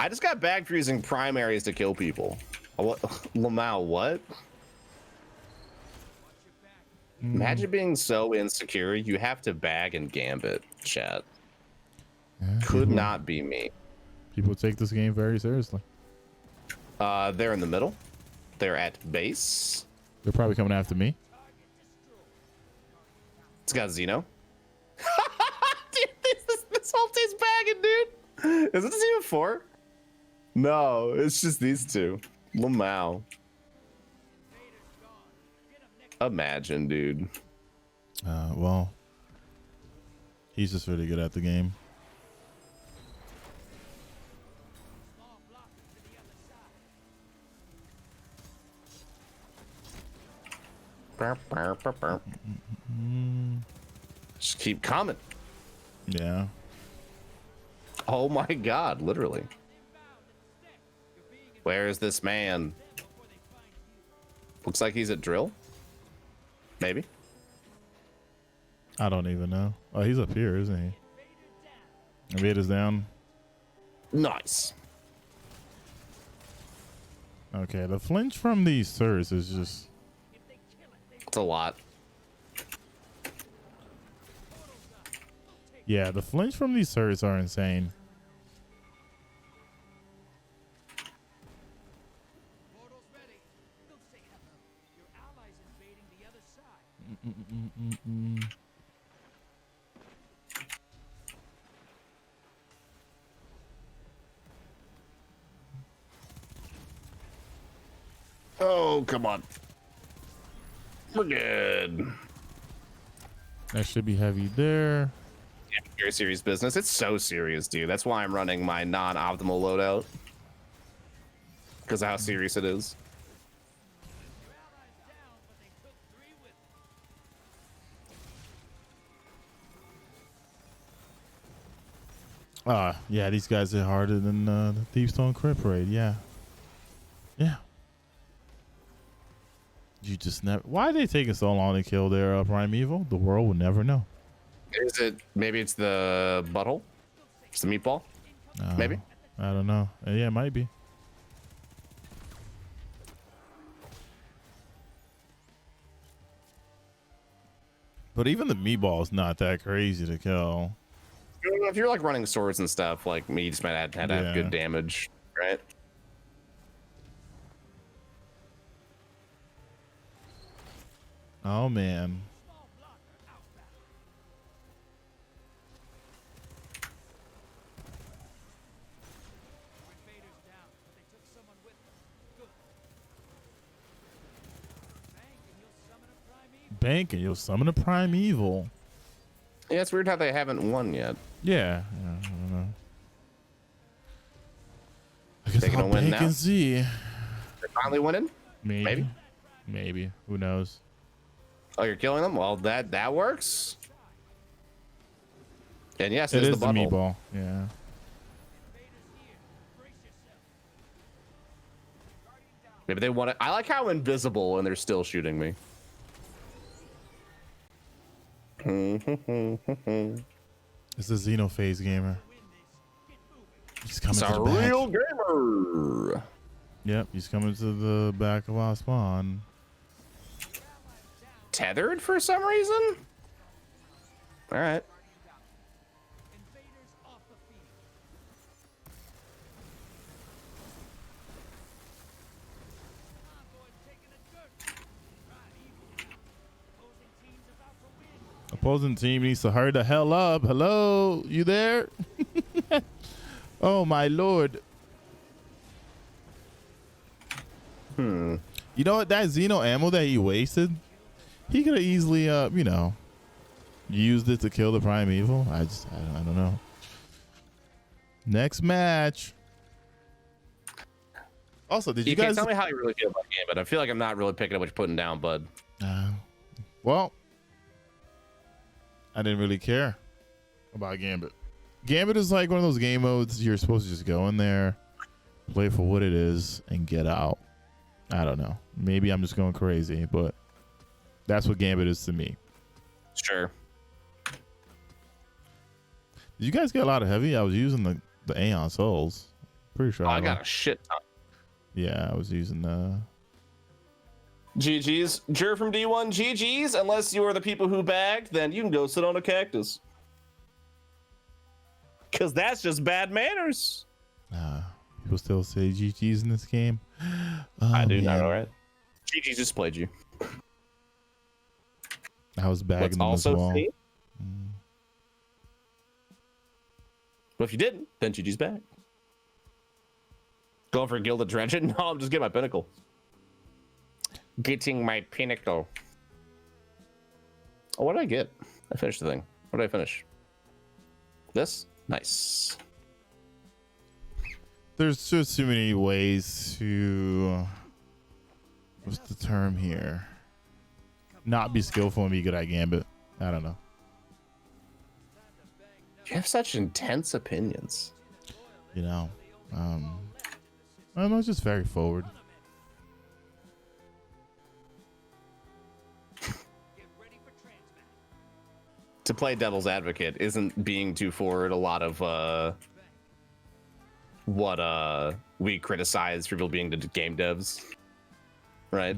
Speaker 2: just got bagged for using primaries to kill people. What? Lamau, what? Imagine being so insecure, you have to bag and Gambit, chat.
Speaker 1: Yeah,
Speaker 2: Could not be me.
Speaker 1: People take this game very seriously.
Speaker 2: They're in the middle. They're at base.
Speaker 1: They're probably coming after me.
Speaker 2: It's got Zeno. Dude, this whole team's bagging, dude. Is it Zeno 4? No, it's just these two. Lamau. Imagine, dude.
Speaker 1: Well, he's just really good at the game.
Speaker 2: Just keep coming.
Speaker 1: Yeah.
Speaker 2: Oh my god, literally. Where is this man? Looks like he's at drill. Maybe.
Speaker 1: I don't even know. Oh, he's up here, isn't he? Invader's down.
Speaker 2: Nice.
Speaker 1: Okay, the flinch from these sirs is just...
Speaker 2: It's a lot.
Speaker 1: Yeah, the flinch from these sirs are insane.
Speaker 3: Portal's ready. Go say hello. Your allies invading the other side.
Speaker 2: Oh, come on. We're good.
Speaker 1: That should be heavy there.
Speaker 2: Yeah, very serious business. It's so serious, dude. That's why I'm running my non-optimal loadout. Because of how serious it is.
Speaker 3: Your allies down, but they took 3 with them.
Speaker 1: Yeah, these guys are harder than the Thiefstone Crypt Raid. Yeah. Yeah. You just never... Why are they taking so long to kill their Primeval? The world will never know.
Speaker 2: Is it, maybe it's the butthole? It's the meatball? Maybe?
Speaker 1: I don't know. Yeah, it might be. But even the meatball is not that crazy to kill.
Speaker 2: If you're like running swords and stuff, like me, you just might have to have good damage, right?
Speaker 1: Oh, man.
Speaker 3: Small blocker outbound. Your invaders down, but they took someone with them. Good. Bank and you'll summon a primeval.
Speaker 1: Bank and you'll summon a Primeval.
Speaker 2: Yeah, it's weird how they haven't won yet.
Speaker 1: Yeah. I don't know. I guess
Speaker 2: They gonna
Speaker 1: I'll
Speaker 2: win
Speaker 1: bank
Speaker 2: now?
Speaker 1: and see.
Speaker 2: They're finally winning?
Speaker 1: Maybe. Maybe. Who knows?
Speaker 2: Oh, you're killing them? Well, that works. And yes,
Speaker 1: It
Speaker 2: it's
Speaker 1: is
Speaker 2: the
Speaker 1: the
Speaker 2: butthole.
Speaker 1: meatball. Yeah.
Speaker 3: Invaders here. Brace yourself. Guardian down.
Speaker 2: Maybe they want it. I like how invisible and they're still shooting me.
Speaker 1: It's a Xenophase gamer.
Speaker 3: Win this. Get moving.
Speaker 1: He's coming
Speaker 2: It's
Speaker 1: to
Speaker 2: a
Speaker 1: the back.
Speaker 2: real gamer.
Speaker 1: Yep, he's coming to the back of our spawn.
Speaker 2: Tethered for some reason? All right.
Speaker 3: Invaders off the field. Convoy taking a dirt. Primeval. Opposing team's about to win.
Speaker 1: Opposing team needs to hurry the hell up. Hello, you there? Oh my lord. You know what? That Xeno ammo that he wasted, he could have easily, used it to kill the Primeval. I don't know. Next match. Also, did you
Speaker 2: You
Speaker 1: guys?
Speaker 2: can't tell me how you really feel about Gambit. I feel like I'm not really picking up what you're putting down, bud.
Speaker 1: Well, I didn't really care about Gambit. Gambit is like one of those game modes you're supposed to just go in there, play for what it is, and get out. I don't know. Maybe I'm just going crazy, but that's what Gambit is to me.
Speaker 2: Sure.
Speaker 1: Did you guys get a lot of heavy? I was using the Aeon Souls. Pretty sure.
Speaker 2: Oh, I got a shit ton.
Speaker 1: Yeah, I was using the.
Speaker 2: GG's. Jer from D1, GG's. Unless you are the people who bagged, then you can go sit on a cactus. Because that's just bad manners.
Speaker 1: People still say GG's in this game. Oh,
Speaker 2: I do
Speaker 1: man.
Speaker 2: know, right? GG just played you.
Speaker 1: I was bagging
Speaker 2: Let's
Speaker 1: them as
Speaker 2: also
Speaker 1: well.
Speaker 2: see. But if you didn't, then GG's back. Going for Gilded Dredgen? No, I'm just getting my pinnacle. Getting my pinnacle. Oh, what did I get? I finished the thing. What did I finish? This? Nice.
Speaker 1: There's just too many ways to. What's the term here? Not be skillful and be good at Gambit. I don't know.
Speaker 2: You have such intense opinions.
Speaker 1: You know. I don't know. It's just very forward.
Speaker 2: to play devil's advocate, isn't being too forward a lot of what we criticize for people being the game devs, right?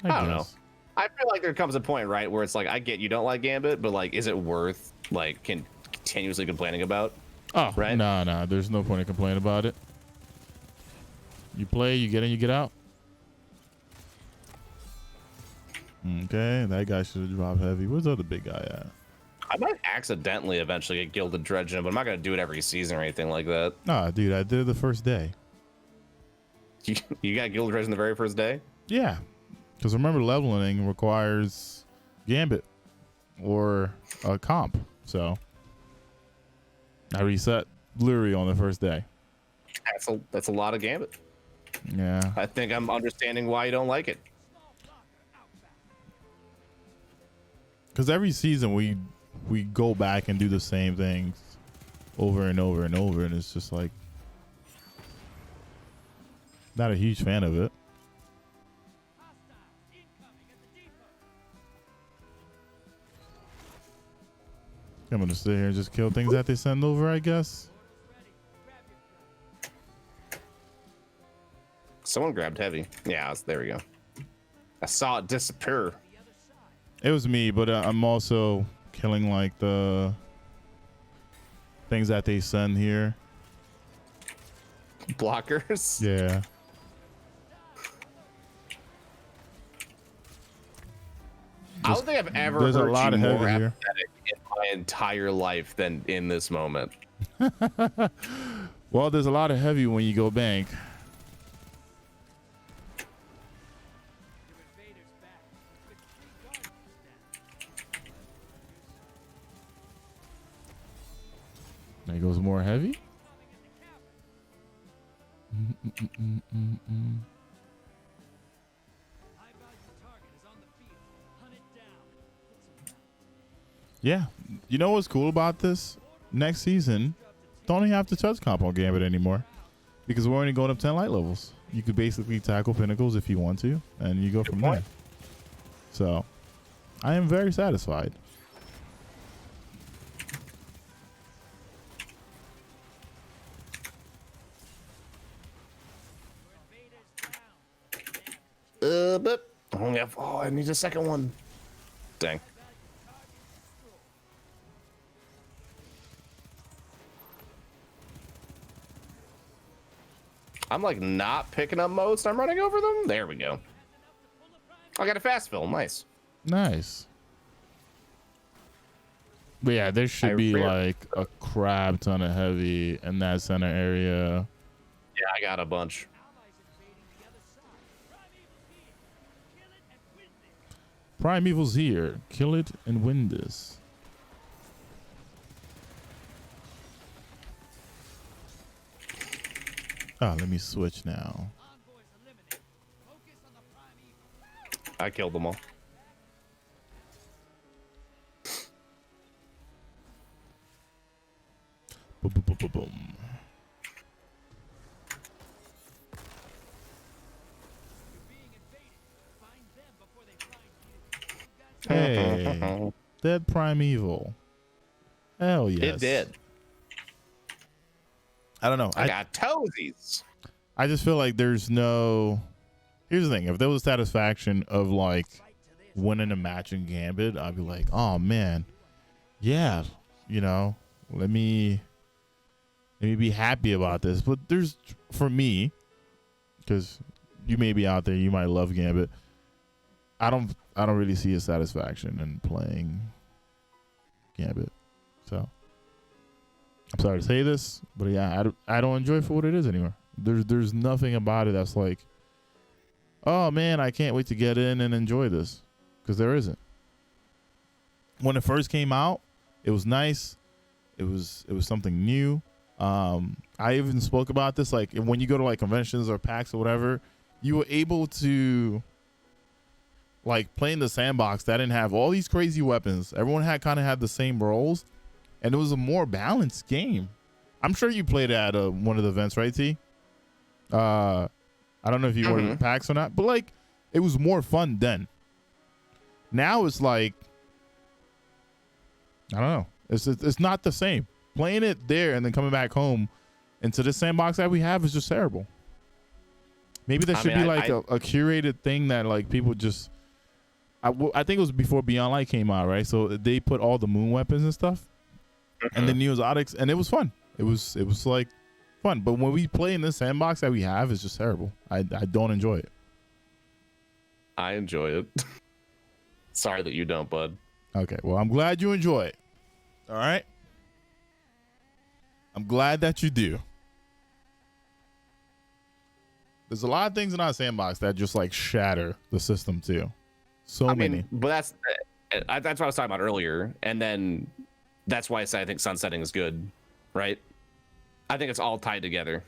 Speaker 2: I don't know. I feel like there comes a point, right, where it's like, I get you don't like Gambit, but like, is it worth like continuously complaining about?
Speaker 1: Oh,
Speaker 2: right?
Speaker 1: Nah. There's no point in complaining about it. You play, you get in, you get out. Okay, that guy should have dropped heavy. Where's the other big guy at?
Speaker 2: I might accidentally eventually get Gilded Dredgen, but I'm not gonna do it every season or anything like that.
Speaker 1: Nah, dude, I did it the first day.
Speaker 2: You got Gilded Dredgen the very first day?
Speaker 1: Yeah, because remember, leveling requires Gambit or a comp, so I reset literally on the first day.
Speaker 2: That's a lot of Gambit.
Speaker 1: Yeah,
Speaker 2: I think I'm understanding why you don't like it.
Speaker 1: because every season we go back and do the same things over and over and over, and it's just like not a huge fan of it. I'm gonna sit here and just kill things that they send over, I guess.
Speaker 2: Someone grabbed heavy. Yeah, there we go. I saw it disappear.
Speaker 1: It was me, but I'm also killing like the things that they send here.
Speaker 2: Blockers?
Speaker 1: Yeah.
Speaker 2: I don't think I've ever
Speaker 1: There's
Speaker 2: heard
Speaker 1: a lot
Speaker 2: you
Speaker 1: of heavy
Speaker 2: more
Speaker 1: here.
Speaker 2: apathetic in my entire life than in this moment.
Speaker 1: Well, there's a lot of heavy when you go bank. There goes more heavy. Yeah, you know what's cool about this? Next season, don't even have to touch comp on Gambit anymore because we're only going up 10 light levels. You could basically tackle pinnacles if you want to, and you go from there. So, I am very satisfied.
Speaker 2: But I only have. Oh, I need a second one. Dang. I'm like not picking up motes. I'm running over them. There we go. I got a fast fill. Nice.
Speaker 1: Nice. But yeah, there should be like a crap ton of heavy in that center area.
Speaker 2: Yeah, I got a bunch.
Speaker 1: Primeval's here. Kill it and win this. Oh, let me switch now.
Speaker 2: I killed them all.
Speaker 1: Boom, boom, boom, boom, boom. Hey, dead primeval. Hell yes.
Speaker 2: It did.
Speaker 1: I don't know.
Speaker 2: I got toesies.
Speaker 1: I just feel like there's no. Here's the thing: if there was satisfaction of like winning a match in Gambit, I'd be like, oh man, yeah, you know, let me be happy about this. But there's, for me, because you may be out there, you might love Gambit. I don't really see a satisfaction in playing Gambit. So I'm sorry to say this, but yeah, I don't enjoy it for what it is anymore. There's nothing about it that's like, oh man, I can't wait to get in and enjoy this, because there isn't. When it first came out, it was nice. It was something new. I even spoke about this, like when you go to like conventions or PAX or whatever, you were able to like play in the sandbox that didn't have all these crazy weapons. Everyone kind of had the same roles, and it was a more balanced game. I'm sure you played at one of the events, right, T? I don't know if you were in PAX or not, but like it was more fun then. Now it's like I don't know. It's not the same. Playing it there and then coming back home into this sandbox that we have is just terrible. Maybe there should be like a curated thing that like people just. I think it was before Beyond Light came out, right? So they put all the moon weapons and stuff, and the new exotics, and it was fun. It was like fun. But when we play in this sandbox that we have, it's just terrible. I don't enjoy it.
Speaker 2: I enjoy it. Sorry that you don't, bud.
Speaker 1: Okay, well, I'm glad you enjoy it. All right. I'm glad that you do. There's a lot of things in our sandbox that just like shatter the system too. So many.
Speaker 2: But that's what I was talking about earlier, and then that's why I say I think sunsetting is good, right? I think it's all tied together.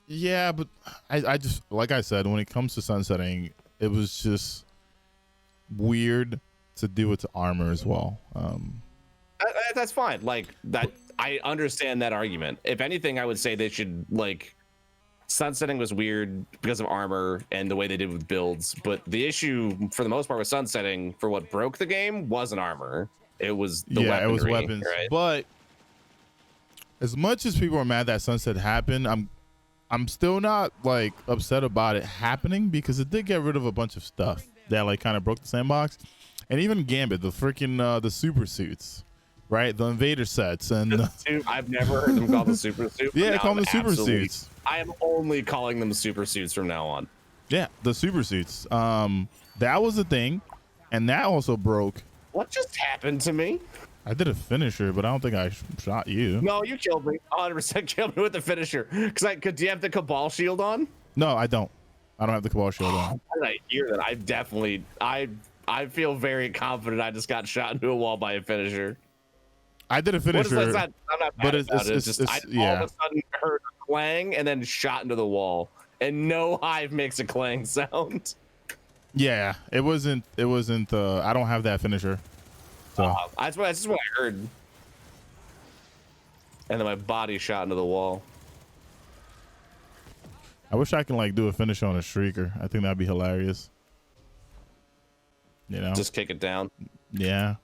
Speaker 1: Yeah, but I just, like I said, when it comes to sunsetting, it was just weird to do it to armor as well.
Speaker 2: That's fine. Like that, I understand that argument. If anything, I would say they should like sunsetting was weird because of armor and the way they did with builds. But the issue for the most part with sunsetting, for what broke the game, wasn't armor. It was the weaponry,
Speaker 1: it was weapons. Right? But as much as people are mad that sunset happened, I'm still not like upset about it happening because it did get rid of a bunch of stuff that like kind of broke the sandbox. And even Gambit, the freaking the super suits, right? The invader sets and
Speaker 2: I've never heard them called the super suit.
Speaker 1: Yeah, they call them the super suits.
Speaker 2: I am only calling them super suits from now on.
Speaker 1: Yeah, the super suits. That was the thing, and that also broke.
Speaker 2: What just happened to me?
Speaker 1: I did a finisher, but I don't think I shot you.
Speaker 2: No, you killed me. 100% killed me with the finisher. Do you have the Cabal shield on?
Speaker 1: No, I don't. I don't have the Cabal shield on.
Speaker 2: How did I hear that? I feel very confident I just got shot into a wall by a finisher.
Speaker 1: I did a finisher.
Speaker 2: I'm not mad
Speaker 1: but
Speaker 2: about it. All of a sudden heard a clang and then shot into the wall. And no hive makes a clang sound.
Speaker 1: Yeah, it wasn't. I don't have that finisher. So
Speaker 2: that's just what I heard. And then my body shot into the wall.
Speaker 1: I wish I can like do a finish on a streaker. I think that'd be hilarious. You know,
Speaker 2: just kick it down.
Speaker 1: Yeah.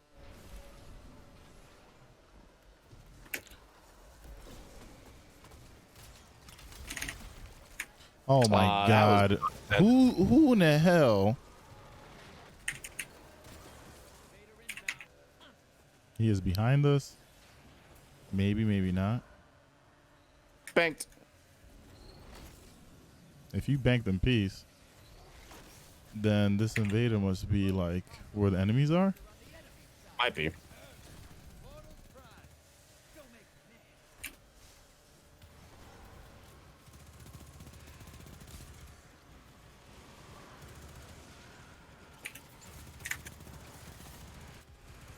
Speaker 1: Oh my God! Who in the hell? He is behind us. Maybe, maybe not.
Speaker 2: Banked.
Speaker 1: If you banked in peace, then this invader must be like where the enemies are.
Speaker 2: Might be.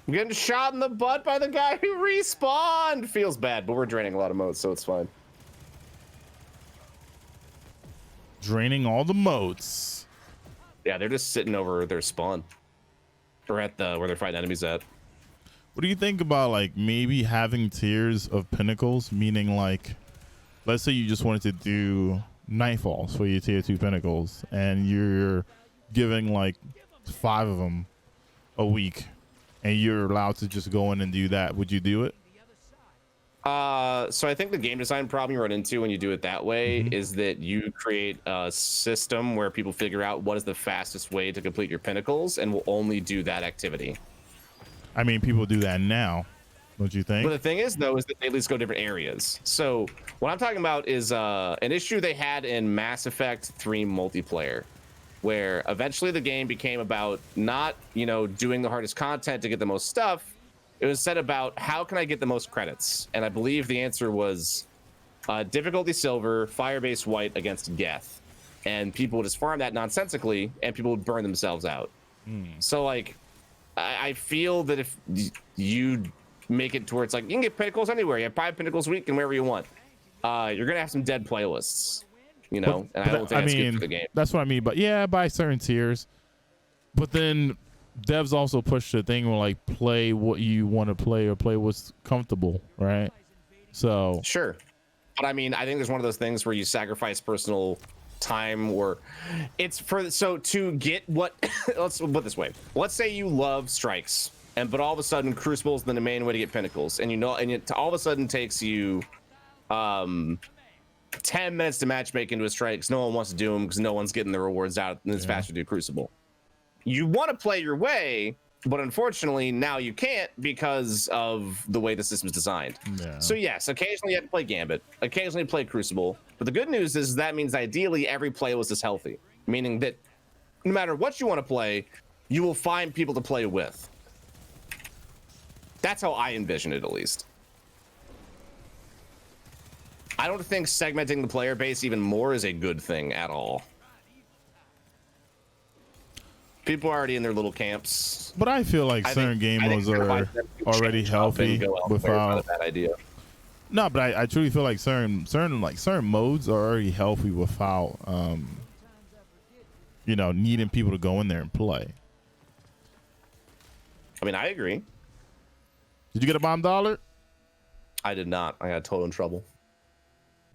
Speaker 2: I'm getting shot in the butt by the guy who respawned. Feels bad, but we're draining a lot of motes, so it's fine.
Speaker 1: Draining all the motes.
Speaker 2: Yeah, they're just sitting over their spawn. Or at where they're fighting enemies at.
Speaker 1: What do you think about like maybe having tiers of pinnacles? Meaning like, let's say you just wanted to do Nightfalls for your tier 2 pinnacles, and you're giving like 5 of them a week, and you're allowed to just go in and do that. Would you do it?
Speaker 2: So I think the game design problem you run into when you do it that way is that you create a system where people figure out what is the fastest way to complete your pinnacles and will only do that activity.
Speaker 1: I mean, people do that now, don't you think?
Speaker 2: But the thing is, though, is that they at least go different areas. So what I'm talking about is an issue they had in Mass Effect 3 multiplayer, where eventually the game became about not, doing the hardest content to get the most stuff. It was said about how can I get the most credits? And I believe the answer was difficulty silver, fire-based white against Geth. And people would just farm that nonsensically, and people would burn themselves out. So, like, I feel that if you make it to where it's like, you can get pinnacles anywhere. You have 5 pinnacles a week and wherever you want. You're going to have some dead playlists, and I don't think that's good for the game.
Speaker 1: That's what I mean. But, yeah, by certain tiers. But then devs also push the thing where like play what you want to play or play what's comfortable, right? So
Speaker 2: sure, but I mean, I think there's one of those things where you sacrifice personal time or it's for so to get what let's put it this way. Let's say you love strikes but all of a sudden Crucible's the main way to get pinnacles, and it all of a sudden takes you 10 minutes to matchmake into a strike because no one wants to do them because no one's getting the rewards out and it's faster to do Crucible. You want to play your way, but unfortunately now you can't because of the way the system's designed. So yes, occasionally you have to play Gambit, occasionally play Crucible, but the good news is that means ideally every playlist is healthy, meaning that no matter what you want to play, you will find people to play with. That's how I envision it, at least. I don't think segmenting the player base even more is a good thing at all. People are already in their little camps.
Speaker 1: But I feel like certain game modes are already healthy without.
Speaker 2: Bad idea.
Speaker 1: No, but I truly feel like certain modes are already healthy without needing people to go in there and play.
Speaker 2: I mean, I agree.
Speaker 1: Did you get a bomb dollar?
Speaker 2: I did not. I got total in trouble.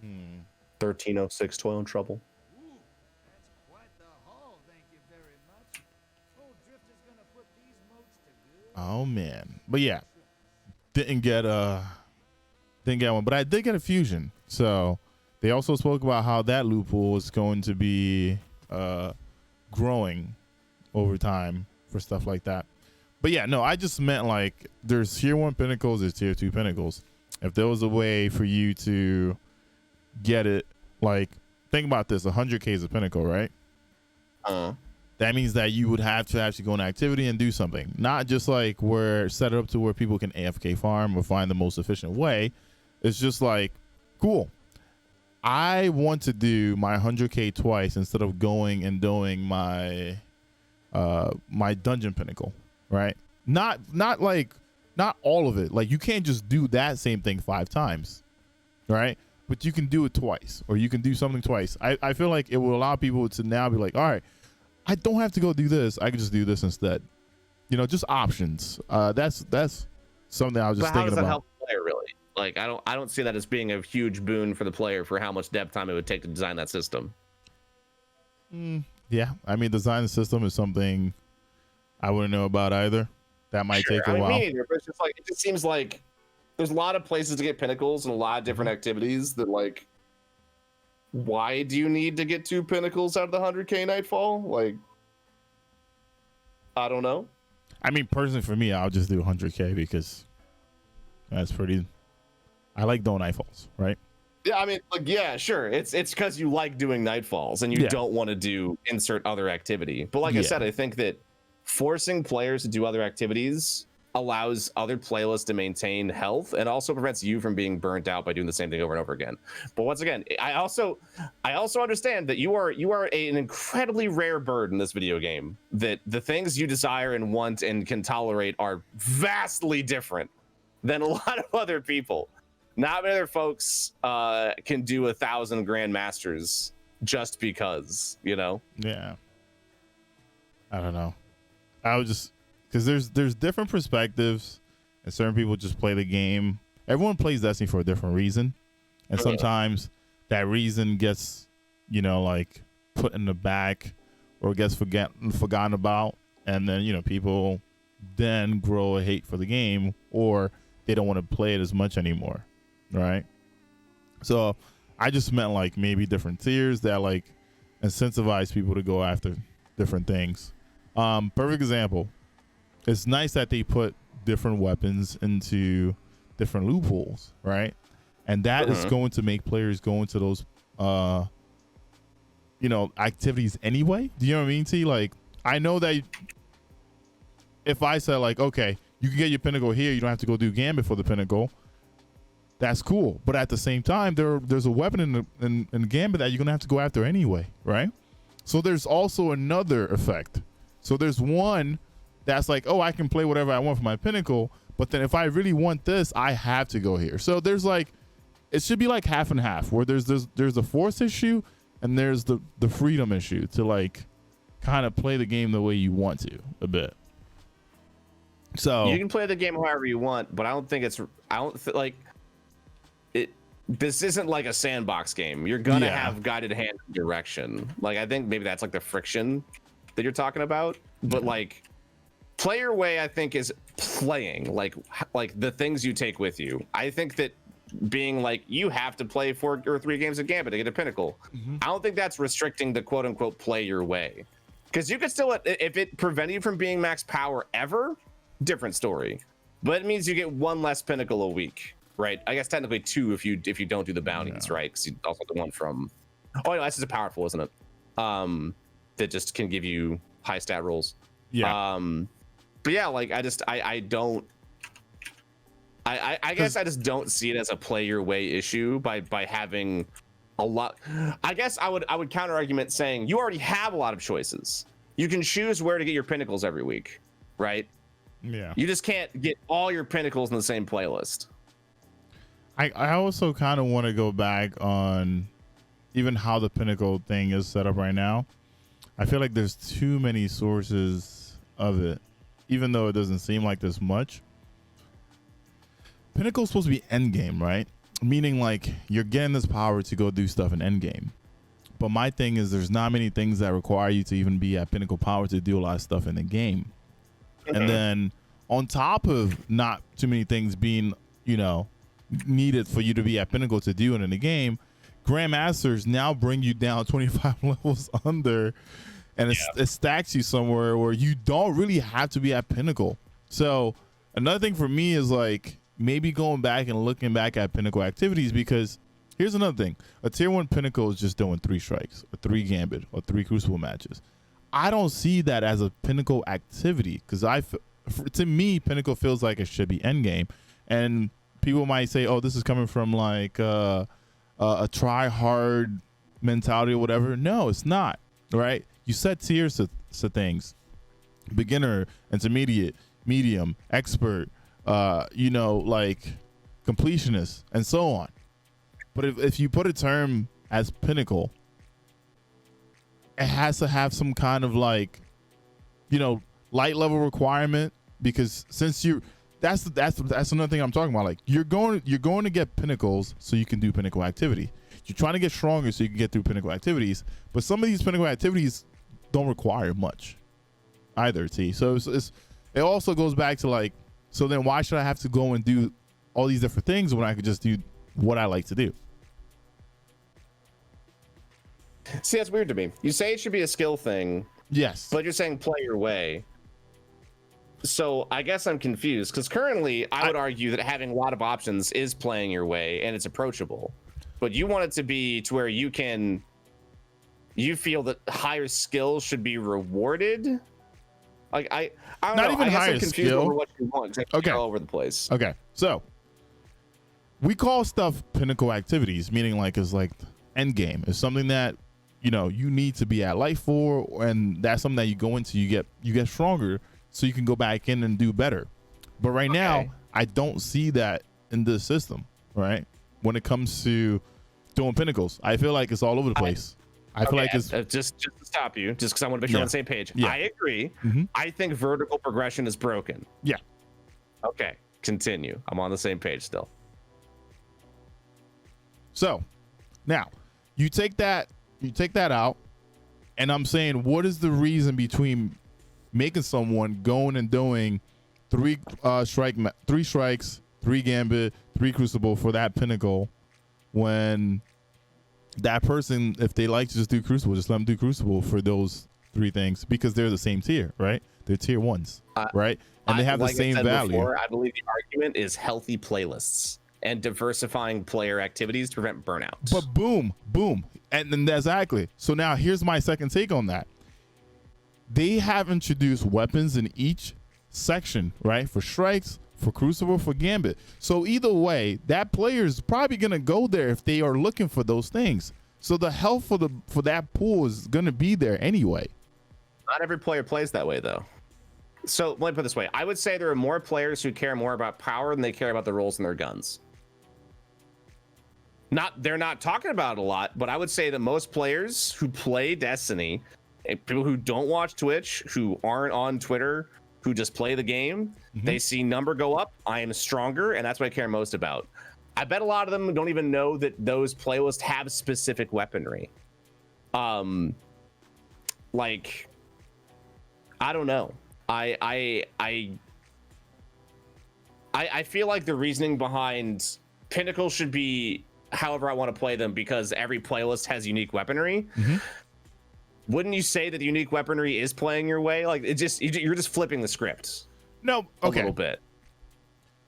Speaker 2: 1306 toil in trouble.
Speaker 3: Ooh, that's quite the haul, thank you very much. Old Drifter's gonna put these moats to good.
Speaker 1: Oh man, but yeah, didn't get one, but I did get a fusion. So they also spoke about how that loophole is going to be growing over time for stuff like that. But yeah, no, I just meant like there's tier 1 pinnacles, there's tier 2 pinnacles. If there was a way for you to get it, like think about this, 100K is a pinnacle, right? That means that you would have to actually go in activity and do something, not just like where set it up to where people can AFK farm or find the most efficient way. It's just like, cool, I want to do my 100K twice instead of going and doing my my dungeon pinnacle, right? Not all of it. Like you can't just do that same thing 5 times, right? But you can do it twice, or you can do something twice. I feel like it will allow people to now be like, all right, I don't have to go do this. I can just do this instead. Just options. That's something I was just thinking about. How does that help
Speaker 2: the player, really? Like I don't see that as being a huge boon for the player for how much dev time it would take to design that system.
Speaker 1: Yeah, I mean, design the system is something I wouldn't know about either. That might take a while.
Speaker 2: Me either, but it's just like it just seems like there's a lot of places to get pinnacles and a lot of different activities that like. Why do you need to get 2 pinnacles out of the 100K Nightfall? Like, I don't know.
Speaker 1: I mean, personally, for me, I'll just do 100K because that's pretty. I like doing Nightfalls, right?
Speaker 2: Yeah, I mean, like, yeah, sure. It's because you like doing Nightfalls and you don't want to do insert other activity. But like I said, I think that forcing players to do other activities allows other playlists to maintain health and also prevents you from being burnt out by doing the same thing over and over again. But once again, I also understand that you are an incredibly rare bird in this video game, that the things you desire and want and can tolerate are vastly different than a lot of other people. Not many other folks can do 1,000 grandmasters just because,
Speaker 1: Yeah. I don't know. I was just because there's different perspectives, and certain people just play the game. Everyone plays Destiny for a different reason, and sometimes that reason gets like put in the back or gets forgotten about, and then people then grow a hate for the game, or they don't want to play it as much anymore, right? So I just meant like maybe different tiers that like incentivize people to go after different things. Perfect example. It's nice that they put different weapons into different loopholes, right? And that is going to make players go into those, activities anyway. Do you know what I mean? T? Like, I know that if I said like, okay, you can get your pinnacle here, you don't have to go do Gambit for the pinnacle. That's cool. But at the same time, there's a weapon in Gambit that you're gonna have to go after anyway, right? So there's also another effect. So there's one that's like, oh, I can play whatever I want for my pinnacle, but then if I really want this, I have to go here. So there's like, it should be like half and half, where there's a force issue and there's the freedom issue to like kind of play the game the way you want to a bit. So
Speaker 2: you can play the game however you want, but I don't think this isn't like a sandbox game. You're gonna
Speaker 1: Yeah.
Speaker 2: have guided hand direction. Like I think maybe that's like the friction that you're talking about. But like play your way, I think is playing like the things you take with you. I think that being like you have to play 4 or 3 games of Gambit to get a pinnacle. I don't think that's restricting the quote unquote play your way. Because you could still, if it prevented you from being max power ever, different story. But it means you get 1 less pinnacle a week, right? I guess technically 2 if you don't do the bounties, right? Because you also have the one from, oh no, that's just a powerful, isn't it? That just can give you high stat rolls.
Speaker 1: Yeah.
Speaker 2: But yeah, like I guess I just don't see it as a play your way issue by having a lot. I guess I would counter argument saying you already have a lot of choices. You can choose where to get your pinnacles every week, right?
Speaker 1: Yeah.
Speaker 2: You just can't get all your pinnacles in the same playlist.
Speaker 1: I also kind of want to go back on even how the pinnacle thing is set up right now. I feel like there's too many sources of it, even though it doesn't seem like there's much. Pinnacle's supposed to be end game, right? Meaning like you're getting this power to go do stuff in end game. But my thing is there's not many things that require you to even be at pinnacle power to do a lot of stuff in the game. And then on top of not too many things being, needed for you to be at pinnacle to do it in the game, Grandmasters now bring you down 25 levels under, and it stacks you somewhere where you don't really have to be at pinnacle. So another thing for me is like maybe going back and looking back at pinnacle activities, because here's another thing. A tier 1 pinnacle is just doing 3 strikes or 3 Gambit or 3 Crucible matches. I don't see that as a pinnacle activity, because to me, pinnacle feels like it should be endgame. And people might say, oh, this is coming from like a try hard mentality or whatever. No, it's not, right? You set tiers to things: beginner, intermediate, medium, expert, like completionist, and so on. But if you put a term as pinnacle, it has to have some kind of like, light level requirement, because since that's another thing I'm talking about. Like you're going to get pinnacles so you can do pinnacle activity. You're trying to get stronger so you can get through pinnacle activities, but some of these pinnacle activities don't require much either. So it also goes back to like, so then why should I have to go and do all these different things when I could just do what I like to do?
Speaker 2: See, that's weird to me. You say it should be a skill thing.
Speaker 1: Yes.
Speaker 2: But you're saying play your way. So I guess I'm confused, because currently I would argue that having a lot of options is playing your way and it's approachable. But you want it to be to where you feel that higher skills should be rewarded. Like I don't
Speaker 1: Not
Speaker 2: know.
Speaker 1: even
Speaker 2: I guess
Speaker 1: higher
Speaker 2: I'm confused
Speaker 1: skill.
Speaker 2: over what you want, 'cause I
Speaker 1: Okay.
Speaker 2: all over the place.
Speaker 1: Okay. So we call stuff pinnacle activities, meaning like it's like end game. It's something that you need to be at life for, and that's something that you go into, you get stronger so you can go back in and do better. But right now, I don't see that in this system, right? When it comes to doing pinnacles, I feel like it's all over the place. I feel like it's
Speaker 2: just to stop you, just because I want to be sure we're on the same page.
Speaker 1: Yeah.
Speaker 2: I agree.
Speaker 1: Mhm.
Speaker 2: I think vertical progression is broken.
Speaker 1: Yeah.
Speaker 2: Okay, continue. I'm on the same page still.
Speaker 1: So now you take that out, and I'm saying, what is the reason between making someone going and doing 3 strikes, 3 Gambit, 3 Crucible for that pinnacle, when that person, if they like to just do Crucible, just let them do Crucible for those 3 things, because they're the same tier, right? They're tier 1s, right? And they have the same value.
Speaker 2: Before, I believe the argument is healthy playlists and diversifying player activities to prevent burnout.
Speaker 1: But boom, and then exactly. So now here's my second take on that. They have introduced weapons in each section, right? For strikes, for Crucible, for Gambit. So either way, that player is probably gonna go there if they are looking for those things. So the health for that pool is gonna be there anyway.
Speaker 2: Not every player plays that way, though. So let me put it this way: I would say there are more players who care more about power than they care about the rolls in their guns. They're not talking about it a lot, but I would say that most players who play Destiny, people who don't watch Twitch, who aren't on Twitter, who just play the game, they see number go up, I am stronger, and that's what I care most about. I bet a lot of them don't even know that those playlists have specific weaponry. Like, I don't know. I feel like the reasoning behind Pinnacle should be however I want to play them, because every playlist has unique weaponry. Wouldn't you say that the unique weaponry is playing your way? Like, it just, you're just flipping the script.
Speaker 1: No,
Speaker 2: A
Speaker 1: okay.
Speaker 2: little bit.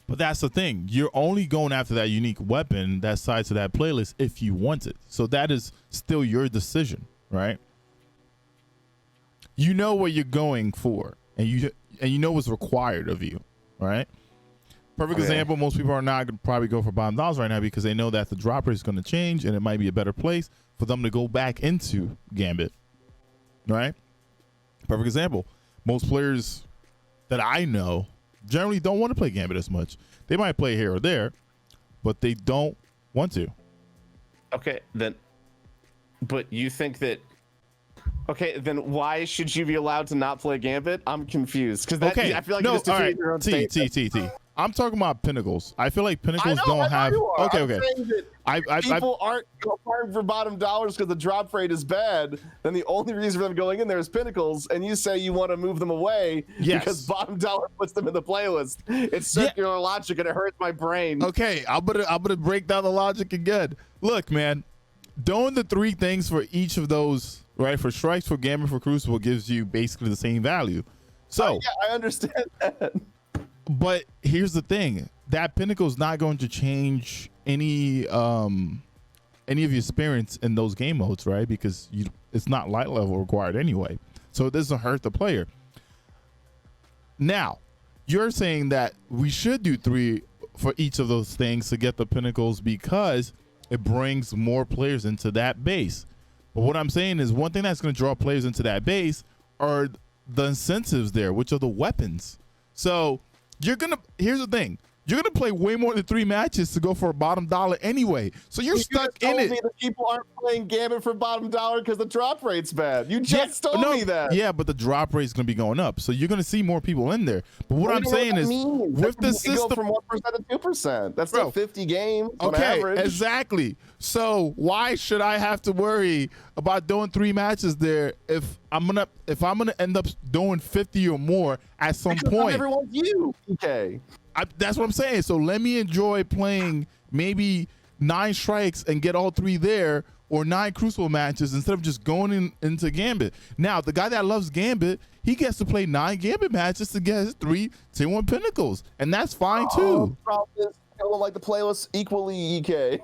Speaker 1: But that's the thing. You're only going after that unique weapon that's tied to that playlist if you want it. So that is still your decision, right? You know what you're going for, and you know what's required of you, right? Perfect example, most people are not going to probably go for bottom dollars right now because they know that the drop rate is going to change and it might be a better place for them to go back into Gambit, right? Perfect example. Most players that I know generally don't want to play Gambit as much. They might play here or there, but they don't want to.
Speaker 2: Okay, then, but you think that, okay, then why should you be allowed to not play Gambit? I'm confused, because
Speaker 1: Okay,
Speaker 2: I feel like
Speaker 1: no,
Speaker 2: you just
Speaker 1: all right.
Speaker 2: defeated your own statement.
Speaker 1: I'm talking about Pinnacles. I feel like Pinnacles
Speaker 2: I know,
Speaker 1: don't have.
Speaker 2: you are.
Speaker 1: Okay,
Speaker 2: I'm
Speaker 1: okay.
Speaker 2: saying that people aren't going for bottom dollars because the drop rate is bad. Then the only reason for them going in there is Pinnacles, and you say you want to move them away because bottom dollar puts them in the playlist. It's circular logic, and it hurts my brain.
Speaker 1: Okay, I'm gonna break down the logic again. Look, man, doing the three things for each of those, right? For Strikes, for Gambit, for Crucible, gives you basically the same value. So
Speaker 2: yeah, I understand that.
Speaker 1: But here's the thing: that Pinnacle is not going to change any of your experience in those game modes, right? Because it's not light level required anyway, so it doesn't hurt the player. Now, you're saying that we should do 3 for each of those things to get the Pinnacles because it brings more players into that base. But what I'm saying is, one thing that's going to draw players into that base are the incentives there, which are the weapons. So here's the thing, you're gonna play way more than 3 matches to go for a bottom dollar anyway, so you're stuck in it.
Speaker 2: Me that people aren't playing Gambit for bottom dollar because the drop rate's bad. You just told me that.
Speaker 1: Yeah, but the drop rate is gonna be going up, so you're gonna see more people in there. But what I'm saying is, with the system,
Speaker 2: go from 1% to 2%. That's still 50 games on
Speaker 1: okay,
Speaker 2: average.
Speaker 1: exactly. So why should I have to worry about doing 3 matches there if I'm gonna end up doing 50 or more at some point?
Speaker 2: Not everyone's you, PK.
Speaker 1: That's what I'm saying. So let me enjoy playing maybe 9 strikes and get all 3 there, or 9 Crucible matches instead of just going into Gambit. Now, the guy that loves Gambit, he gets to play 9 Gambit matches to get his 3 Tier 1 Pinnacles, and that's fine too.
Speaker 2: The problem is, I don't like the playlist equally, EK.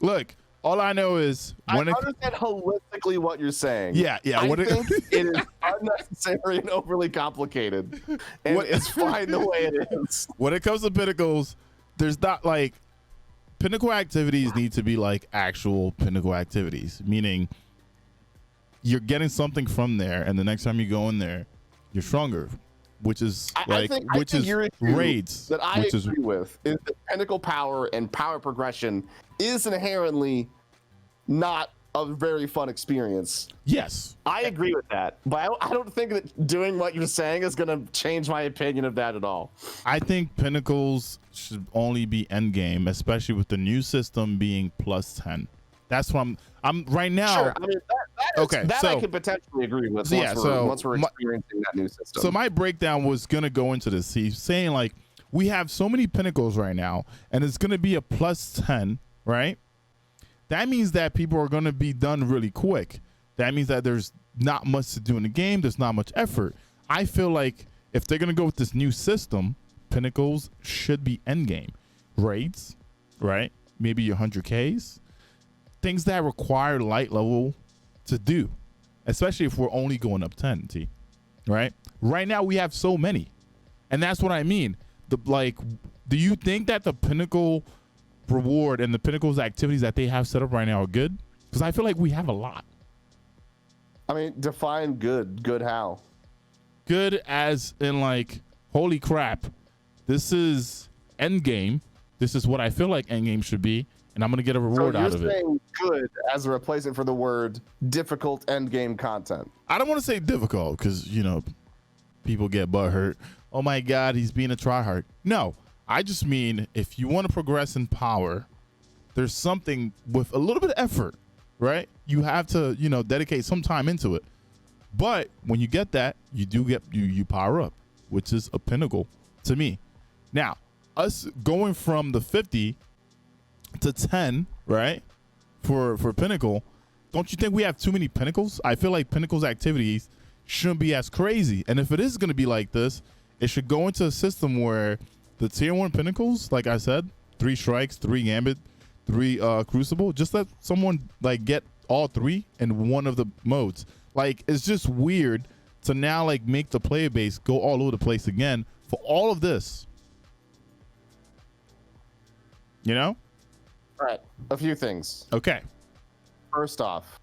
Speaker 1: Look, all I know is when
Speaker 2: I understand holistically what you're saying.
Speaker 1: Yeah.
Speaker 2: I think it is unnecessary and overly complicated, and it's fine the way it is.
Speaker 1: When it comes to Pinnacles, there's not like Pinnacle activities need to be like actual Pinnacle activities, meaning you're getting something from there, and the next time you go in there, you're stronger, which is raids.
Speaker 2: That I agree with is that Pinnacle power and power progression is inherently not a very fun experience.
Speaker 1: Yes,
Speaker 2: I agree with that, but I don't think that doing what you're saying is going to change my opinion of that at all.
Speaker 1: I think Pinnacles should only be endgame, especially with the new system being +10. That's what I'm right now.
Speaker 2: Sure, I mean that I could potentially agree with. Once we're experiencing that new system.
Speaker 1: So my breakdown was gonna go into this. He's saying like we have so many Pinnacles right now, and it's gonna be a +10, right? That means that people are gonna be done really quick. That means that there's not much to do in the game. There's not much effort. I feel like if they're gonna go with this new system, Pinnacles should be endgame. Raids, right? Maybe your 100Ks. Things that require light level to do, especially if we're only going up 10, right? Right now we have so many, and that's what I mean. Do you think that the Pinnacle reward and the Pinnacle's activities that they have set up right now are good? Because I feel like we have a lot.
Speaker 2: I mean, define good. Good how?
Speaker 1: Good as in like, holy crap, this is endgame. This is what I feel like endgame should be, and I'm gonna get a reward out of it.
Speaker 2: You're saying good as a replacement for the word difficult end game content.
Speaker 1: I don't want to say difficult because people get butthurt oh my God, he's being a tryhard. No, I just mean if you want to progress in power, there's something with a little bit of effort, right? You have to, dedicate some time into it. But when you get that, you do get you power up, which is a pinnacle to me. Now, us going from the 50 to 10, right? For pinnacle, don't you think we have too many pinnacles? I feel like pinnacles activities shouldn't be as crazy. And if it is going to be like this, it should go into a system where the tier 1 pinnacles, like I said, 3 strikes, 3 gambit, 3 crucible, just let someone like get all 3 in one of the modes. Like, it's just weird to now like make the player base go all over the place again for all of this. All
Speaker 2: right, a few things.
Speaker 1: Okay.
Speaker 2: First off,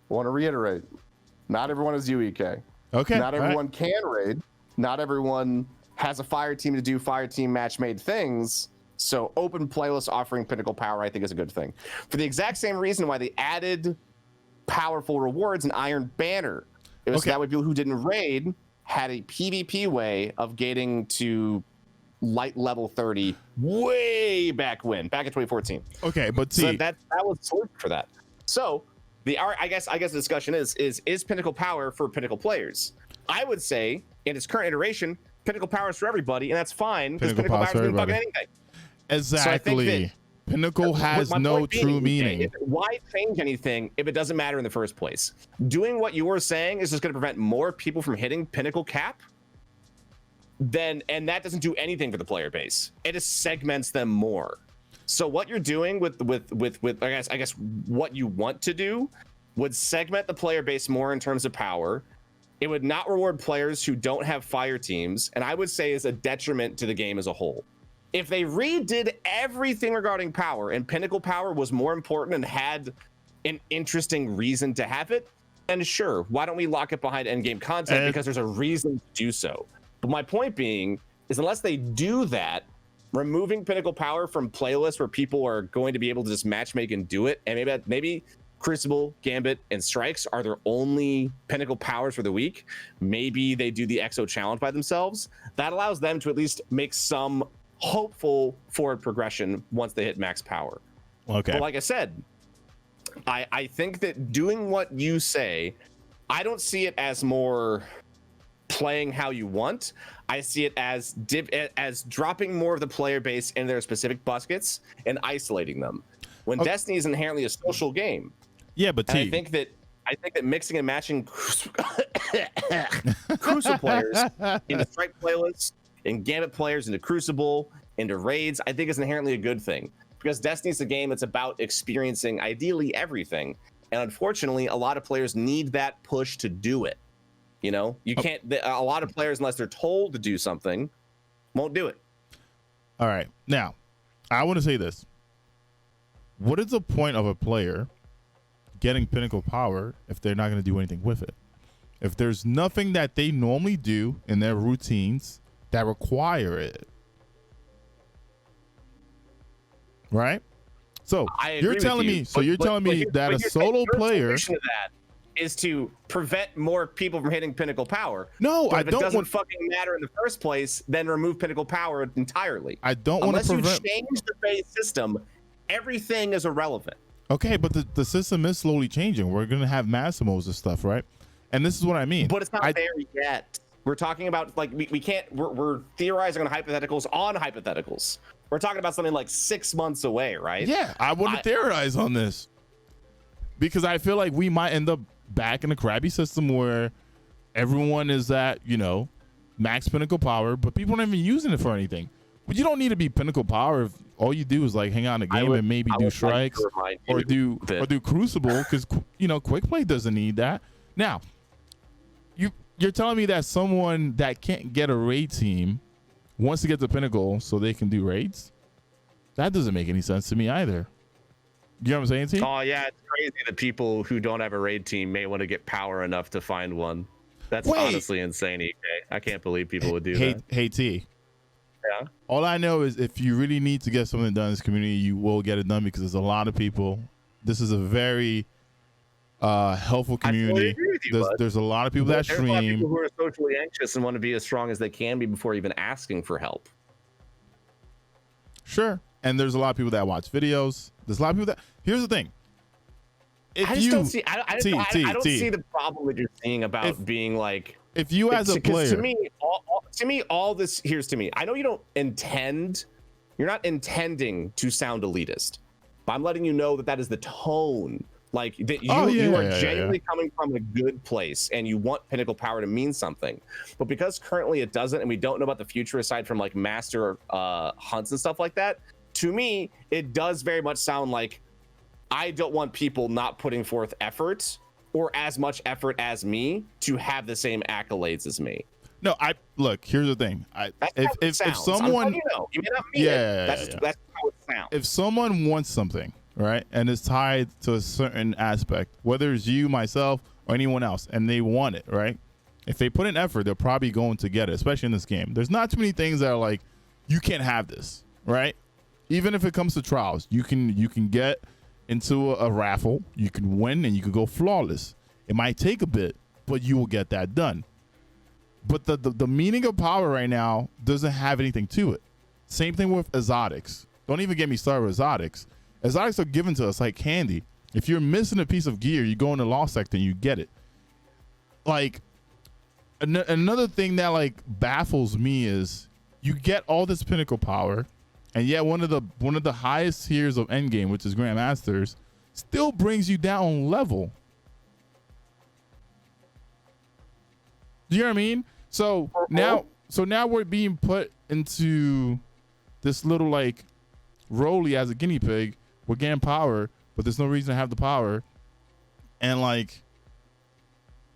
Speaker 2: I want to reiterate, not everyone is UEK.
Speaker 1: Okay.
Speaker 2: Not everyone can raid. Not everyone has a fire team to do fire team match-made things. So open playlist offering pinnacle power, I think, is a good thing. For the exact same reason why they added powerful rewards and Iron Banner. It was that way people who didn't raid had a PvP way of getting to light level 30 way back in 2014.
Speaker 1: Okay, but
Speaker 2: so that was solution for that. So I guess the discussion is pinnacle power for pinnacle players. I would say in its current iteration, pinnacle power is for everybody, and that's fine because pinnacle power isn't fucking anything.
Speaker 1: Exactly. So pinnacle has no true meaning.
Speaker 2: Why change anything if it doesn't matter in the first place? Doing what you were saying is just going to prevent more people from hitting pinnacle cap. And that doesn't do anything for the player base. It just segments them more. So what you're doing with I guess what you want to do would segment the player base more in terms of power. It would not reward players who don't have fire teams, and I would say is a detriment to the game as a whole. If they redid everything regarding power and pinnacle power was more important and had an interesting reason to have it, then sure, why don't we lock it behind endgame content because there's a reason to do so. But my point being is unless they do that, removing pinnacle power from playlists where people are going to be able to just matchmake and do it, and maybe Crucible, Gambit, and Strikes are their only pinnacle powers for the week. Maybe they do the EXO challenge by themselves. That allows them to at least make some hopeful forward progression once they hit max power.
Speaker 1: Okay.
Speaker 2: But like I said, I think that doing what you say, I don't see it as more playing how you want. I see it as dropping more of the player base in their specific buckets and isolating them. When Destiny is inherently a social game.
Speaker 1: Yeah, but
Speaker 2: I think that mixing and matching Crucible players into Strike playlists and Gambit players into Crucible, into raids, I think is inherently a good thing. Because Destiny's a game that's about experiencing ideally everything. And unfortunately, a lot of players need that push to do it. You can't, a lot of players, unless they're told to do something, won't do it.
Speaker 1: All right. Now, I want to say this. What is the point of a player getting pinnacle power if they're not going to do anything with it? If there's nothing that they normally do in their routines that require it. Right? So you're telling me that a solo player
Speaker 2: is to prevent more people from hitting pinnacle power.
Speaker 1: No,
Speaker 2: but if it doesn't fucking matter in the first place, then remove pinnacle power entirely.
Speaker 1: I don't want to prevent.
Speaker 2: Unless you change the base system, everything is irrelevant.
Speaker 1: Okay, but the system is slowly changing. We're gonna have Massimos and stuff, right? And this is what I mean.
Speaker 2: But it's not there yet. We're talking about like we can't. We're theorizing on hypotheticals on hypotheticals. We're talking about something like 6 months away, right?
Speaker 1: Yeah, I want to theorize on this because I feel like we might end up back in a crappy system where everyone is at max pinnacle power, but people aren't even using it for anything. But you don't need to be pinnacle power if all you do is like hang out in a game and maybe do strikes or do crucible because quick play doesn't need that. Now, you're telling me that someone that can't get a raid team wants to get the pinnacle so they can do raids? That doesn't make any sense to me either. You know what I'm saying, T?
Speaker 2: Oh yeah, it's crazy that people who don't have a raid team may want to get power enough to find one. That's honestly insane, EK. I can't believe people would do that.
Speaker 1: Hey, T.
Speaker 2: Yeah.
Speaker 1: All I know is if you really need to get something done in this community, you will get it done because there's a lot of people. This is a very helpful community.
Speaker 2: I agree with with you, bud.
Speaker 1: there's a lot of people that
Speaker 2: There's a lot of people
Speaker 1: stream.
Speaker 2: who are socially anxious and want to be as strong as they can be before even asking for help.
Speaker 1: Sure. And there's a lot of people that watch videos. There's a lot of people that. Here's the thing. If
Speaker 2: I just
Speaker 1: you
Speaker 2: don't see. I don't see the problem that you're seeing about being like.
Speaker 1: if you as a player,
Speaker 2: to me, all this here's to me. I know you don't intend. You're not intending to sound elitist, but I'm letting you know that is the tone. Like that you are genuinely coming from a good place and you want Pinnacle Power to mean something. But because currently it doesn't, and we don't know about the future aside from like master hunts and stuff like that, to me, it does very much sound like I don't want people not putting forth effort or as much effort as me to have the same accolades as me.
Speaker 1: no, look, here's the thing. If someone,
Speaker 2: you may not mean it. That's how it sounds.
Speaker 1: If someone wants something, right, and it's tied to a certain aspect, whether it's you, myself, or anyone else, and they want it, right? If they put in effort, they're probably going to get it, especially in this game. There's not too many things that are like, you can't have this, right? Even if it comes to trials, you can get into a raffle, you can win, and you can go flawless. It might take a bit, but you will get that done. But the meaning of power right now doesn't have anything to it. Same thing with exotics. Don't even get me started with exotics. Exotics are given to us like candy. If you're missing a piece of gear, you go in the lost sector and you get it. Like another thing that like baffles me is you get all this pinnacle power, and yet one of the highest tiers of endgame, which is Grandmasters, still brings you down level. Do you know what I mean? So now we're being put into this little like Rolly as a guinea pig. We're getting power, but there's no reason to have the power. And like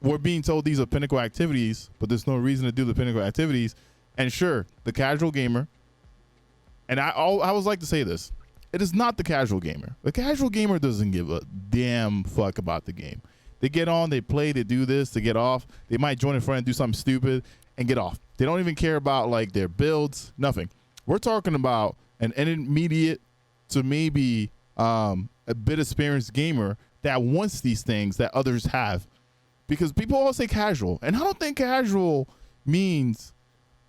Speaker 1: we're being told these are pinnacle activities, but there's no reason to do the pinnacle activities. And sure, the casual gamer, and I always like to say this, it is not the casual gamer. The casual gamer doesn't give a damn fuck about the game. They get on, they play, they do this, they get off. They might join a friend, do something stupid, and get off. They don't even care about like their builds, nothing. We're talking about an intermediate to maybe a bit experienced gamer that wants these things that others have. Because people all say casual, and I don't think casual means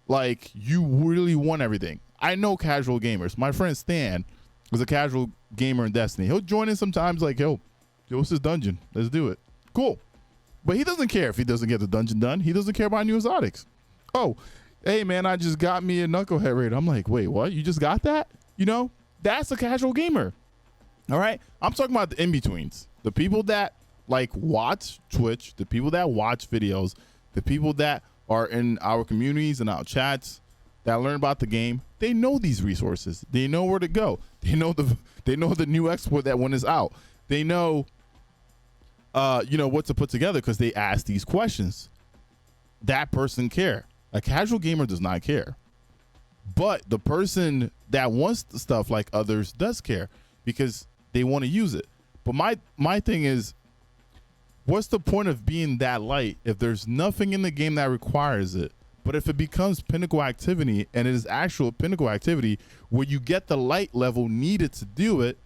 Speaker 1: like you really want everything. I know casual gamers. My friend Stan was a casual gamer in Destiny. He'll join in sometimes like, yo, what's this dungeon? Let's do it. Cool. But he doesn't care if he doesn't get the dungeon done. He doesn't care about new exotics. Oh, hey, man, I just got me a Knucklehead Raider. I'm like, wait, what? You just got that? You know, that's a casual gamer. All right? I'm talking about the in-betweens. The people that, like, watch Twitch, the people that watch videos, the people that are in our communities and our chats that learn about the game. They know these resources. They know where to go. They know the new export that when it's out. They know what to put together because they ask these questions. That person care. A casual gamer does not care, but the person that wants the stuff like others does care because they want to use it. But my thing is, what's the point of being that light if there's nothing in the game that requires it? But if it becomes pinnacle activity and it is actual pinnacle activity where you get the light level needed to do it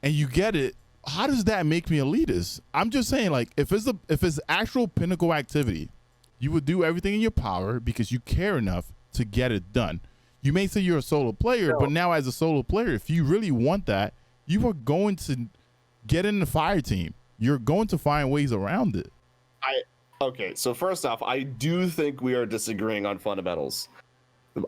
Speaker 1: and you get it, how does that make me elitist? I'm just saying, like, if it's actual pinnacle activity, you would do everything in your power because you care enough to get it done. You may say you're a solo player, but now as a solo player, if you really want that, you are going to get in the fire team. You're going to find ways around it.
Speaker 2: Okay, so first off, I do think we are disagreeing on fundamentals.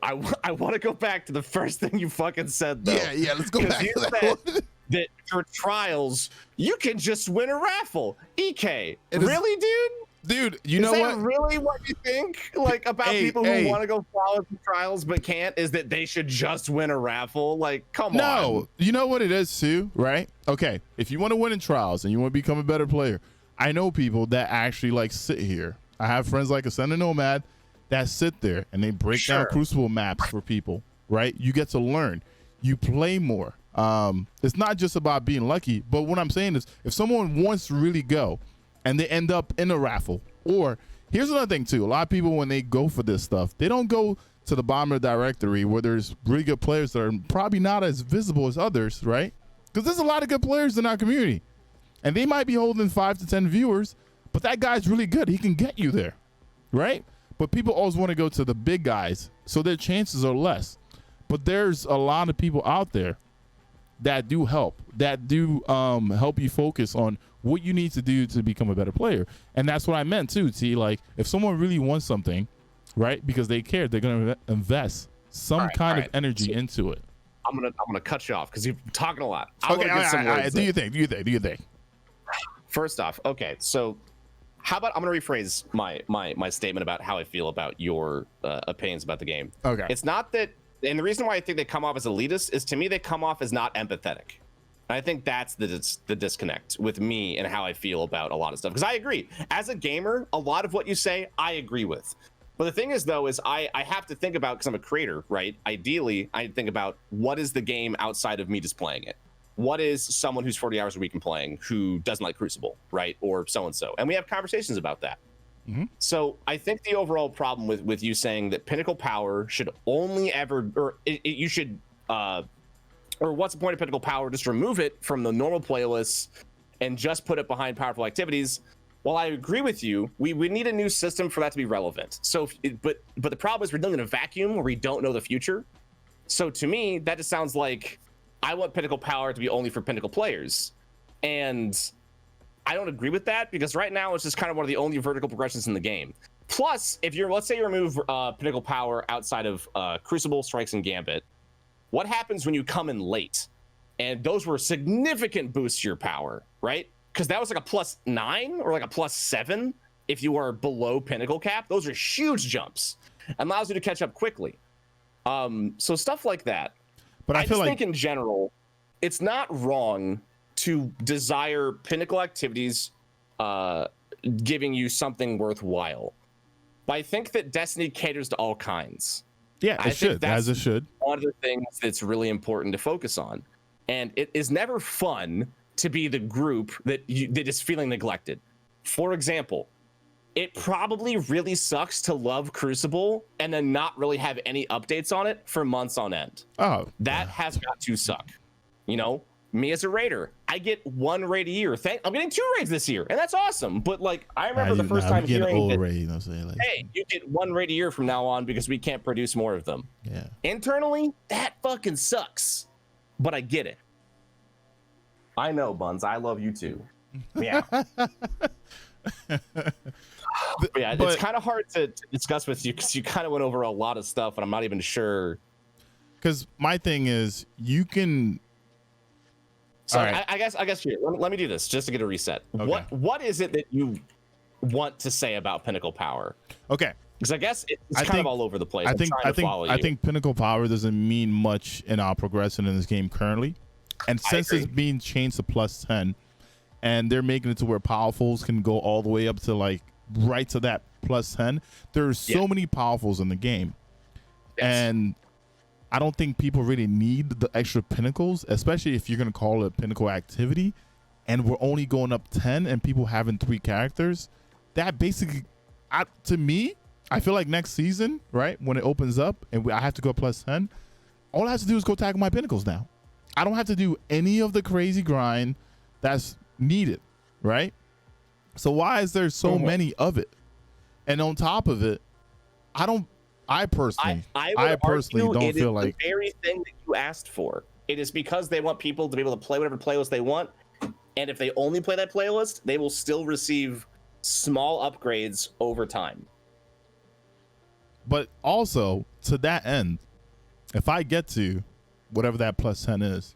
Speaker 2: I want to go back to the first thing you fucking said, though.
Speaker 1: Yeah, let's go back
Speaker 2: you
Speaker 1: to that
Speaker 2: said
Speaker 1: one.
Speaker 2: that for trials, you can just win a raffle. EK, really, dude?
Speaker 1: Dude, you know what?
Speaker 2: Is that really what you think? Like about people who want to go follow the trials but can't? Is that they should just win a raffle? Like, come on.
Speaker 1: No, you know what it is too, right? Okay, if you want to win in trials and you want to become a better player, I know people that actually like sit here. I have friends like Ascendant Nomad that sit there and they break down Crucible maps for people, right? You get to learn. You play more. It's not just about being lucky, but what I'm saying is if someone wants to really go and they end up in a raffle, or here's another thing too, a lot of people when they go for this stuff, they don't go to the bottom of the directory where there's really good players that are probably not as visible as others, right? Because there's a lot of good players in our community and they might be holding 5 to 10 viewers, but that guy's really good. He can get you there, right? But people always want to go to the big guys, so their chances are less. But there's a lot of people out there that do help, help you focus on what you need to do to become a better player. And that's what I meant too, T. Like, if someone really wants something, right, because they care, they're going to invest some kind of energy into it.
Speaker 2: I'm gonna cut you off because you're talking a lot.
Speaker 1: Okay, do you think?
Speaker 2: First off, okay, so how about I'm gonna rephrase my statement about how I feel about your opinions about the game.
Speaker 1: Okay.
Speaker 2: It's not that, and the reason why I think they come off as elitist is, to me, they come off as not empathetic. And I think that's the disconnect with me and how I feel about a lot of stuff. Because I agree, as a gamer, a lot of what you say, I agree with. But the thing is, though, is I have to think about, because I'm a creator, right? Ideally, I think about what is the game outside of me just playing it. What is someone who's 40 hours a week and playing who doesn't like Crucible, right? Or so-and-so. And we have conversations about that.
Speaker 1: Mm-hmm.
Speaker 2: So I think the overall problem with you saying that Pinnacle Power should only ever, or you should, or what's the point of Pinnacle Power? Just remove it from the normal playlists and just put it behind powerful activities. While I agree with you, we need a new system for that to be relevant. So, but the problem is we're dealing in a vacuum where we don't know the future. So to me, that just sounds like I want Pinnacle Power to be only for Pinnacle players. And I don't agree with that, because right now it's just kind of one of the only vertical progressions in the game. Plus, if let's say you remove Pinnacle Power outside of Crucible, Strikes, and Gambit, what happens when you come in late? And those were significant boosts to your power, right? Because that was like a +9 or like a +7 if you are below Pinnacle cap. Those are huge jumps. Allows you to catch up quickly. So stuff like that.
Speaker 1: But I feel like,
Speaker 2: think in general, it's not wrong to desire Pinnacle activities giving you something worthwhile. But I think that Destiny caters to all kinds.
Speaker 1: Yeah, it should, as it should.
Speaker 2: One of the things that's really important to focus on. And it is never fun to be the group that is feeling neglected. For example, it probably really sucks to love Crucible and then not really have any updates on it for months on end.
Speaker 1: Oh,
Speaker 2: that has got to suck. You know, me as a raider, I get 1 raid a year. I'm getting 2 raids this year, and that's awesome. But like, I remember the first time hearing that,
Speaker 1: raid, like,
Speaker 2: hey, you get 1 raid a year from now on because we can't produce more of them.
Speaker 1: Yeah.
Speaker 2: Internally, that fucking sucks. But I get it. I know, Buns. I love you too. Yeah. Yeah, it's kind of hard to discuss with you because you kind of went over a lot of stuff, and I'm not even sure.
Speaker 1: Because my thing is, you can.
Speaker 2: So
Speaker 1: right.
Speaker 2: I guess here, let me do this just to get a reset.
Speaker 1: Okay.
Speaker 2: What is it that you want to say about Pinnacle Power?
Speaker 1: Okay.
Speaker 2: Because I guess it's kind of all over the place.
Speaker 1: I think Pinnacle Power doesn't mean much in our progression in this game currently, and since it's being changed to +10, and they're making it to where powerfuls can go all the way up to like right to that +10. There's so many powerfuls in the game, and I don't think people really need the extra pinnacles, especially if you're gonna call it pinnacle activity, and we're only going up 10 and people having 3 characters. That basically, to me, I feel like next season, right, when it opens up and I have to go +10, all I have to do is go tackle my pinnacles now. I don't have to do any of the crazy grind that's needed, right? So why is there so many of it? And on top of it, I personally don't feel like
Speaker 2: the very thing that you asked for. It is because they want people to be able to play whatever playlist they want, and if they only play that playlist, they will still receive small upgrades over time.
Speaker 1: But also, to that end, if I get to whatever that +10 is,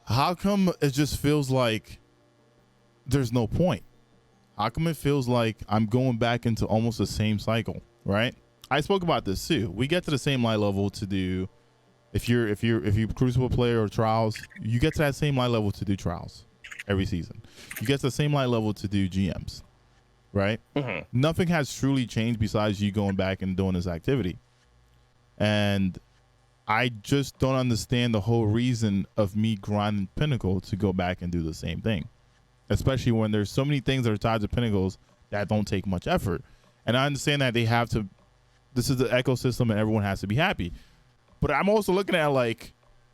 Speaker 1: how come it just feels like there's no point? How come it feels like I'm going back into almost the same cycle, right? I spoke about this too. We get to the same light level to do, if you're Crucible player or Trials, you get to that same light level to do Trials every season. You get to the same light level to do GMs, right?
Speaker 2: Mm-hmm.
Speaker 1: Nothing has truly changed besides you going back and doing this activity. And I just don't understand the whole reason of me grinding Pinnacle to go back and do the same thing, especially when there's so many things that are tied to Pinnacles that don't take much effort. And I understand that they have to, this is the ecosystem and everyone has to be happy. But I'm also looking at, like,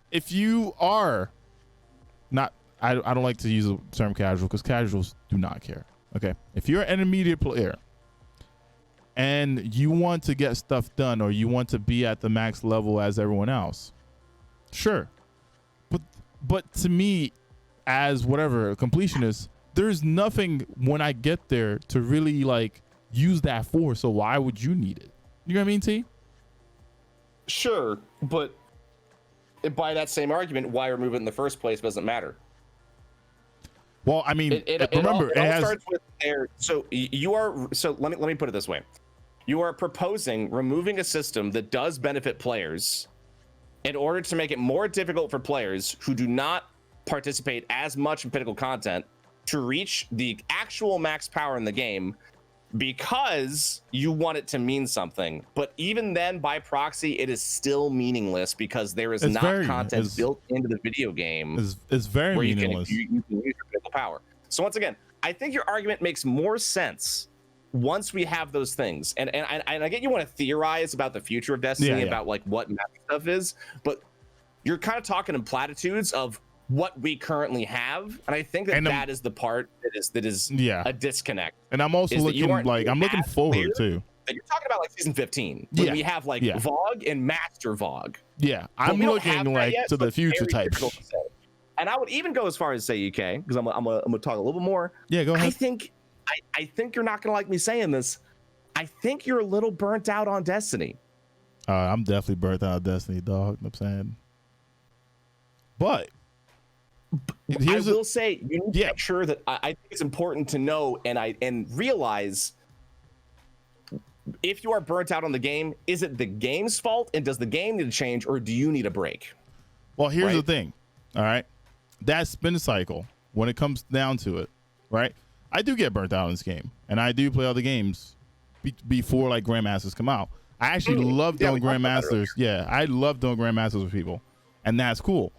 Speaker 1: if you are not, I don't like to use the term casual because casuals do not care. Okay, if you're an intermediate player and you want to get stuff done or you want to be at the max level as everyone else, sure. But to me, as whatever a completionist, there's nothing when I get there to really like use that for. So why would you need it? You know what I mean, T?
Speaker 2: Sure, but by that same argument, why remove it in the first place doesn't matter.
Speaker 1: Well, I mean,
Speaker 2: remember, it all starts with there. So you are. So let me put it this way: you are proposing removing a system that does benefit players in order to make it more difficult for players who do not participate as much in Pinnacle content to reach the actual max power in the game, because you want it to mean something. But even then, by proxy, it is still meaningless because there is content built into the video game.
Speaker 1: It's very meaningless.
Speaker 2: You can use your Pinnacle power. So once again, I think your argument makes more sense once we have those things. And I get you want to theorize about the future of Destiny, about like what map stuff is, but you're kind of talking in platitudes of what we currently have, and I think that is the part that is a disconnect.
Speaker 1: And I'm also looking forward too.
Speaker 2: You're talking about like season 15 when we have like VOG and Master VOG.
Speaker 1: Yeah, I'm looking like to the future type.
Speaker 2: And I would even go as far as say EK, because I'm gonna talk a little bit more.
Speaker 1: Yeah, go ahead.
Speaker 2: I think you're not gonna like me saying this. I think you're a little burnt out on Destiny.
Speaker 1: I'm definitely burnt out on Destiny, dog. I'm saying, but
Speaker 2: I will say you need to make sure that I think it's important to know and realize if you are burnt out on the game, is it the game's fault and does the game need to change, or do you need a break?
Speaker 1: Well, here's the thing. All right, that spin cycle, when it comes down to it, right? I do get burnt out in this game, and I do play other games before like Grandmasters come out. I actually love doing Grandmasters. Yeah, I love doing Grandmasters with people, and that's cool.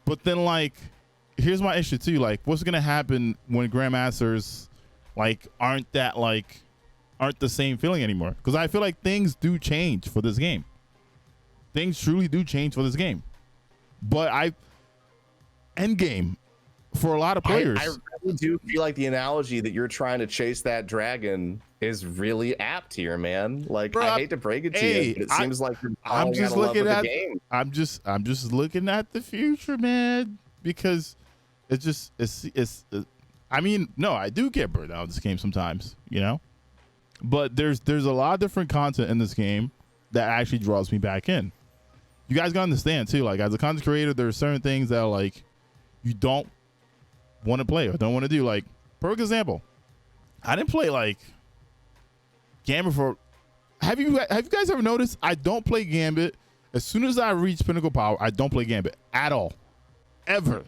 Speaker 1: But then like, here's my issue too. Like, what's gonna happen when Grandmasters like aren't the same feeling anymore? Because I feel like things do change for this game. Things truly do change for this game. But end game for a lot of players.
Speaker 2: I really do feel like the analogy that you're trying to chase that dragon is really apt here, man. Like, bro, I hate to break it to you, but it seems like
Speaker 1: I'm just looking at the game. I'm just looking at the future, man, because it's I mean, no, I do get burned out in this game sometimes, you know, but there's a lot of different content in this game that actually draws me back in. You guys gotta understand too, like as a content creator, there are certain things that like you don't want to play or don't want to do. Like, perfect example, I didn't play like Gambit for. Have you guys ever noticed? I don't play Gambit. As soon as I reach Pinnacle Power, I don't play Gambit at all, ever,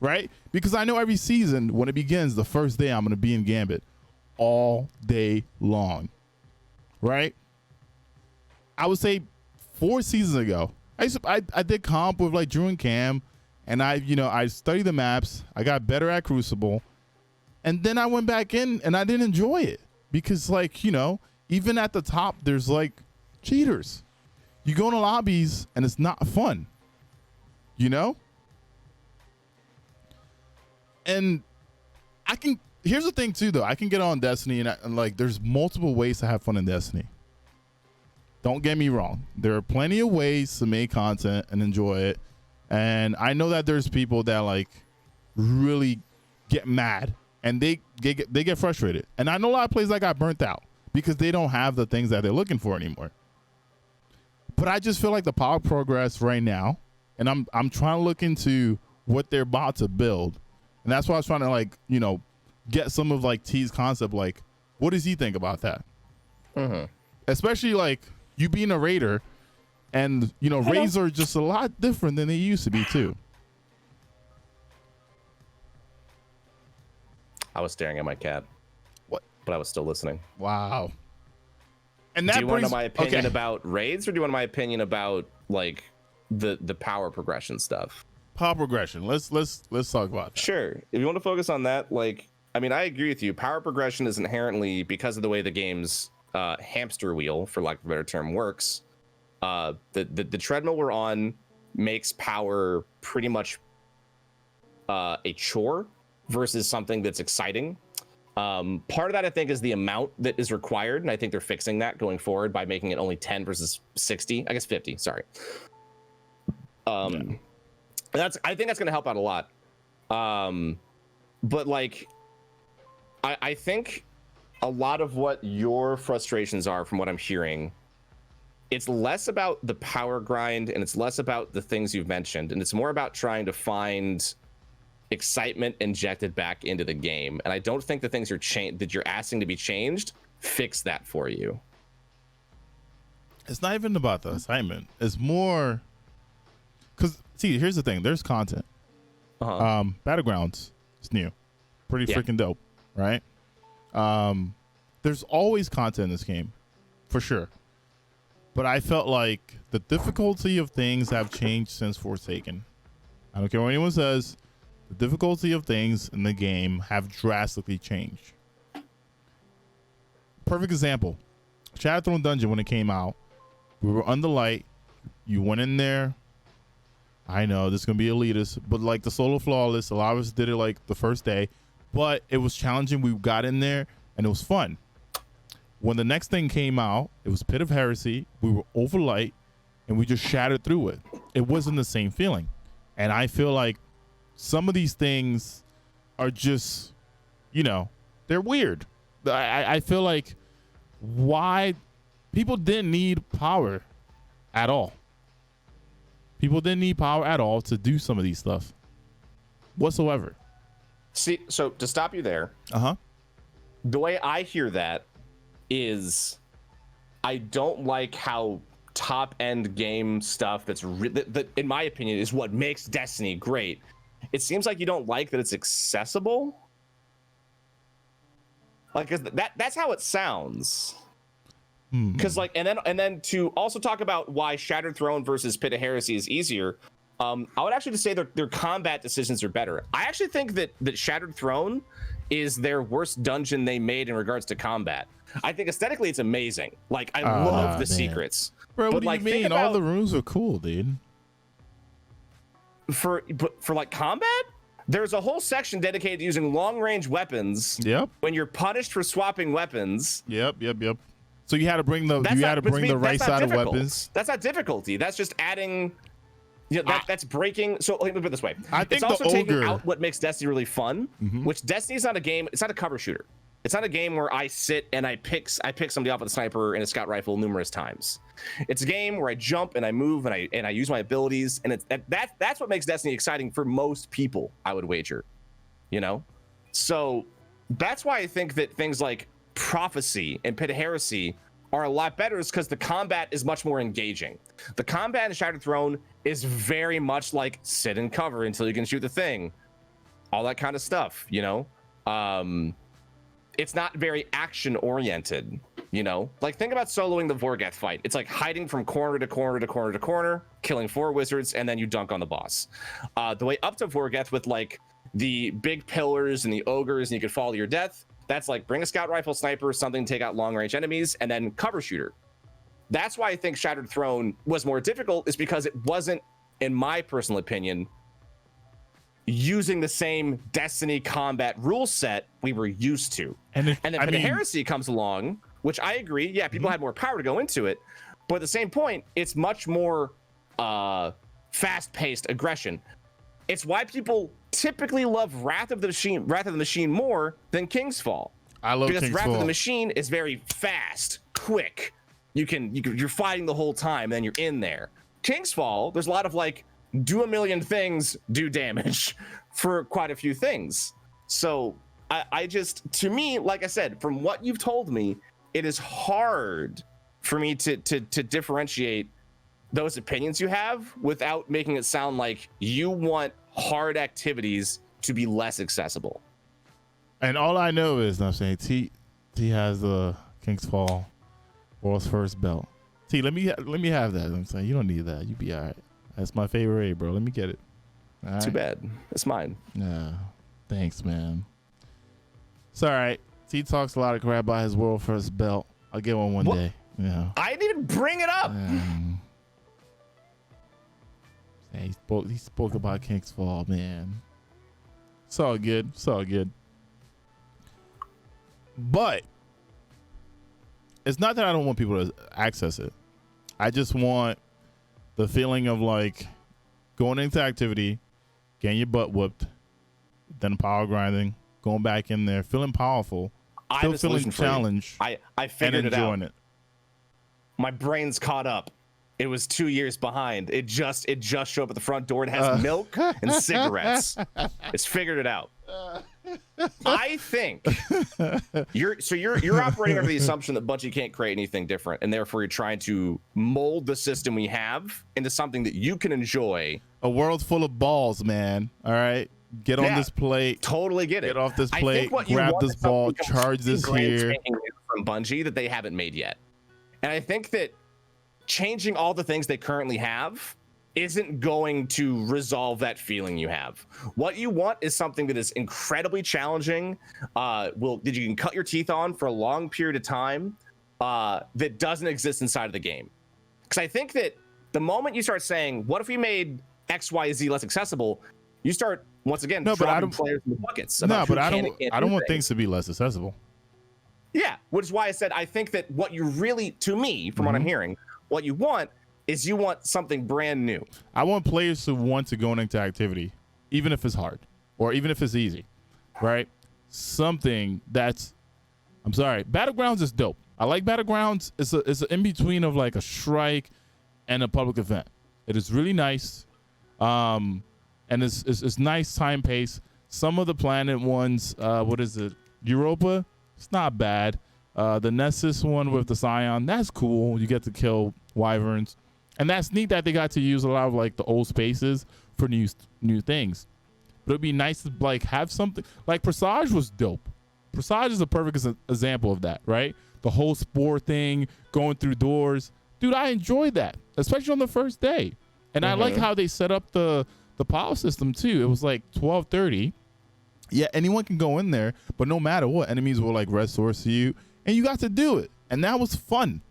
Speaker 1: right? Because I know every season when it begins, the first day I'm gonna be in Gambit all day long, right? I would say 4 seasons ago, I did comp with like Drew and Cam, and I studied the maps. I got better at Crucible, and then I went back in and I didn't enjoy it because like, even at the top, there's like cheaters. You go into lobbies and it's not fun, And here's the thing too, though. I can get on Destiny and like, there's multiple ways to have fun in Destiny. Don't get me wrong. There are plenty of ways to make content and enjoy it. And I know that there's people that like really get mad and they get frustrated. And I know a lot of players that got burnt out because they don't have the things that they're looking for anymore. But I just feel like the power progress right now, and I'm trying to look into what they're about to build. And that's why I was trying to like, get some of like T's concept. Like, what does he think about that? Mm-hmm. Especially like you being a raider, and raids are just a lot different than they used to be too.
Speaker 2: I was staring at my cat.
Speaker 1: What?
Speaker 2: But I was still listening.
Speaker 1: Wow. And that
Speaker 2: do you want to know my opinion about raids, or do you want my opinion about like the power progression stuff?
Speaker 1: Power progression. Let's talk about that.
Speaker 2: Sure. If you want to focus on that, like, I mean, I agree with you. Power progression is inherently, because of the way the game's hamster wheel, for lack of a better term, works. The treadmill we're on makes power pretty much a chore versus something that's exciting. Part of that, I think, is the amount that is required, and I think they're fixing that going forward by making it only 10 versus 60. I guess 50. Sorry. I think that's going to help out a lot. But like, I think a lot of what your frustrations are, from what I'm hearing, it's less about the power grind and it's less about the things you've mentioned, and it's more about trying to find excitement injected back into the game. And I don't think the things that you're asking to be changed fix that for you.
Speaker 1: It's not even about the excitement. It's more because, see, here's the thing. There's content. Battlegrounds is new. Pretty freaking dope, right? There's always content in this game, for sure. But I felt like the difficulty of things have changed since Forsaken. I don't care what anyone says. The difficulty of things in the game have drastically changed. Perfect example. Shattered Throne Dungeon, when it came out, we were under light. You went in there. I know this is going to be elitist, but like the solo flawless, a lot of us did it like the first day, but it was challenging. We got in there and it was fun. When the next thing came out, it was Pit of Heresy. We were over light and we just shattered through it. It wasn't the same feeling. And I feel like some of these things are just, you know, they're weird. I feel like why people didn't need power at all. People didn't need power at all to do some of these stuff whatsoever.
Speaker 2: See, so to stop you there, the way I hear that is I don't like how top end game stuff that in my opinion is what makes Destiny great. It seems like you don't like that it's accessible. Like, 'cause that's how it sounds. Because like, and then to also talk about why Shattered Throne versus Pit of Heresy is easier, I would actually just say their combat decisions are better. I actually think that Shattered Throne is their worst dungeon they made in regards to combat. I think aesthetically it's amazing. Like, I love the secrets.
Speaker 1: Bro, what do you mean? All the rooms are cool, dude.
Speaker 2: For like combat, there's a whole section dedicated to using long range weapons.
Speaker 1: Yep.
Speaker 2: When you're punished for swapping weapons.
Speaker 1: Yep. So you had to bring the right side of weapons.
Speaker 2: That's not difficulty. That's just adding. Yeah, that's breaking. So let me put it this way.
Speaker 1: I think
Speaker 2: it's also
Speaker 1: the
Speaker 2: taking
Speaker 1: ogre
Speaker 2: out what makes Destiny really fun. Which Destiny's not a game. It's not a cover shooter. It's not a game where I sit and I pick somebody off with a sniper and a scout rifle numerous times. It's a game where I jump and I move and I use my abilities, and that's what makes Destiny exciting for most people, I would wager. You know, so that's why I think that things like Prophecy and Pit of Heresy are a lot better, is because the combat is much more engaging. The combat in Shattered Throne is very much like sit and cover until you can shoot the thing, all that kind of stuff, you know. It's not very action oriented, you know. Like, think about soloing the Vorgeth fight. It's like hiding from corner to corner to corner to corner, killing 4 wizards, and then you dunk on the boss. The way up to Vorgeth with like the big pillars and the ogres and you could fall to your death, that's like bring a scout rifle, sniper, something to take out long range enemies, and then cover shooter. That's why I think Shattered Throne was more difficult, is because it wasn't, in my personal opinion, using the same Destiny combat rule set we were used to. And then the Heresy comes along, which I agree, yeah, people had more power to go into it, but at the same point, it's much more fast-paced aggression. It's why people typically love Wrath of the Machine more than King's Fall.
Speaker 1: I love
Speaker 2: because
Speaker 1: King's
Speaker 2: Wrath
Speaker 1: Fall.
Speaker 2: of the Machine is very fast, quick. You're fighting the whole time, then you're in there. King's Fall, there's a lot of like do a million things, do damage for quite a few things. So I just, to me, like I said, from what you've told me, it is hard for me to differentiate those opinions you have without making it sound like you want hard activities to be less accessible.
Speaker 1: And all I know is, I'm saying, T has the King's Fall world's first belt. T, let me have that. I'm saying, you don't need that. You be all right. That's my favorite A, bro. Let me get it. All right?
Speaker 2: Too bad. It's mine.
Speaker 1: Yeah. Thanks, man. It's all right. T talks a lot of crap about his world first belt. I'll get one day. Yeah.
Speaker 2: I didn't even bring it up.
Speaker 1: He spoke about King's Fall, man. It's all good. It's all good. But it's not that I don't want people to access it. I just want the feeling of like going into activity, getting your butt whooped, then power grinding, going back in there, feeling powerful, still feeling challenged.
Speaker 2: I figured
Speaker 1: and enjoying it.
Speaker 2: My brain's caught up. It was 2 years behind. It just showed up at the front door. It has milk and cigarettes. It's figured it out. I think you're operating under the assumption that Bungie can't create anything different, and therefore you're trying to mold the system we have into something that you can enjoy.
Speaker 1: A world full of balls, man. All right, get on this plate.
Speaker 2: Totally get it.
Speaker 1: Get off this plate. Grab this ball. Charge this here.
Speaker 2: From Bungie that they haven't made yet, and I think that changing all the things they currently have isn't going to resolve that feeling you have. What you want is something that is incredibly challenging, that you can cut your teeth on for a long period of time, that doesn't exist inside of the game. Because I think that the moment you start saying, what if we made XYZ less accessible, you start once again dropping players in the buckets.
Speaker 1: No, but I don't want things to be less accessible.
Speaker 2: Yeah, which is why I said I think that what you really, to me, from what I'm hearing, what you want is you want something brand new.
Speaker 1: I want players to want to go into activity, even if it's hard or even if it's easy, right? Something that's, I'm sorry, Battlegrounds is dope. I like Battlegrounds. It's an in-between of like a strike and a public event. It is really nice. And it's nice time pace. Some of the planet ones, what is it? Europa? It's not bad. The Nessus one with the Scion, that's cool. You get to kill wyverns. And that's neat that they got to use a lot of like the old spaces for new things. But it'd be nice to like have something like Presage was dope. Presage is a perfect example of that, right? The whole spore thing, going through doors. Dude, I enjoyed that, especially on the first day. And I like how they set up the power system too. It was like 12:30. Yeah, anyone can go in there, but no matter what, enemies will like red source you, and you got to do it. And that was fun.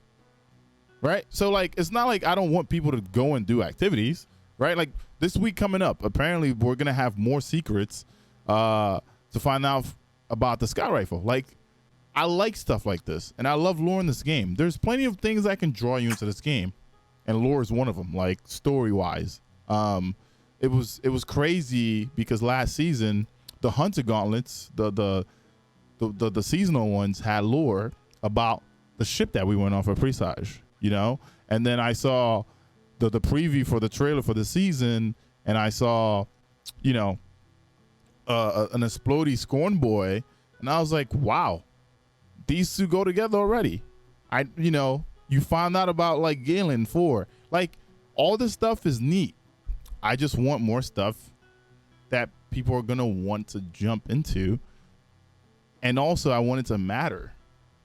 Speaker 1: Right? So like it's not like I don't want people to go and do activities, right? Like this week coming up, apparently we're gonna have more secrets to find out about the sky rifle. Like I like stuff like this, and I love lore in this game. There's plenty of things that can draw you into this game, and lore is one of them, like story-wise. It was crazy because last season the Hunter Gauntlets, the seasonal ones, had lore about the ship that we went on for Presage, you know? And then I saw the preview for the trailer for the season, and I saw, you know, an explodey Scorn Boy, and I was like, wow, these two go together already. You find out about like Galen 4. Like all this stuff is neat. I just want more stuff that people are gonna want to jump into, and also I want it to matter.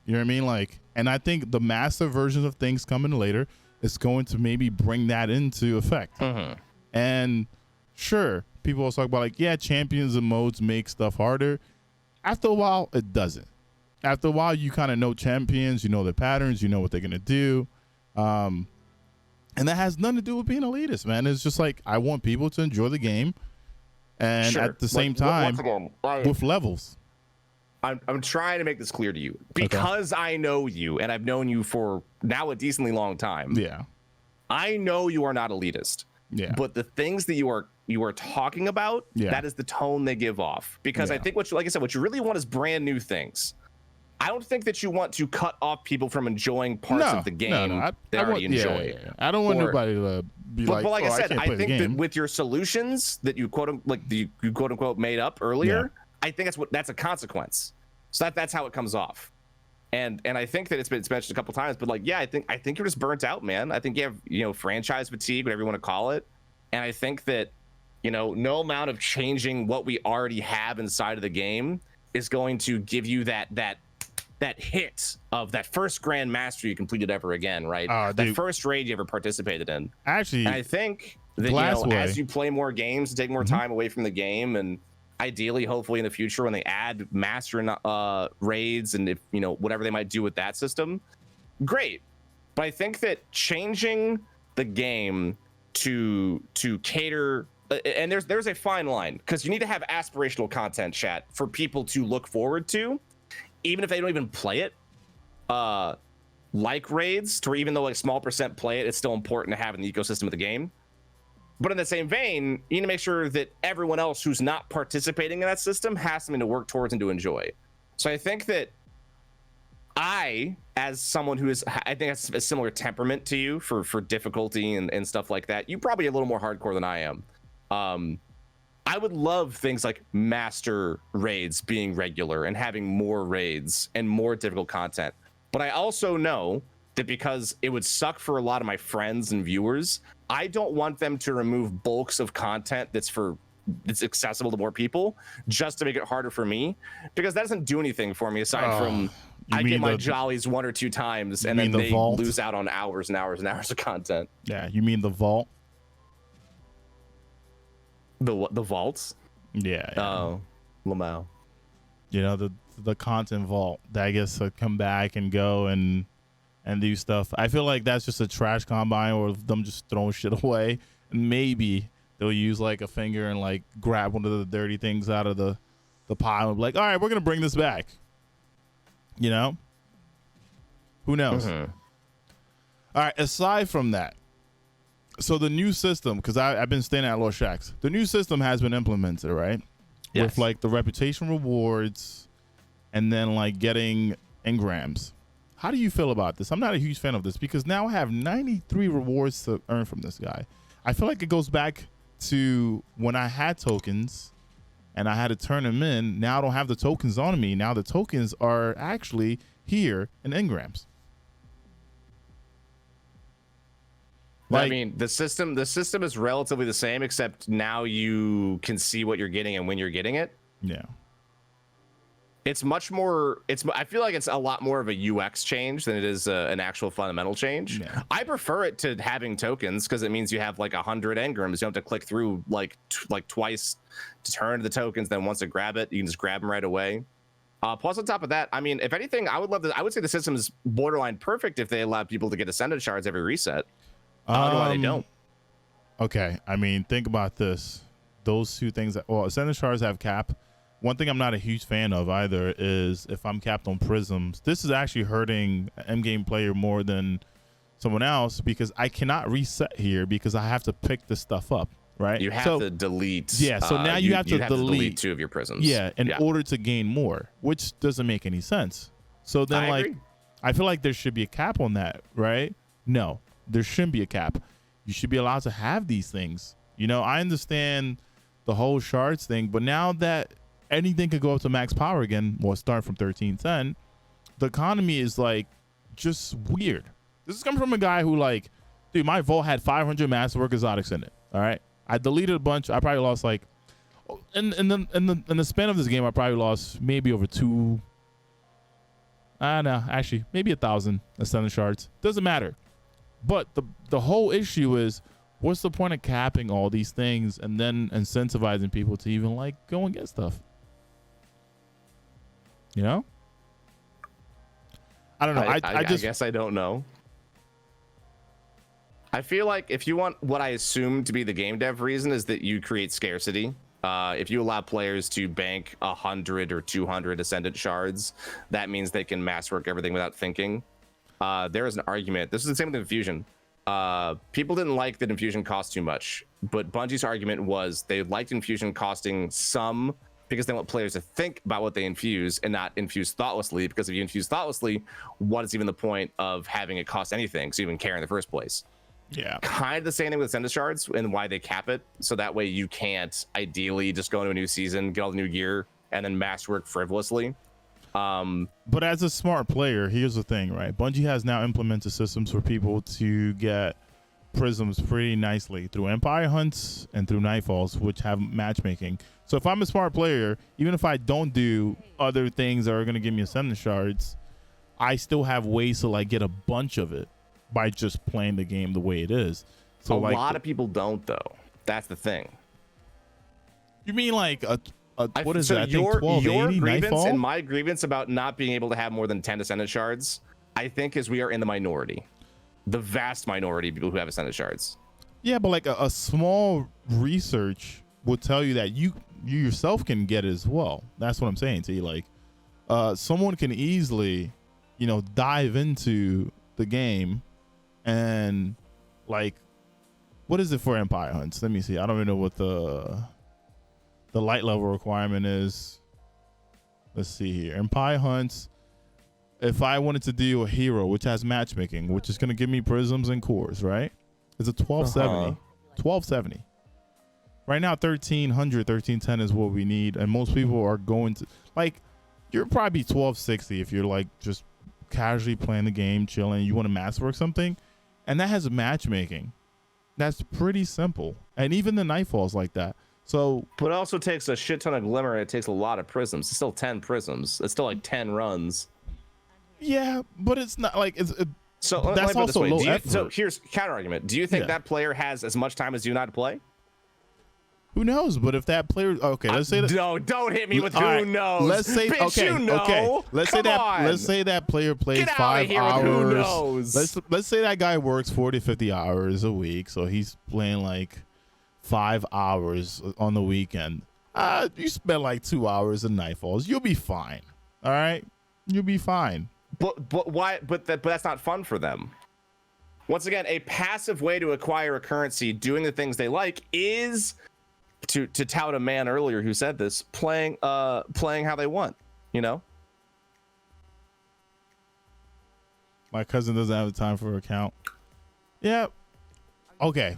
Speaker 1: You know what I mean? Like, and I think the master versions of things coming later is going to maybe bring that into effect. And sure, people also talk about like, yeah, champions and modes make stuff harder. After a while, it doesn't. After a while, you kind of know champions, you know their patterns, you know what they're gonna do. And that has nothing to do with being elitist, man. It's just like I want people to enjoy the game, and at the same time, with levels.
Speaker 2: I'm trying to make this clear to you because I know you, and I've known you for now a decently long time.
Speaker 1: Yeah,
Speaker 2: I know you are not elitist. Yeah, but the things that you are talking about, that is the tone they give off. Because I think what you really want is brand new things. I don't think that you want to cut off people from enjoying parts of the game they already enjoy.
Speaker 1: I don't want nobody to be like,
Speaker 2: but like I said, I think that
Speaker 1: game.
Speaker 2: with your solutions that you quote unquote made up earlier, I think that's a consequence. So that's how it comes off. And I think that it's been mentioned a couple times, but like, I think you're just burnt out, man. I think you have, franchise fatigue, whatever you want to call it. And I think that, no amount of changing what we already have inside of the game is going to give you that hit of that first Grand Master you completed ever again, right? That first raid you ever participated in.
Speaker 1: Actually,
Speaker 2: and I think that as you play more games and take more time away from the game, and ideally, hopefully in the future when they add master raids and if whatever they might do with that system, great. But I think that changing the game to cater and there's a fine line, because you need to have aspirational content, chat, for people to look forward to, even if they don't even play it. Like raids, to where even though like small percent play it, it's still important to have in the ecosystem of the game. But in the same vein, you need to make sure that everyone else who's not participating in that system has something to work towards and to enjoy. So I think that as someone who is, I think has a similar temperament to you for difficulty and stuff like that, you're probably a little more hardcore than I am. I would love things like master raids being regular and having more raids and more difficult content. But I also know that because it would suck for a lot of my friends and viewers, I don't want them to remove bulks of content that's accessible to more people just to make it harder for me, because that doesn't do anything for me aside from I get my jollies 1 or 2 times and then they lose out on hours and hours and hours of content.
Speaker 1: Yeah, you mean the vault?
Speaker 2: The vaults?
Speaker 1: Yeah.
Speaker 2: Oh, Lamau.
Speaker 1: You know, the content vault that gets to come back and go and do stuff. I feel like that's just a trash combine or them just throwing shit away. And maybe they'll use like a finger and like grab one of the dirty things out of the pile and be like, all right, we're gonna bring this back. You know? Who knows?
Speaker 2: Mm-hmm.
Speaker 1: All right, aside from that, so the new system, because I've been staying at Lost Shacks, the new system has been implemented, right?
Speaker 2: Yes.
Speaker 1: With like the reputation rewards and then like getting engrams. How do you feel about this? I'm not a huge fan of this because now I have 93 rewards to earn from this guy. I feel like it goes back to when I had tokens and I had to turn them in. Now I don't have the tokens on me. Now the tokens are actually here in engrams.
Speaker 2: Like, I mean, the system is relatively the same, except now you can see what you're getting and when you're getting it.
Speaker 1: Yeah.
Speaker 2: It's much more. I feel like it's a lot more of a UX change than it is an actual fundamental change.
Speaker 1: Yeah.
Speaker 2: I prefer it to having tokens because it means you have like 100 engrams. You don't have to click through like twice to turn the tokens. Then once to grab it, you can just grab them right away. Plus, on top of that, I mean, if anything, I would say the system is borderline perfect if they allow people to get ascendant shards every reset. I don't know why they don't.
Speaker 1: Okay, I mean, think about this. Those two things. Ascendant shards have cap. One thing I'm not a huge fan of either is if I'm capped on prisms. This is actually hurting an endgame player more than someone else because I cannot reset here because I have to pick this stuff up, right?
Speaker 2: You have to delete.
Speaker 1: Yeah, so now you have to delete
Speaker 2: 2 of your prisms.
Speaker 1: Yeah, in order to gain more, which doesn't make any sense. So then, I agree. I feel like there should be a cap on that, right? No, there shouldn't be a cap. You should be allowed to have these things. You know, I understand the whole shards thing, but now that anything could go up to max power again, well, start from 1310, the economy is like just weird. This is coming from a guy who like, dude, my vault had 500 masterwork exotics in it. All right, I deleted a bunch. I probably lost like, in the span of this game, I probably lost maybe over 2. No, actually, maybe 1,000 ascendant shards. Doesn't matter. But the whole issue is, what's the point of capping all these things and then incentivizing people to even like go and get stuff? You know? I don't know. I guess
Speaker 2: I don't know. I feel like if you want what I assume to be the game dev reason is that you create scarcity. If you allow players to bank 100 or 200 ascendant shards, that means they can masswork everything without thinking. There is an argument. This is the same with Infusion. People didn't like that Infusion cost too much, but Bungie's argument was they liked Infusion costing some because they want players to think about what they infuse and not infuse thoughtlessly, because if you infuse thoughtlessly, what is even the point of having it cost anything so you even care in the first place?
Speaker 1: Yeah.
Speaker 2: Kind of the same thing with Ascendant Shards and why they cap it. So that way you can't ideally just go into a new season, get all the new gear, and then masterwork frivolously.
Speaker 1: But as a smart player, here's the thing, right? Bungie has now implemented systems for people to get prisms pretty nicely through Empire Hunts and through Nightfalls, which have matchmaking. So if I'm a smart player, even if I don't do other things that are going to give me Ascendant Shards, I still have ways to like get a bunch of it by just playing the game the way it is. So
Speaker 2: a lot of people don't, though. That's the thing.
Speaker 1: You mean like what is that? I think
Speaker 2: your
Speaker 1: 1280
Speaker 2: grievance
Speaker 1: Nightfall?
Speaker 2: and my grievance about not being able to have more than 10 Ascendant Shards, I think, is we are in the minority. The vast minority of people who have Ascendant Shards.
Speaker 1: Yeah, but like a small research will tell you that you yourself can get it as well. That's what I'm saying to you. Like, someone can easily, dive into the game and like, what is it for Empire Hunts? Let me see. I don't even know what the light level requirement is. Let's see here. Empire Hunts. If I wanted to do a hero, which has matchmaking, which is going to give me prisms and cores, right? It's a 1270. 1270. Right now, 1300, 1310 is what we need. And most people are going to, like, you're probably 1260 if you're like just casually playing the game, chilling, you want to masterwork something. And that has matchmaking. That's pretty simple. And even the Nightfall's like that. So,
Speaker 2: but it also takes a shit ton of glimmer, and it takes a lot of prisms. It's still 10 prisms. It's still like 10 runs.
Speaker 1: Yeah, but it's not like
Speaker 2: so
Speaker 1: that's also low effort.
Speaker 2: So here's counter argument. Do you think that player has as much time as you and I to play?
Speaker 1: Who knows? But if that player, okay, let's say that.
Speaker 2: No, don't hit me with
Speaker 1: right,
Speaker 2: who knows.
Speaker 1: Let's say
Speaker 2: Bitch, you know.
Speaker 1: okay. Let's say that.
Speaker 2: On.
Speaker 1: Let's say that player plays
Speaker 2: Get
Speaker 1: 5
Speaker 2: here
Speaker 1: hours.
Speaker 2: With who knows?
Speaker 1: Let's say that guy works 40, 50 hours a week, so he's playing like 5 hours on the weekend. You spend like 2 hours in Nightfalls. You'll be fine. All right, you'll be fine.
Speaker 2: But why? But that's not fun for them. Once again, a passive way to acquire a currency, doing the things they like, is to tout a man earlier who said this, playing how they want.
Speaker 1: My cousin doesn't have the time for an account. Yeah. Okay.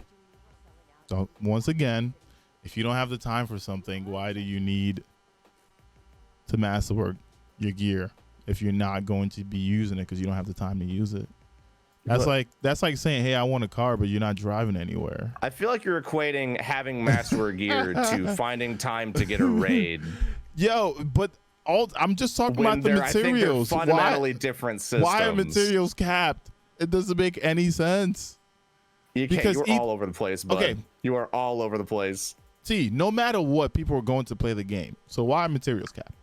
Speaker 1: So once again, if you don't have the time for something, why do you need to masterwork your gear if you're not going to be using it because you don't have the time to use it? That's like saying, hey, I want a car, but you're not driving anywhere.
Speaker 2: I feel like you're equating having masterwork gear to finding time to get a raid.
Speaker 1: Yo, but I'm just talking about the materials.
Speaker 2: I think they're fundamentally different systems.
Speaker 1: Why are materials capped? It doesn't make any sense.
Speaker 2: You're all over the place, bud.
Speaker 1: Okay.
Speaker 2: You are all over the place.
Speaker 1: See, no matter what, people are going to play the game. So why are materials capped?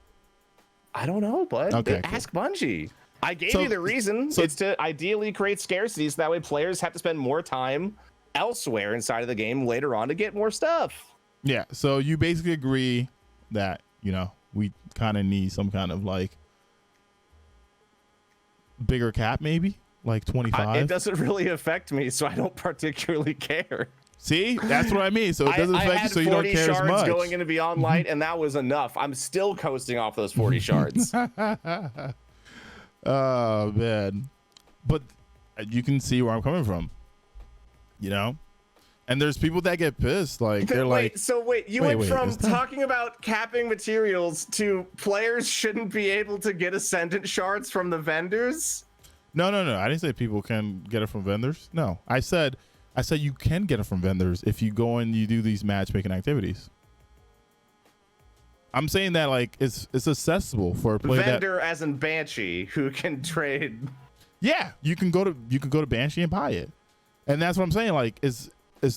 Speaker 2: I don't know, bud.
Speaker 1: Okay,
Speaker 2: Ask Bungie. I gave you the reason. It's to ideally create scarcity, so that way players have to spend more time elsewhere inside of the game later on to get more stuff.
Speaker 1: Yeah, so you basically agree that, we kind of need some kind of like bigger cap, maybe like 25.
Speaker 2: It doesn't really affect me, so I don't particularly care.
Speaker 1: See, that's what I mean. So it doesn't affect you, so you don't care as much. I had 40 shards
Speaker 2: going into Beyond Light, and that was enough. I'm still coasting off those 40 shards.
Speaker 1: Oh man, but you can see where I'm coming from, and there's people that get pissed, like they're
Speaker 2: you went from talking about capping materials to players shouldn't be able to get ascendant shards from the vendors.
Speaker 1: No, I didn't say people can get it from vendors. No, I said you can get it from vendors if you go and you do these matchmaking activities. I'm saying that like it's accessible for a player.
Speaker 2: Vendor as in Banshee who can trade.
Speaker 1: Yeah, you can go to Banshee and buy it, and that's what I'm saying. Like it's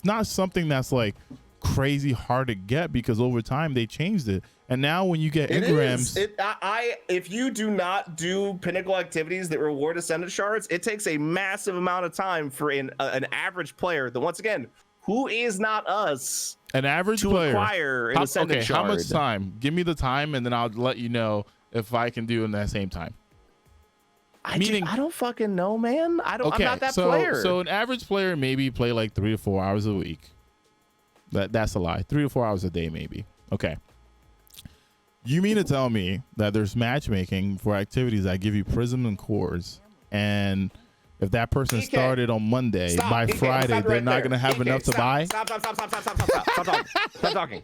Speaker 1: not something that's like crazy hard to get because over time they changed it, and now when you get engrams,
Speaker 2: if you do not do pinnacle activities that reward ascendant shards, it takes a massive amount of time for an average player. That once again, who is not us.
Speaker 1: An average
Speaker 2: to
Speaker 1: player
Speaker 2: acquire an ascendant shard.
Speaker 1: How much time? Give me the time, and then I'll let you know if I can do it in that same time.
Speaker 2: I don't fucking know, man. I'm not that player.
Speaker 1: So an average player maybe play like 3 to 4 hours a week. That's a lie. 3 to 4 hours a day, maybe. Okay. You mean to tell me that there's matchmaking for activities that give you prism and cores, and if that person started on Monday, by Friday, they're not going to have enough to buy?
Speaker 2: Stop talking.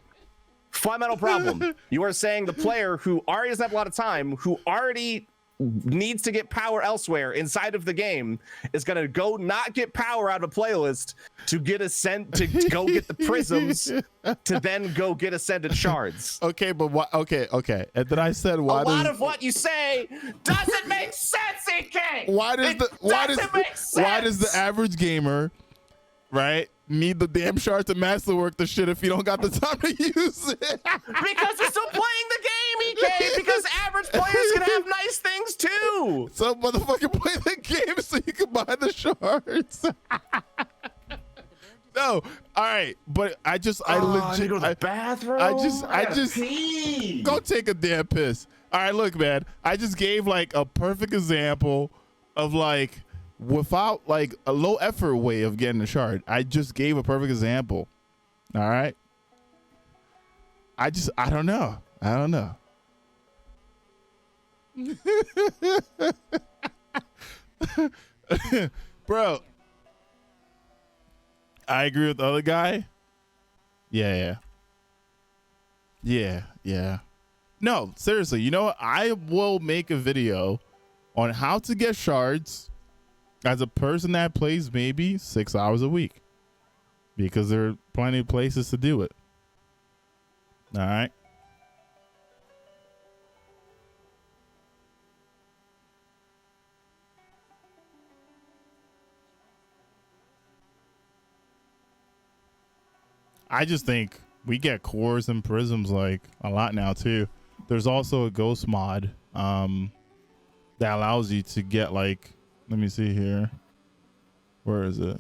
Speaker 2: Fundamental problem. You are saying the player who already doesn't have a lot of time, who already needs to get power elsewhere inside of the game, is going to go not get power out of a playlist to get to go get the prisms to then go get ascended shards.
Speaker 1: Okay, but what? Okay. And then I said, why?
Speaker 2: A lot of what you say doesn't make sense, EK.
Speaker 1: Why does the average gamer, right, need the damn shard to masterwork the shit if you don't got the time to use it?
Speaker 2: Because you're still playing the game, EK. Because average players can have nice things too.
Speaker 1: So motherfucker, play the game so you can buy the shards. No, all right, but I legit
Speaker 2: go to the bathroom.
Speaker 1: I just
Speaker 2: pee.
Speaker 1: go take a damn piss. All right, look, man, I just gave like a perfect example of like without like a low effort way of getting a shard. I just gave a perfect example. All right. I don't know. Bro, I agree with the other guy. Yeah. No, seriously, you know what? I will make a video on how to get shards as a person that plays maybe 6 hours a week, because there are plenty of places to do it. All right. I just think we get cores and prisms like a lot now too. There's also a ghost mod that allows you to get like, let me see here. Where is it?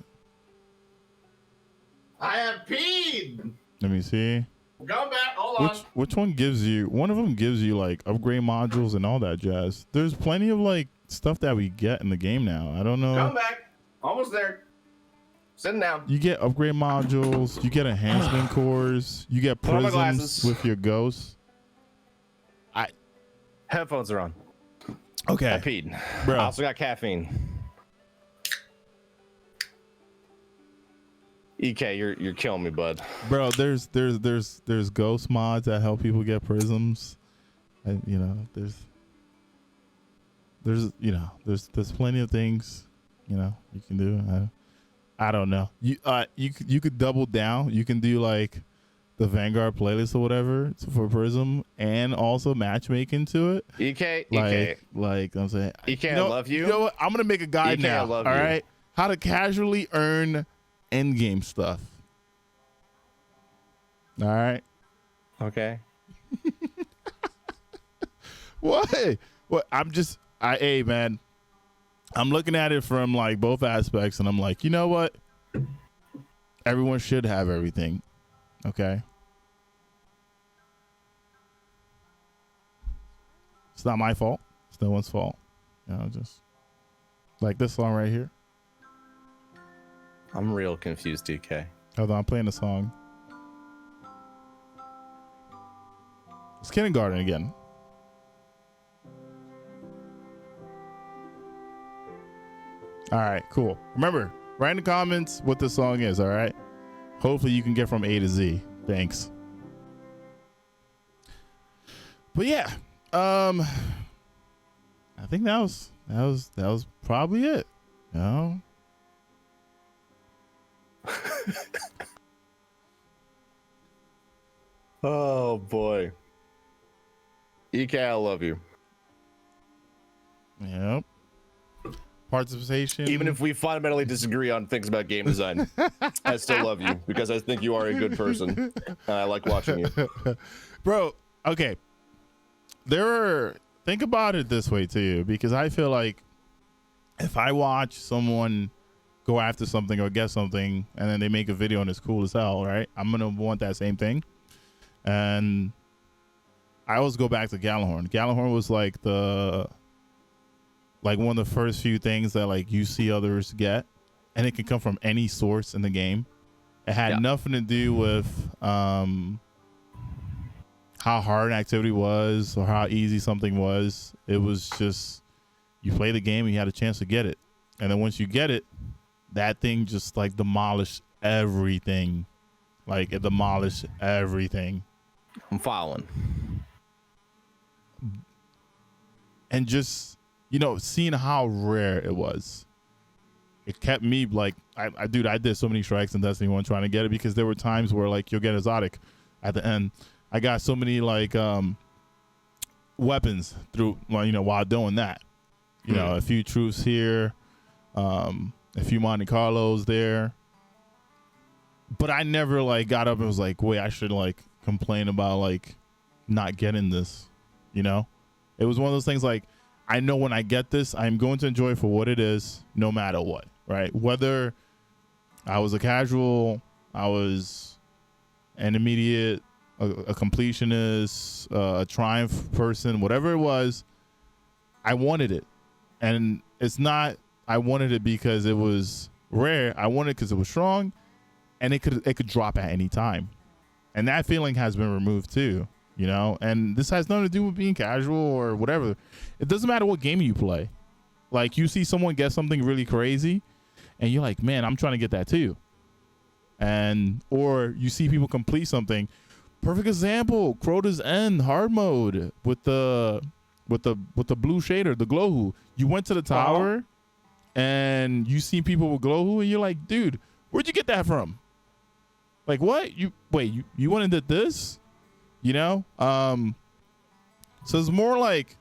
Speaker 2: I have peed.
Speaker 1: Let me see.
Speaker 2: Go back. Hold on.
Speaker 1: Which one gives you? One of them gives you like upgrade modules and all that jazz. There's plenty of like stuff that we get in the game now. I don't know.
Speaker 2: Come back. Almost there. Sitting down.
Speaker 1: You get upgrade modules. You get enhancement cores. You get
Speaker 2: Put on my
Speaker 1: prisms
Speaker 2: glasses.
Speaker 1: with your ghosts.
Speaker 2: Headphones are on.
Speaker 1: Okay,
Speaker 2: I peed.
Speaker 1: bro.
Speaker 2: I also got caffeine. EK, you're killing me, bud.
Speaker 1: Bro, there's ghost mods that help people get prisms. And you know, there's plenty of things, you know, you can do. I don't know. You could double down. You can do like the Vanguard playlist or whatever for Prism, and also matchmaking to it.
Speaker 2: EK.
Speaker 1: Like I'm saying,
Speaker 2: EK, I love you.
Speaker 1: You know what? I'm gonna make a guide
Speaker 2: EK, I
Speaker 1: now.
Speaker 2: love
Speaker 1: All
Speaker 2: you.
Speaker 1: right, how to casually earn end game stuff. All right.
Speaker 2: Okay.
Speaker 1: What? Hey man, I'm looking at it from like both aspects, and I'm like, you know what? Everyone should have everything. Okay. It's not my fault. It's no one's fault. You know, just like this song right here.
Speaker 2: I'm real confused, DK.
Speaker 1: Hold on, I'm playing the song. It's Kindergarten again. All right, cool. Remember, write in the comments what this song is, all right? Hopefully you can get from A to Z. Thanks. But yeah, I think that was probably it. You know?
Speaker 2: Oh boy. EK, I love you.
Speaker 1: Yep. Participation.
Speaker 2: Even if we fundamentally disagree on things about game design, I still love you because I think you are a good person. And I like watching you.
Speaker 1: Bro, okay. Think about it this way too, because I feel like if I watch someone go after something or get something and then they make a video and it's cool as hell, right? I'm gonna want that same thing. And I always go back to Gallahorn. Gallahorn was like one of the first few things that like you see others get, and it can come from any source in the game. It had nothing to do with how hard an activity was or how easy something was. It was just you play the game and you had a chance to get it, and then once you get it, that thing just like demolished everything. Like it demolished everything.
Speaker 2: I'm following.
Speaker 1: And just, you know, seeing how rare it was, it kept me like, I did so many strikes in Destiny 1 trying to get it, because there were times where like you'll get exotic at the end. I got so many like weapons through, you know, while doing that. You know, a few truths here, a few Monte Carlos there. But I never like got up and was like, wait, I should like complain about like not getting this, you know? It was one of those things like, I know when I get this, I'm going to enjoy it for what it is, no matter what, right? Whether I was a casual I was an immediate, a completionist, a triumph person, whatever it was. I wanted it, and it's not. I wanted it because it was rare. I wanted it because it was strong, and it could drop at any time, and that feeling has been removed too. You know, and this has nothing to do with being casual or whatever. It doesn't matter what game you play. Like, you see someone get something really crazy, and you're like, man, I'm trying to get that too. And or you see people complete something. Perfect example, Crota's End hard mode with the blue shader, the glow hoo. You went to the tower, and you see people with glow hoo, and you're like, dude, where'd you get that from? Like, what? You went and did this? You know? So it's more like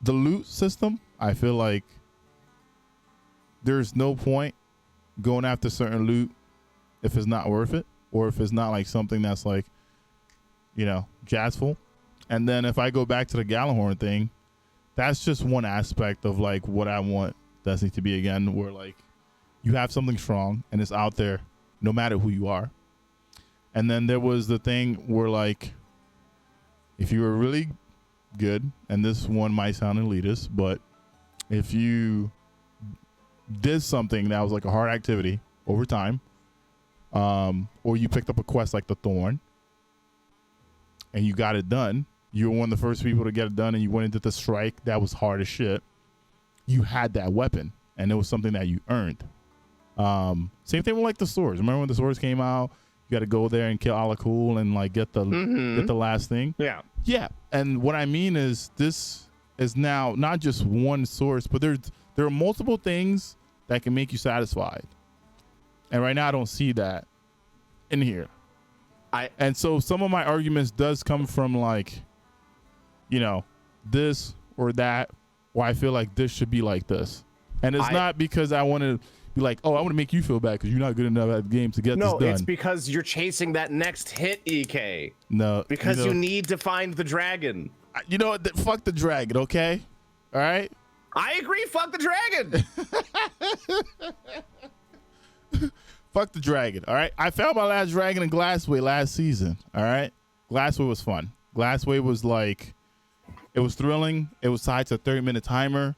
Speaker 1: the loot system. I feel like there's no point going after certain loot if it's not worth it, or if it's not like something that's like, you know, jazzful. And then if I go back to the Gallahorn thing, that's just one aspect of like what I want Destiny to be again, where like you have something strong and it's out there no matter who you are. And then there was the thing where like, if you were really good, and this one might sound elitist, but if you did something that was like a hard activity over time, or you picked up a quest like the Thorn and you got it done, you were one of the first people to get it done, and you went into the strike that was hard as shit, you had that weapon, and it was something that you earned. Same thing with like the swords. Remember when the swords came out? You got to go there and kill Alakul and like get the last thing. Yeah. And what I mean is, this is now not just one source, but there are multiple things that can make you satisfied. And right now I don't see that in here. And so some of my arguments does come from like, you know, this or that, or I feel like this should be like this. And it's not because I want to be like, oh, I want to make you feel bad because you're not good enough at the game to get this done.
Speaker 2: No, it's because you're chasing that next hit, EK.
Speaker 1: No.
Speaker 2: Because you need to find the dragon.
Speaker 1: You know what? Fuck the dragon, okay? All right?
Speaker 2: I agree, fuck the dragon.
Speaker 1: Fuck the dragon, all right? I found my last dragon in Glassway last season, all right? Glassway was fun. Glassway was like, it was thrilling. It was tied to a 30-minute timer.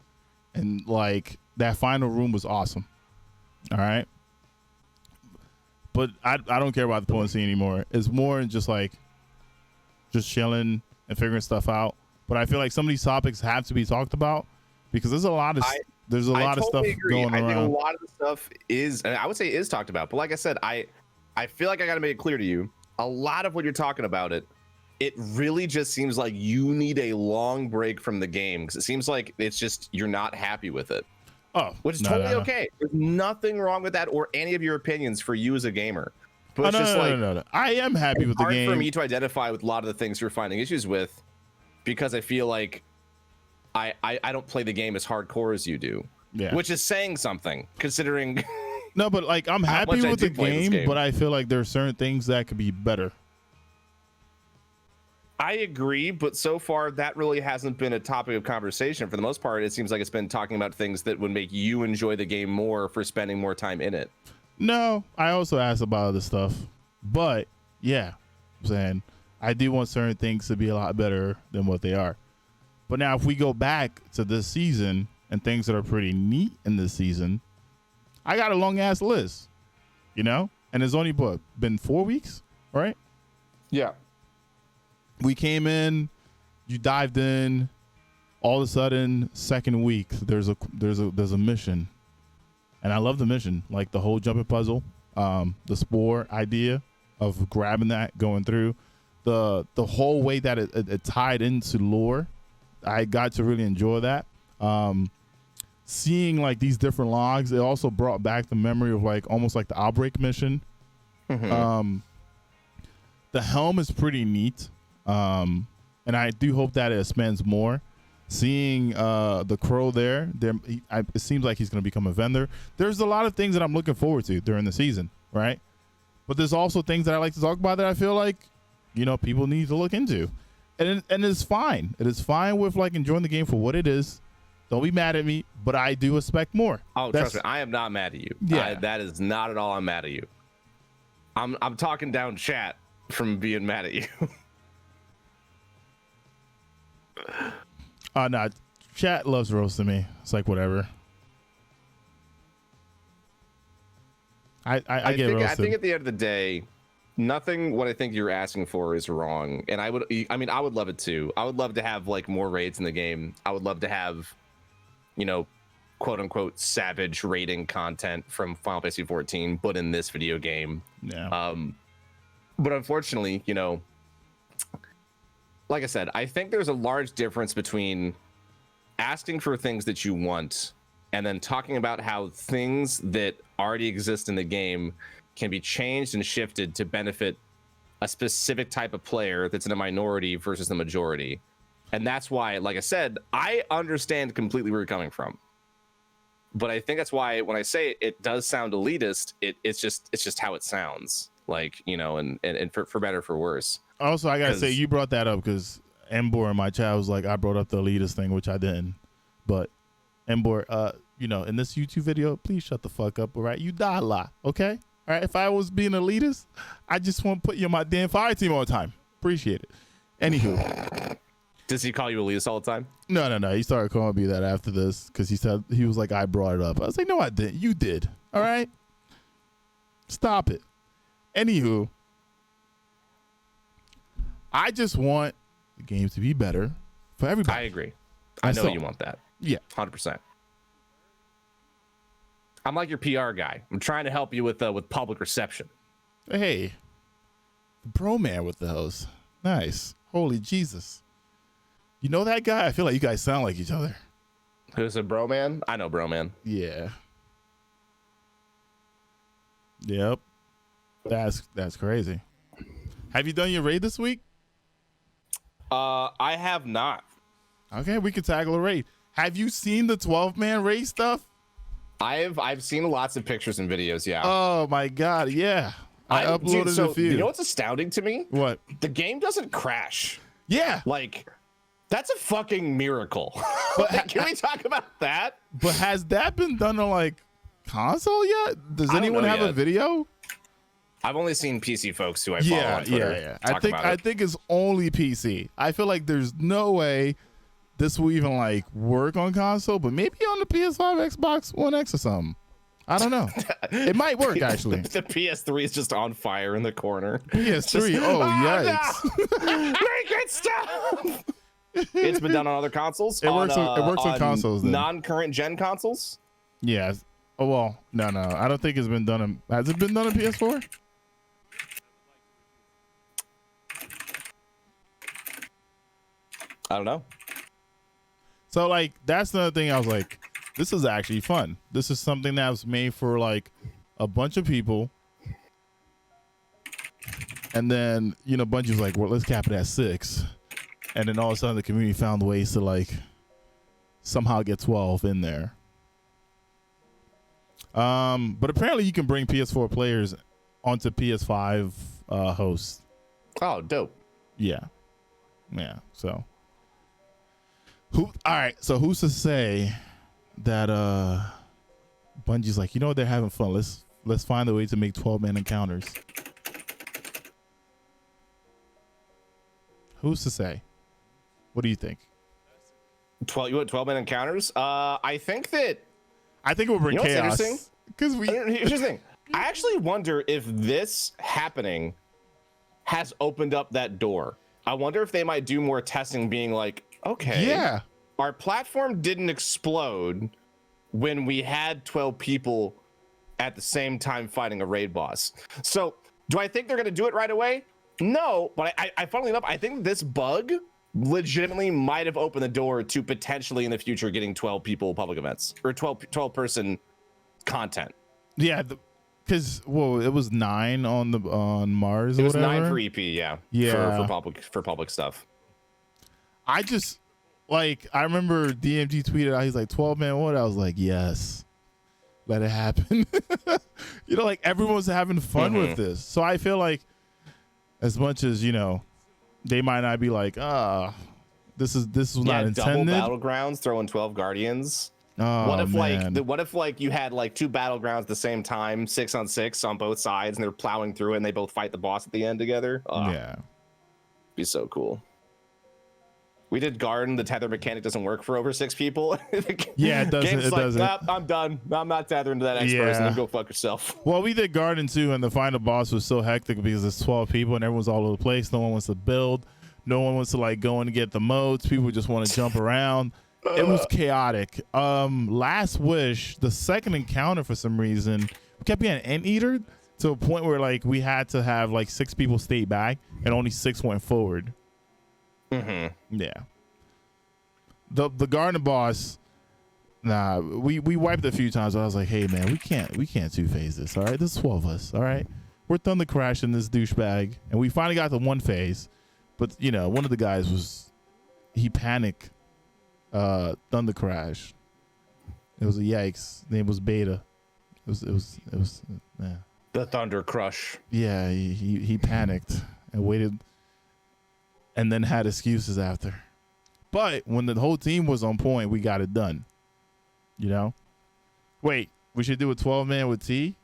Speaker 1: And like, that final room was awesome. All right. But I don't care about the potency anymore. It's more just like just chilling and figuring stuff out. But I feel like some of these topics have to be talked about because there's a lot of stuff going around. I think a lot of the stuff
Speaker 2: I would say is talked about. But like I said, I feel like I got to make it clear to you. A lot of what you're talking about, it really just seems like you need a long break from the game, because it seems like it's just you're not happy with it.
Speaker 1: Oh,
Speaker 2: which is totally okay. There's nothing wrong with that or any of your opinions for you as a gamer. But it's
Speaker 1: no. I am happy with the game.
Speaker 2: It's hard for me to identify with a lot of the things you're finding issues with, because I feel like I don't play the game as hardcore as you do.
Speaker 1: Yeah.
Speaker 2: Which is saying something, considering.
Speaker 1: No, but like I'm happy with the game, but I feel like there are certain things that could be better.
Speaker 2: I agree, but so far that really hasn't been a topic of conversation. For the most part, it seems like it's been talking about things that would make you enjoy the game more for spending more time in it.
Speaker 1: No, I also asked about other stuff, but yeah, I'm saying I do want certain things to be a lot better than what they are. But now if we go back to this season and things that are pretty neat in this season, I got a long ass list, you know, and it's only been 4 weeks, right?
Speaker 2: Yeah.
Speaker 1: We came in, you dived in, all of a sudden, second week, there's a mission. And I love the mission, like the whole jumping puzzle, the spore idea of grabbing that, going through, the whole way that it tied into lore. I got to really enjoy that. Seeing like these different logs, it also brought back the memory of like almost like the Outbreak mission. Mm-hmm. The helm is pretty neat. And I do hope that it expands more. Seeing the crow there, it seems like he's going to become a vendor. There's a lot of things that I'm looking forward to during the season, right? But there's also things that I like to talk about that I feel like, you know, people need to look into. And it's fine. It is fine with like enjoying the game for what it is. Don't be mad at me, but I do expect more.
Speaker 2: Oh, trust me, I am not mad at you.
Speaker 1: Yeah.
Speaker 2: That is not at all I'm mad at you. I'm talking down chat from being mad at you.
Speaker 1: Nah, chat loves roasting me. It's like whatever. I get roasted.
Speaker 2: I think at the end of the day, nothing what I think you're asking for is wrong. And I would love it too. I would love to have like more raids in the game. I would love to have, you know, quote unquote savage raiding content from Final Fantasy 14, but in this video game.
Speaker 1: Yeah.
Speaker 2: But unfortunately, you know, like I said, I think there's a large difference between asking for things that you want and then talking about how things that already exist in the game can be changed and shifted to benefit a specific type of player that's in a minority versus the majority. And that's why, like I said, I understand completely where you're coming from. But I think that's why when I say it does sound elitist, it's just how it sounds. Like, you know, and for better or for worse.
Speaker 1: Also, I gotta say, you brought that up because Embor in my chat was like, I brought up the elitist thing, which I didn't. But Embor, you know, in this YouTube video, please shut the fuck up, all right? You die a lot, okay? All right, if I was being elitist, I just want to put you on my damn fire team all the time. Appreciate it. Anywho.
Speaker 2: Does he call you elitist all the time?
Speaker 1: No. He started calling me that after this because he was like, I brought it up. I was like, no, I didn't. You did. All right? Stop it. Anywho, I just want the games to be better for everybody.
Speaker 2: I agree. I know you want that.
Speaker 1: Yeah.
Speaker 2: 100%. I'm like your PR guy. I'm trying to help you with public reception.
Speaker 1: Hey, the bro man with the host. Nice. Holy Jesus. You know that guy? I feel like you guys sound like each other.
Speaker 2: Who's a bro man? I know bro man.
Speaker 1: Yeah. Yep. That's crazy. Have you done your raid this week?
Speaker 2: I have not.
Speaker 1: Okay, we could tackle a raid. Have you seen the 12-man raid stuff?
Speaker 2: I've seen lots of pictures and videos, yeah.
Speaker 1: Oh my god, yeah. I uploaded a few.
Speaker 2: You know what's astounding to me?
Speaker 1: What?
Speaker 2: The game doesn't crash.
Speaker 1: Yeah.
Speaker 2: Like, that's a fucking miracle.
Speaker 1: But
Speaker 2: can we talk about that?
Speaker 1: But has that been done on like console yet? Does
Speaker 2: I don't
Speaker 1: anyone
Speaker 2: know
Speaker 1: have a
Speaker 2: yet.
Speaker 1: video?
Speaker 2: I've only seen PC folks who I follow on Twitter.
Speaker 1: Yeah.
Speaker 2: Talk about it.
Speaker 1: I think it's only PC. I feel like there's no way this will even like work on console, but maybe on the PS5, Xbox One X or something. I don't know. It might work actually.
Speaker 2: The PS3 is just on fire in the corner.
Speaker 1: PS3. Yikes!
Speaker 2: No! Make it stop! It's been done on other consoles.
Speaker 1: It works on consoles. Then.
Speaker 2: Non-current gen consoles.
Speaker 1: Yeah. Oh well. No. I don't think it's been done. Has it been done on PS4?
Speaker 2: I don't know.
Speaker 1: So like that's another thing I was like, this is actually fun. This is something that was made for like a bunch of people. And then, you know, Bungie's like, well, let's cap it at 6. And then all of a sudden the community found ways to like somehow get 12 in there. But apparently you can bring PS4 players onto PS5 hosts.
Speaker 2: Oh, dope.
Speaker 1: Yeah. So all right, so who's to say that Bungie's like, you know what, they're having fun. Let's find a way to make 12-man encounters. Who's to say? What do you think?
Speaker 2: 12-man encounters? I think it
Speaker 1: will bring chaos.
Speaker 2: Because here's the thing. I actually wonder if this happening has opened up that door. I wonder if they might do more testing, being like, okay,
Speaker 1: yeah,
Speaker 2: our platform didn't explode when we had 12 people at the same time fighting a raid boss. So do I think they're going to do it right away? No, but I funnily enough, I think this bug legitimately might have opened the door to potentially in the future getting 12 people public events or 12 person content.
Speaker 1: Yeah, because it was 9 on Mars.
Speaker 2: It was
Speaker 1: whatever.
Speaker 2: 9 for EP, yeah. For public stuff.
Speaker 1: I just like I remember DMG tweeted out, he's like 12-man what? I was like, yes, let it happen. You know, like everyone's having fun with this. So I feel like as much as, you know, they might not be like, this was not intended.
Speaker 2: Double battlegrounds, throwing 12 guardians.
Speaker 1: Oh,
Speaker 2: What if
Speaker 1: man.
Speaker 2: what if like you had like two battlegrounds at the same time, 6-on-6 on both sides, and they're plowing through it, and they both fight the boss at the end together?
Speaker 1: Yeah.
Speaker 2: Be so cool. We did garden. The tether mechanic doesn't work for over 6 people.
Speaker 1: Yeah, it doesn't.
Speaker 2: Game's
Speaker 1: It
Speaker 2: like,
Speaker 1: doesn't.
Speaker 2: "Nope, I'm done. I'm not tethering to that next person.
Speaker 1: Yeah.
Speaker 2: Then go fuck yourself.
Speaker 1: Well, we did Garden too, and the final boss was so hectic because there's 12 people and everyone's all over the place. No one wants to build. No one wants to like go in and get the modes. People just want to jump around. It was chaotic. Last Wish, the second encounter for some reason, we kept getting Anteater to a point where like we had to have like 6 people stay back and only 6 went forward.
Speaker 2: Mm-hmm.
Speaker 1: Yeah. The Garden boss. Nah, we wiped it a few times. I was like, hey man, we can't 2-phase this. All right, there's 12 of us. All right, we're thunder crashing this douchebag, and we finally got to 1 phase. But you know, one of the guys he panicked. Thunder crash. It was a yikes. Name was Beta. It was yeah.
Speaker 2: The Thunder Crush.
Speaker 1: Yeah, he panicked and waited, and then had excuses after. But when the whole team was on point, we got it done. You know? Wait, we should do a 12-man with T?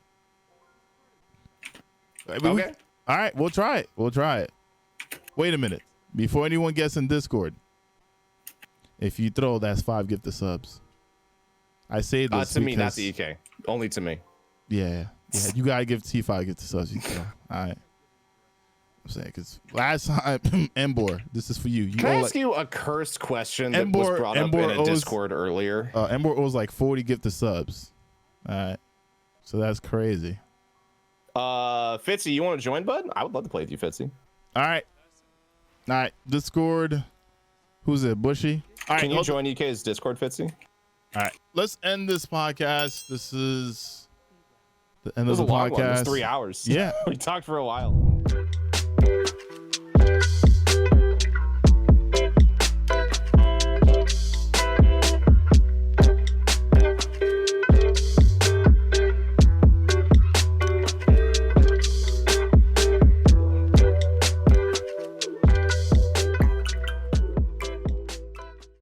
Speaker 2: Okay.
Speaker 1: All right, we'll try it. Wait a minute. Before anyone gets in Discord, if you throw, that's 5 gifted subs. I say this
Speaker 2: to me, not
Speaker 1: because,
Speaker 2: the EK. Only to me.
Speaker 1: Yeah, you gotta give T 5 gifted subs. You throw. All right. I'm saying because last time, Embor, this is for you.
Speaker 2: Can I ask you a cursed question that was brought up in a Discord earlier?
Speaker 1: Embor owes like 40 gifted subs. All right, so that's crazy.
Speaker 2: Fitzy, you want to join, bud? I would love to play with you, Fitzy.
Speaker 1: All right. Discord. Who's it? Bushy. All right,
Speaker 2: Can you join EK's Discord, Fitzy?
Speaker 1: All right, let's end this podcast. This is the end
Speaker 2: It was
Speaker 1: of
Speaker 2: a
Speaker 1: the
Speaker 2: long one. It was
Speaker 1: podcast.
Speaker 2: 3 hours.
Speaker 1: Yeah.
Speaker 2: We talked for a while.